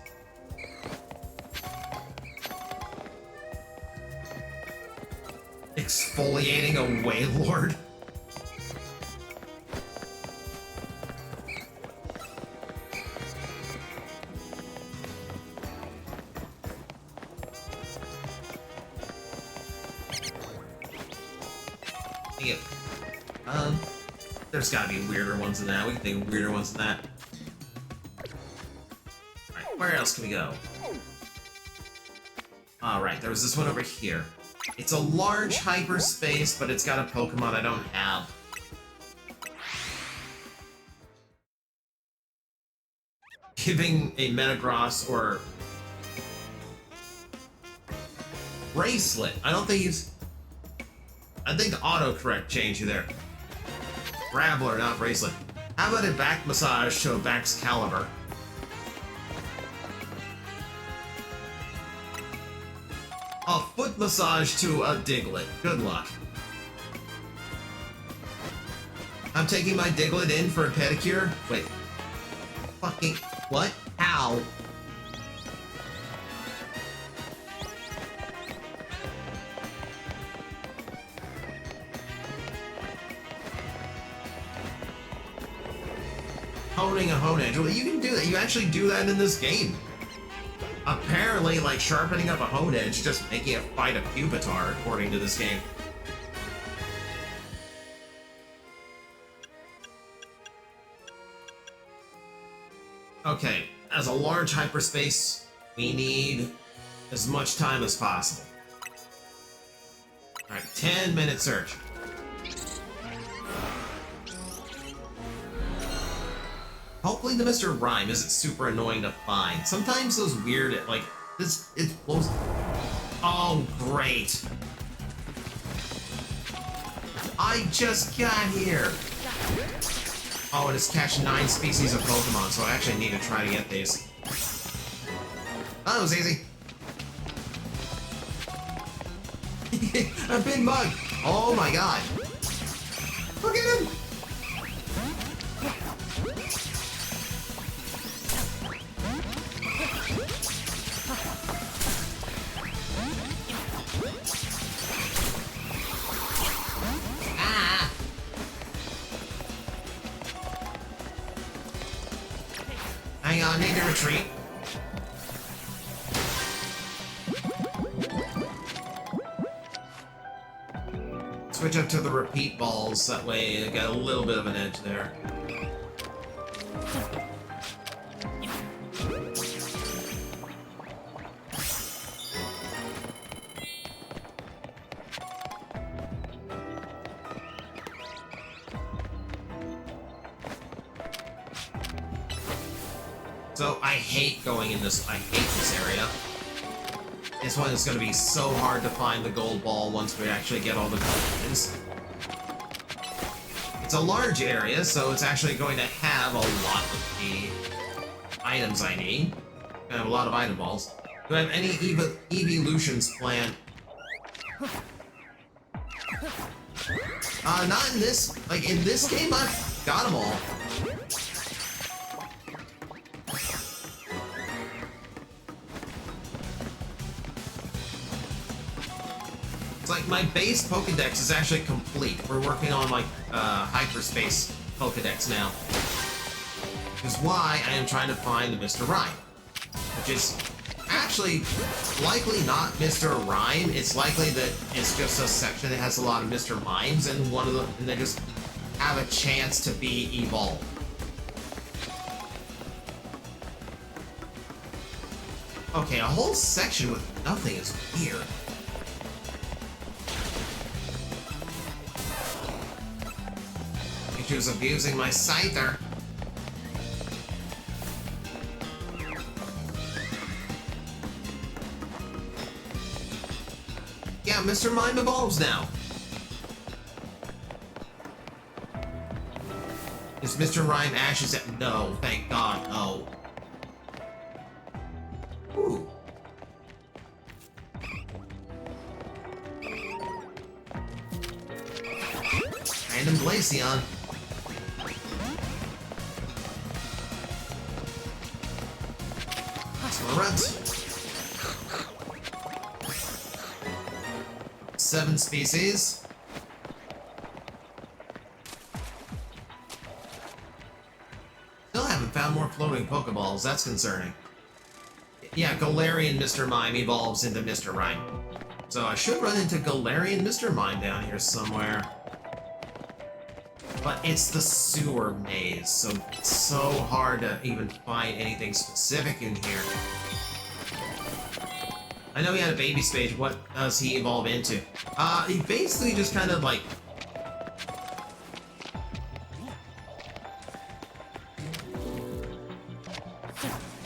Exfoliating a Wailord. There's gotta be weirder ones than that. We can think of weirder ones than that. Alright, where else can we go? Alright, there was this one over here. It's a large hyperspace, but it's got a Pokemon I don't have. Giving a Metagross or Bracelet. I don't think I think the autocorrect changed you there. Grappler, not bracelet. How about a back massage to a back's caliber? A foot massage to a Diglett. Good luck. I'm taking my Diglett in for a pedicure? Wait. Fucking... what? How? Honing a hone edge. Well, you can do that. You actually do that in this game. Apparently, like, sharpening up a hone edge, just making it fight a Pupitar, according to this game. Okay, as a large hyperspace, we need as much time as possible. Alright, 10-minute search. Hopefully the Mr. Rhyme isn't super annoying to find. Sometimes those weird, like, this, it blows... Oh, great. I just got here. Oh, and it's catch 9 species of Pokemon, so I actually need to try to get these. Oh, that was easy. A big mug. Oh my god. Look at him. Hang on, need to retreat. Switch up to the repeat balls, that way I got a little bit of an edge there. So I hate going in this, I hate this area. This one is going to be so hard to find the gold ball once we actually get all the coins. It's a large area, so it's actually going to have a lot of the items I need. I have a lot of item balls. Do I have any evolutions planned? Not in this, like in this game I've got them all. Like, my base Pokedex is actually complete. We're working on, like, hyperspace Pokedex now. Which is why I am trying to find the Mr. Rhyme. Which is actually likely not Mr. Rhyme. It's likely that it's just a section that has a lot of Mr. Mimes, and one of them, and they just have a chance to be evolved. Okay, a whole section with nothing is weird. She was abusing my Scyther. Yeah, Mr. Mime evolves now. Is Mr. Rhyme Ash's at? No, thank God, no. Ooh. Random Glaceon. Runt. 7 species. Still haven't found more floating Pokeballs, that's concerning. Yeah, Galarian Mr. Mime evolves into Mr. Rhyme. So I should run into Galarian Mr. Mime down here somewhere. But it's the sewer maze, so it's so hard to even find anything specific in here. I know he had a baby stage. What does he evolve into? He basically just kind of like...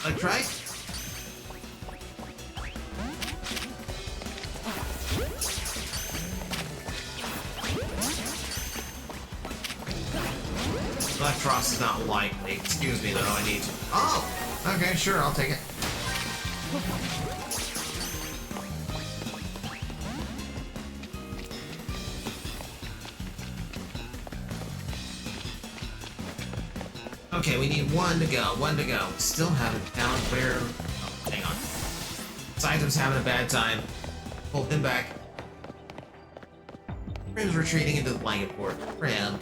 Like, try? Electros is not likely. Excuse me, though, I need to... Oh! Okay, sure, I'll take it. Okay, we need one to go. Still haven't found where... Oh, hang on. Saizo's having a bad time. Pull him back. Prim's retreating into the blanket fort. Prim.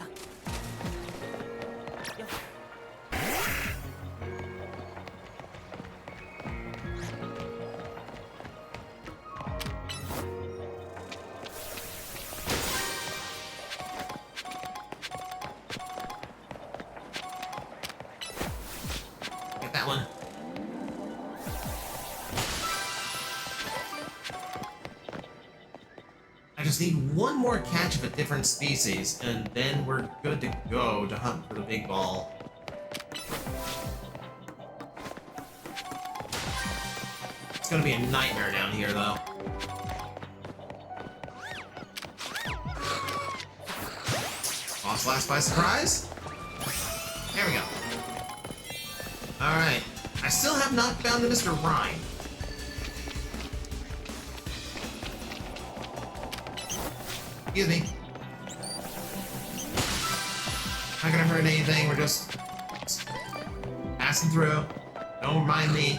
Get that one. I just need one more catch of a different species, and then we're good to go to hunt for the big ball. It's gonna be a nightmare down here, though. Lost last by surprise? There we go. Alright. I still have not found the Mr. Rhyme. Excuse me. Not gonna hurt anything, we're just passing through. Don't mind me.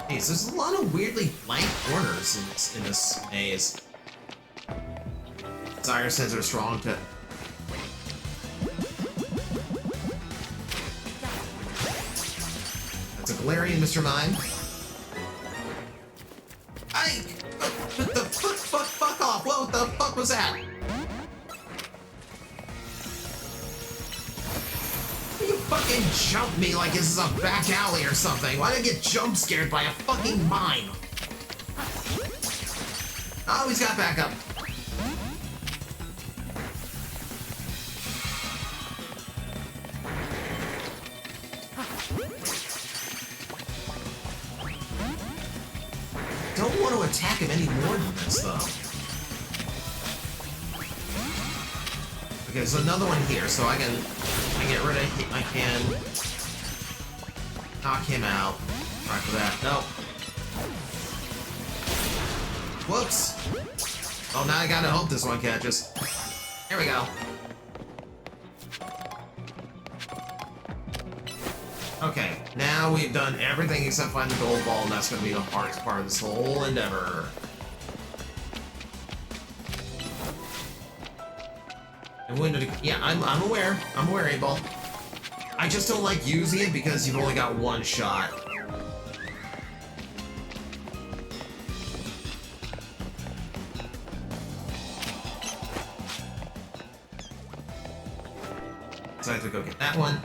Hey, so there's a lot of weirdly blank corners in this maze. Desire sensor strong to... That's a Galarian, Mr. Mime. What the fuck off! What the fuck was that? You fucking jumped me like this is a back alley or something. Why did I get jump scared by a fucking mime? Oh, he's got backup. Don't want to attack him any more than this, though. Okay, there's another one here, so I can get rid of... I can knock him out. Try for that. No. Whoops. Oh, now I gotta hope this one catches. Here we go. Okay, now we've done everything except find the gold ball, and that's gonna be the hardest part of this whole endeavor. And when did it, yeah, I'm aware. I'm aware, 8-Ball. I just don't like using it because you've only got one shot. So I have to go get that one.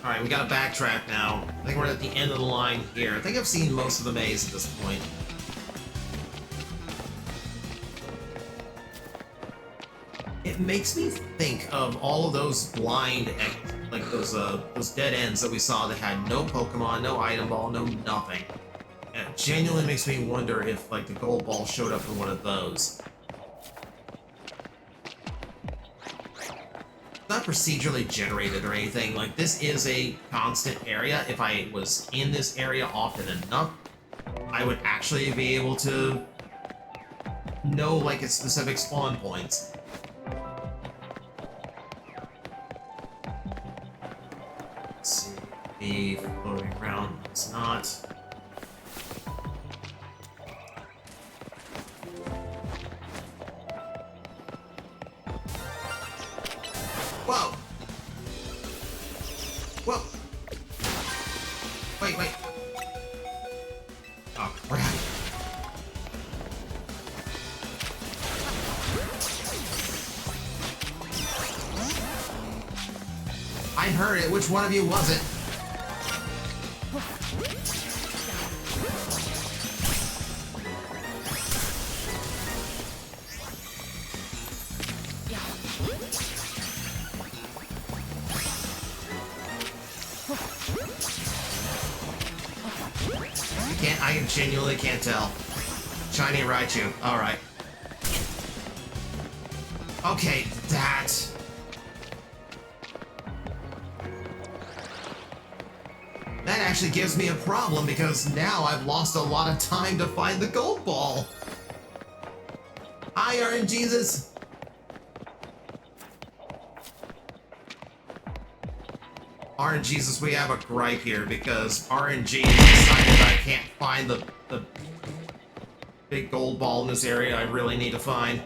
Alright, we gotta backtrack now. I think we're at the end of the line here. I think I've seen most of the maze at this point. It makes me think of all of those blind, like those dead ends that we saw that had no Pokemon, no item ball, no nothing. And it genuinely makes me wonder if, like, the gold ball showed up in one of those. Not procedurally generated or anything. Like, this is a constant area. If I was in this area often enough, I would actually be able to know, like, its specific spawn points. Let's see. The floating around. It's not. Whoa! Whoa! Wait. Oh, crap. I heard it. Which one of you was it? I genuinely can't tell. Shiny Raichu. Alright. Okay, that. That actually gives me a problem because now I've lost a lot of time to find the gold ball. Hi, RNGesus. RNGesus, we have a gripe here because RNG decided I can't find the big gold ball in this area I really need to find.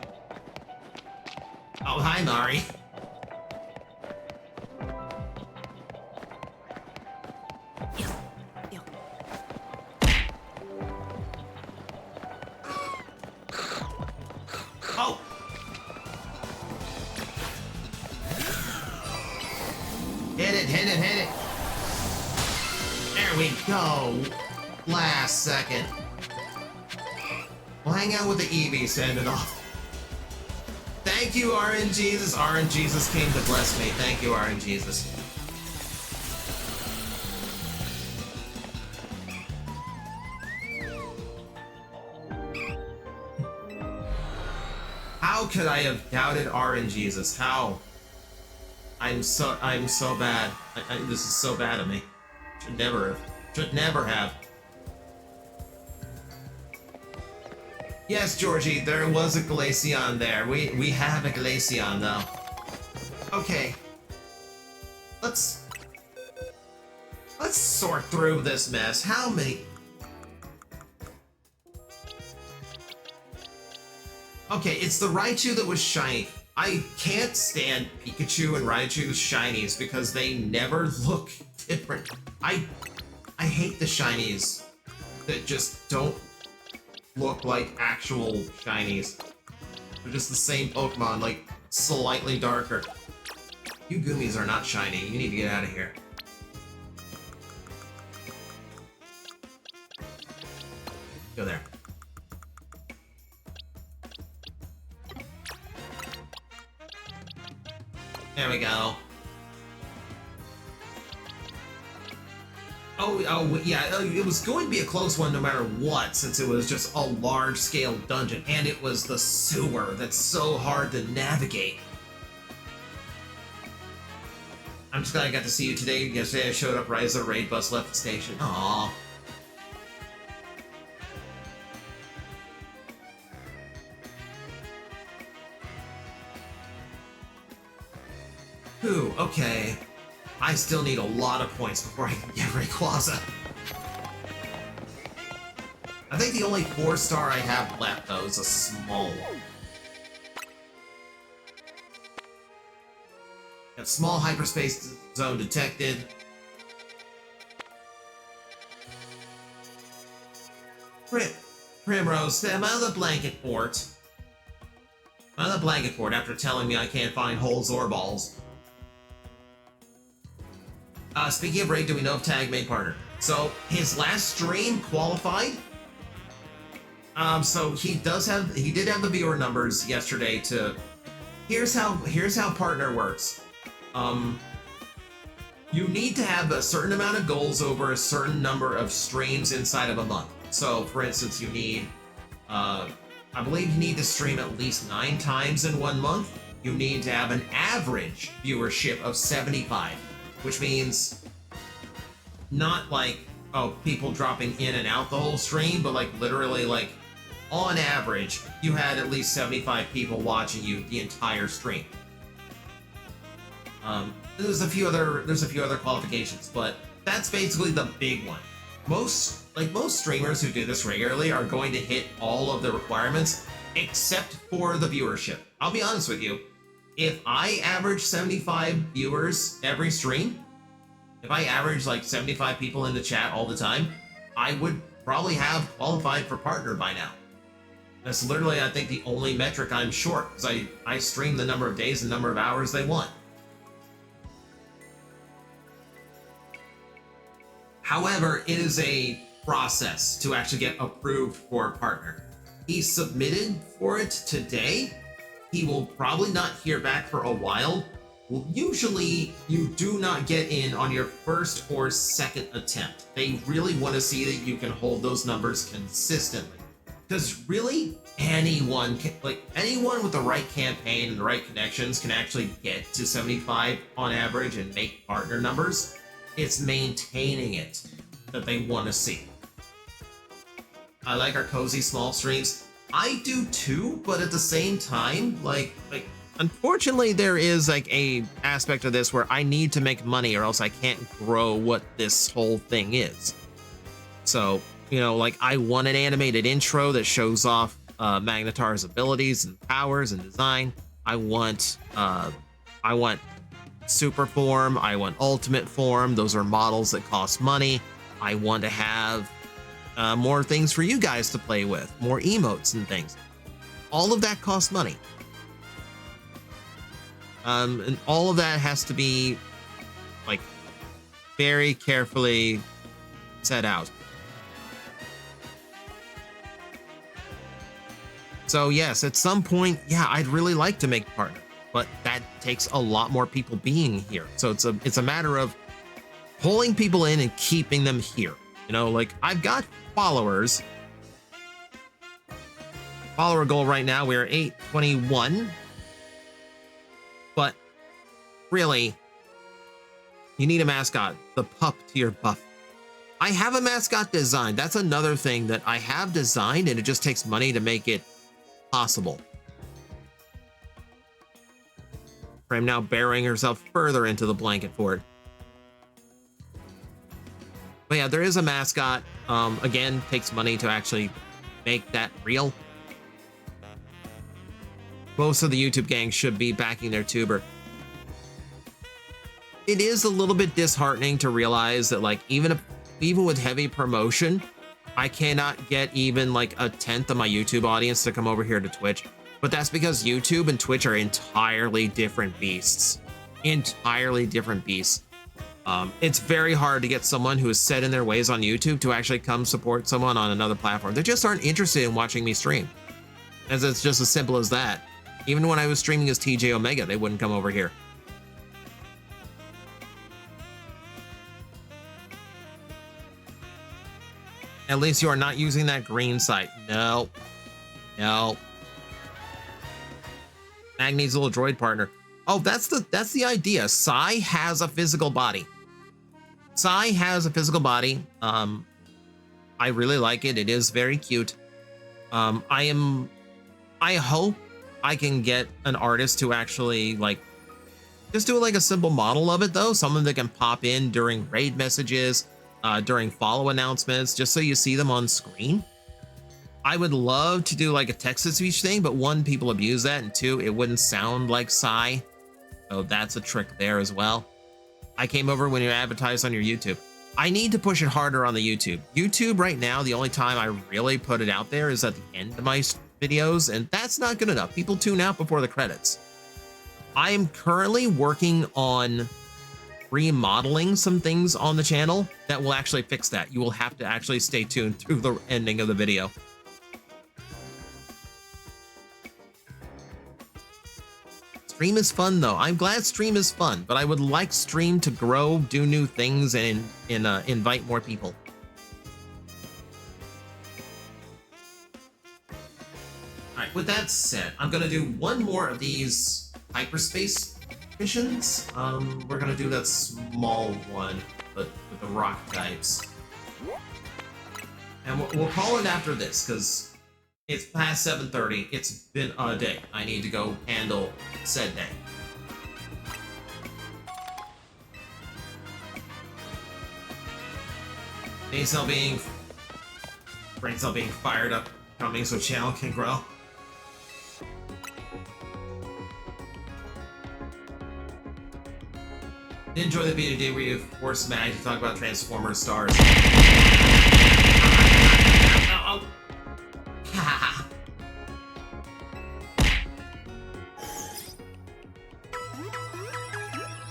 Oh, hi, Mari. Oh! Hit it, hit it, hit it! There we go! Last second. We'll hang out with the Eevee, send it off. Thank you, RNGesus. RNGesus came to bless me. Thank you, RNGesus. How could I have doubted RNGesus? How? I'm so bad. This is so bad of me. Should never have. Should never have. Yes, Georgie, there was a Glaceon there. We have a Glaceon now. Okay. Let's sort through this mess. How many? Okay, it's the Raichu that was shiny. I can't stand Pikachu and Raichu's shinies because they never look different. I hate the shinies that just don't look like actual shinies. They're just the same Pokemon, like slightly darker. You Goomies are not shiny. You need to get out of here. Go there. There we go. Oh yeah, it was going to be a close one no matter what, since it was just a large-scale dungeon, and it was the sewer that's so hard to navigate. I'm just glad I got to see you today. Yesterday I showed up right as the raid bus left the station. Aww. Whew, okay. I still need a lot of points before I can get Rayquaza. I think the only 4-star I have left, though, is a small one. Got small hyperspace zone detected. Primrose, I'm out of the blanket fort. I'm out of the blanket fort after telling me I can't find whole Zorballs. Speaking of raid, do we know if Tag made partner? So his last stream qualified. So he did have the viewer numbers yesterday to. Here's how partner works. You need to have a certain amount of goals over a certain number of streams inside of a month. So for instance, you need, I believe you need to stream at least 9 times in 1 month. You need to have an average viewership of 75. Which means not like, oh, people dropping in and out the whole stream, but like literally like on average, you had at least 75 people watching you the entire stream. There's a few other qualifications, but that's basically the big one. Most streamers who do this regularly are going to hit all of the requirements except for the viewership. I'll be honest with you. If I average 75 viewers every stream, if I average like 75 people in the chat all the time, I would probably have qualified for partner by now. That's literally, I think, the only metric I'm short, because I stream the number of days and number of hours they want. However, it is a process to actually get approved for a partner. He submitted for it today. He will probably not hear back for a while, usually you do not get in on your first or second attempt. They really want to see that you can hold those numbers consistently. Because really, anyone with the right campaign and the right connections can actually get to 75 on average and make partner numbers. It's maintaining it that they want to see. I like our cozy small streams. I do too, but at the same time, unfortunately, there is like a aspect of this where I need to make money or else I can't grow what this whole thing is. So, you know, like I want an animated intro that shows off Magnetar's abilities and powers and design. I want super form. I want ultimate form. Those are models that cost money. I want to have more things for you guys to play with, more emotes and things. All of that costs money. And all of that has to be like very carefully set out. So yes, at some point, yeah, I'd really like to make a partner, but that takes a lot more people being here. So it's a matter of pulling people in and keeping them here. You know, like I've got followers. Follower goal right now, we're 821. But really, you need a mascot, the pup to your buff. I have a mascot designed. That's another thing that I have designed, and it just takes money to make it possible. I'm now burying herself further into the blanket for it. But yeah, there is a mascot. Again, takes money to actually make that real. Most of the YouTube gang should be backing their tuber. It is a little bit disheartening to realize that, like, even with heavy promotion, I cannot get even like a tenth of my YouTube audience to come over here to Twitch. But that's because YouTube and Twitch are entirely different beasts. Entirely different beasts. It's very hard to get someone who is set in their ways on YouTube to actually come support someone on another platform. They just aren't interested in watching me stream. As it's just as simple as that. Even when I was streaming as TJ Omega, they wouldn't come over here. At least you are not using that green site. No. No. Mag needs a little droid partner. Oh, that's the idea. Sai has a physical body. Sai has a physical body. I really like it. It is very cute. I hope I can get an artist to actually like just do like a simple model of it though. Someone that can pop in during raid messages, during follow announcements, just so you see them on screen. I would love to do like a text-to-speech thing, but one, people abuse that, and two, it wouldn't sound like Sai. So that's a trick there as well. I came over when you advertised on your YouTube. I need to push it harder on the YouTube. YouTube right now, the only time I really put it out there is at the end of my videos, and that's not good enough. People tune out before the credits. I am currently working on remodeling some things on the channel that will actually fix that. You will have to actually stay tuned through the ending of the video. Stream is fun though. I'm glad stream is fun, but I would like stream to grow, do new things, and invite more people. Alright, with that said, I'm gonna do one more of these hyperspace missions. We're gonna do that small one, but with the rock types. And we'll call it after this, because it's past 7:30. It's been a day. I need to go handle said day. Brain cell being fired up, coming so channel can grow. Enjoy the video today where you force Mag to talk about Transformers stars.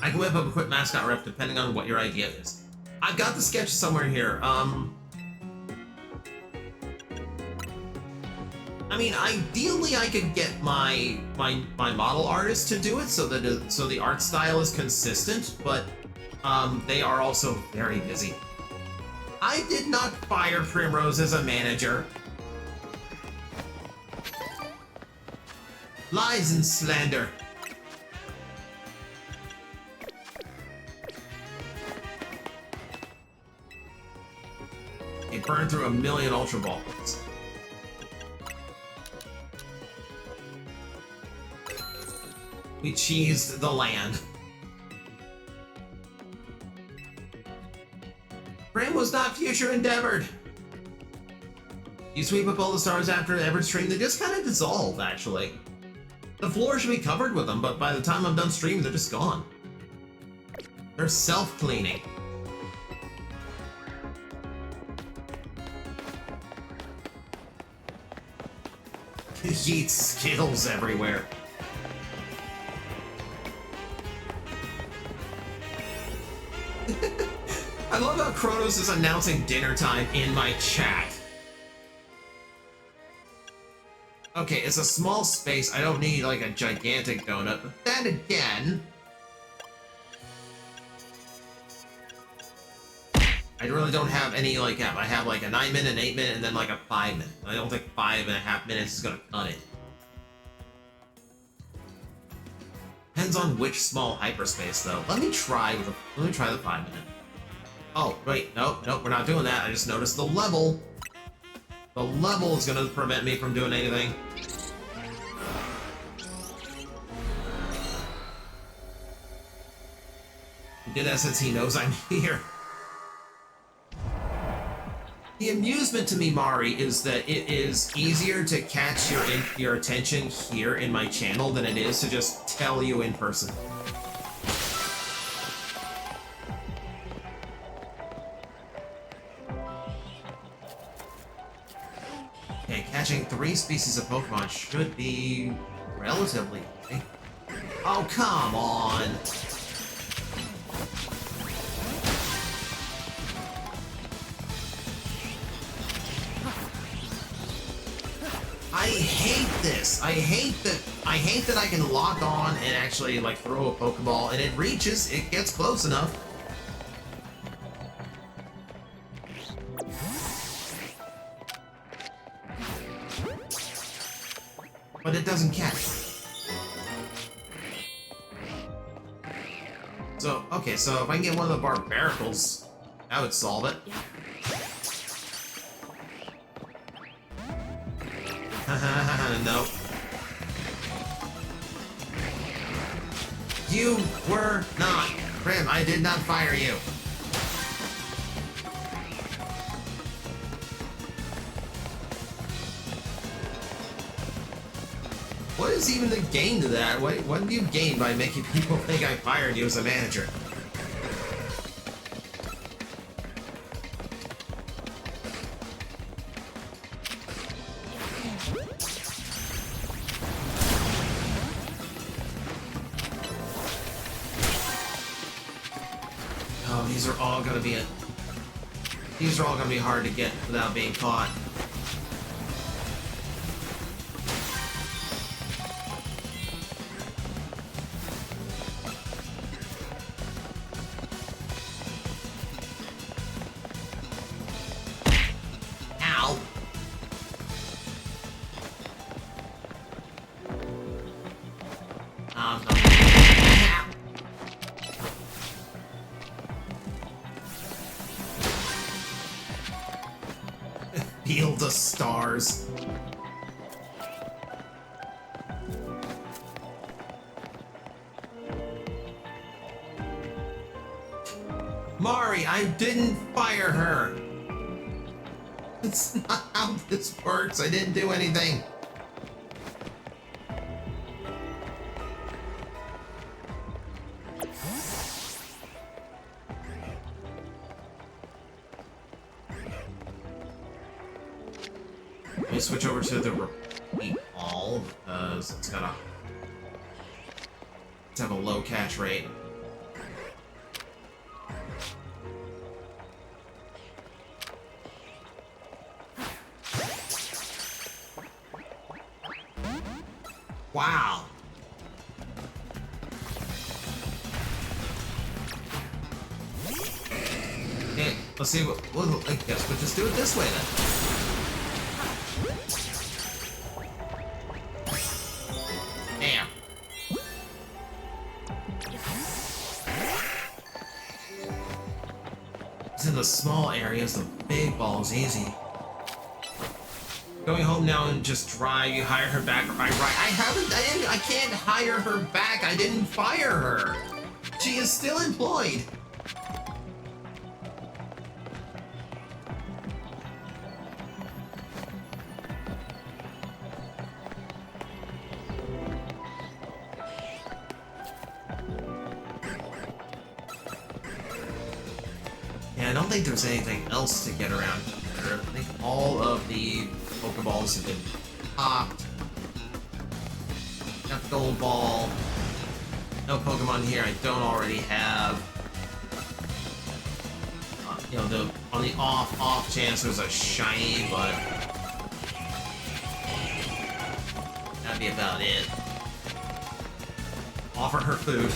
I can whip up a quick mascot rep depending on what your idea is. I've got the sketch somewhere here. I I mean, ideally I could get my model artist to do it so that so the art style is consistent, but they are also very busy. I did not fire Primrose as a manager. Lies and slander. It burned through 1,000,000 Ultra Balls. We cheesed the land. Prim was not future endeavored. You sweep up all the stars after every stream, they just kind of dissolve, actually. The floor should be covered with them, but by the time I'm done streaming, they're just gone. They're self-cleaning. Yeet Skittles everywhere. I love how Kronos is announcing dinner time in my chat. Okay, it's a small space. I don't need like a gigantic donut, but then again, I really don't have any like I have like a 9-minute, an 8-minute, and then like a 5-minute. I don't think 5.5 minutes is gonna cut it. Depends on which small hyperspace though. Let me try the 5-minute. Oh wait, nope, we're not doing that. I just noticed the level. The level is gonna prevent me from doing anything. He did that since he knows I'm here. The amusement to me, Mari, is that it is easier to catch your attention here in my channel than it is to just tell you in person. Okay, catching 3 species of Pokemon should be relatively easy. Oh, come on! I hate this. I hate that I can lock on and actually like throw a Pokeball and it reaches, it gets close enough. But it doesn't catch. So, okay, so if I can get one of the Barbaricles, that would solve it. No. You were not. Prim, I did not fire you. What is even the gain to that? What do you gain by making people think I fired you as a manager? These are all gonna be hard to get without being caught. Ow! No. Field of stars. Mari, I didn't fire her. It's not how this works. I didn't do anything. Let me switch over to the repeat all because it's gonna have a low catch rate. Wow. Okay, let's see what. Well, I guess we'll just do it this way then. Damn. It's in the small areas, the big balls easy. Going home now and just drive. You hire her back. I can't hire her back. I didn't fire her. She is still employed. Yeah, I don't think there's anything else to get around here. I think all of the Pokeballs have been popped. Got Gold Ball. No Pokemon here I don't already have. You know, on the off chance there's a shiny, but that'd be about it. Offer her food.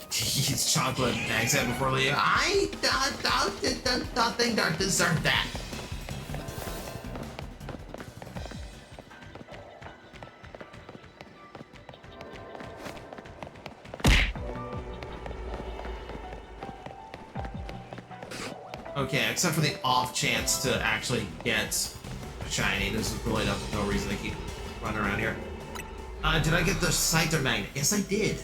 Jeez, chocolate bags said before leaving. I don't think I deserve that. Okay, except for the off chance to actually get shiny, there's really no reason to keep running around here. Did I get the Scyther magnet? Yes, I did.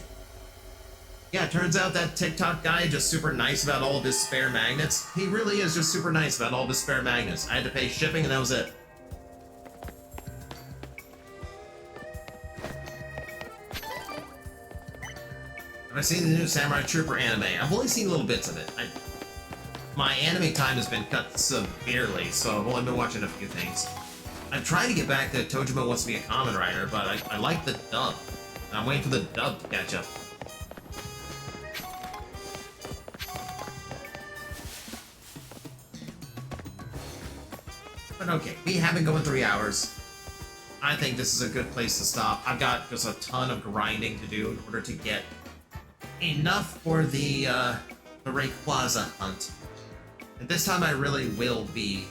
Yeah, it turns out that TikTok guy is just super nice about all of his spare magnets. He really is just super nice about all of his spare magnets. I had to pay shipping and that was it. Have I seen the new Samurai Trooper anime? I've only seen little bits of it. My anime time has been cut severely, so I've only been watching a few things. I'm trying to get back to Tojima Wants to Be a Kamen Rider, but I like the dub. I'm waiting for the dub to catch up. But okay, we have been going 3 hours. I think this is a good place to stop. I've got just a ton of grinding to do in order to get enough for the Rayquaza hunt. And this time I really will be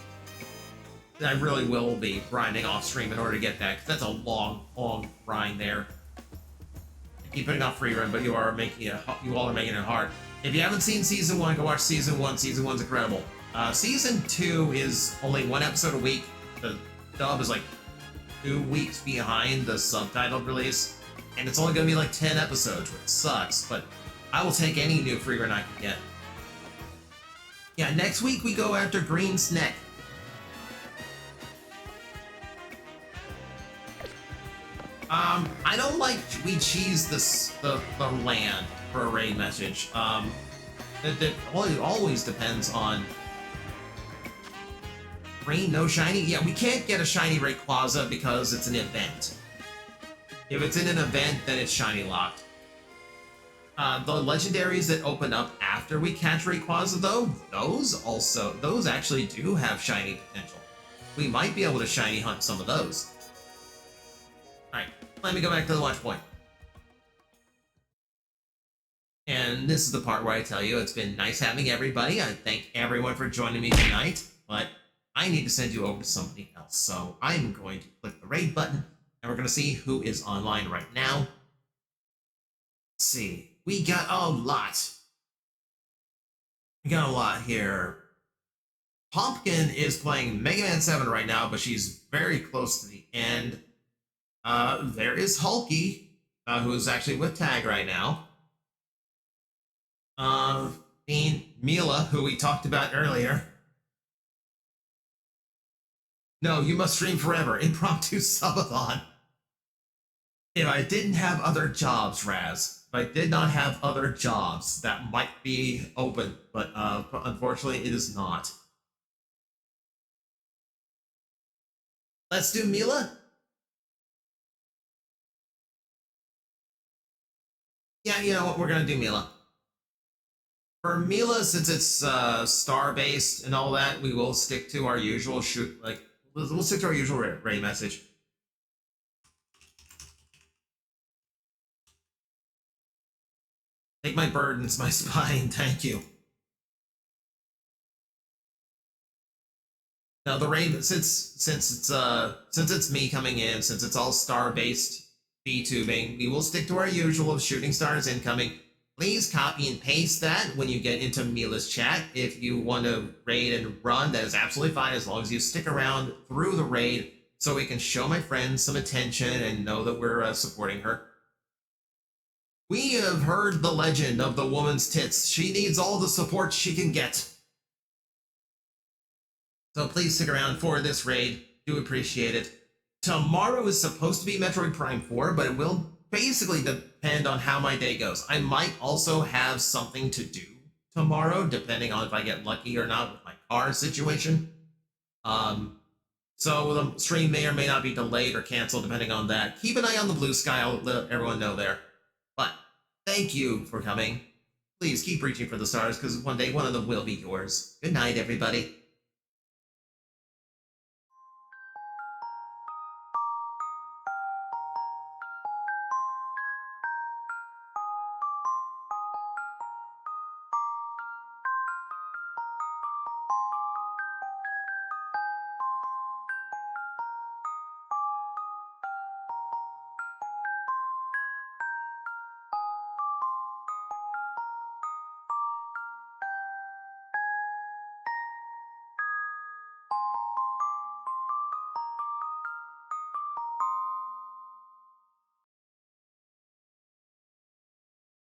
grinding off stream in order to get that, because that's a long grind there. I keep putting off free run, but you all are making it hard. If you haven't seen Season 1, go watch Season 1. Season 1's incredible. Season 2 is only 1 episode a week. The dub is like 2 weeks behind the subtitled release. And it's only going to be like 10 episodes, which sucks. But I will take any new free run I can get. Yeah, next week we go after Green's Neck. I don't like we cheese the land for a raid message. It always depends on green, no shiny. Yeah, we can't get a shiny Rayquaza because it's an event. If it's in an event, then it's shiny locked. The legendaries that open up after we catch Rayquaza, though, those actually do have shiny potential. We might be able to shiny hunt some of those. Alright, let me go back to the watch point. And this is the part where I tell you it's been nice having everybody. I thank everyone for joining me tonight, but I need to send you over to somebody else. So I'm going to click the raid button, and we're going to see who is online right now. Let's see. We got a lot. We got a lot here. Pumpkin is playing Mega Man 7 right now, but she's very close to the end. There is Hulky, who is actually with Tag right now. Mila, who we talked about earlier. No, you must stream forever. Impromptu subathon. If I didn't have other jobs, Raz. If I did not have other jobs, that might be open, but unfortunately it is not. Let's do Mila. Yeah, you know what? We're gonna do Mila. For Mila, since it's star-based and all that, we will stick to our usual we'll stick to our usual raid message. Take my burdens, my spine, thank you. Now the raid, since it's me coming in, since it's all star-based VTubing, we will stick to our usual of shooting stars incoming. Please copy and paste that when you get into Mila's chat. If you want to raid and run, that is absolutely fine as long as you stick around through the raid so we can show my friends some attention and know that we're supporting her. We have heard the legend of the woman's tits. She needs all the support she can get. So please stick around for this raid. Do appreciate it. Tomorrow is supposed to be Metroid Prime 4, but it will basically depend on how my day goes. I might also have something to do tomorrow, depending on if I get lucky or not with my car situation. So the stream may or may not be delayed or canceled, depending on that. Keep an eye on the blue sky. I'll let everyone know there. But thank you for coming. Please keep reaching for the stars, because one day one of them will be yours. Good night, everybody.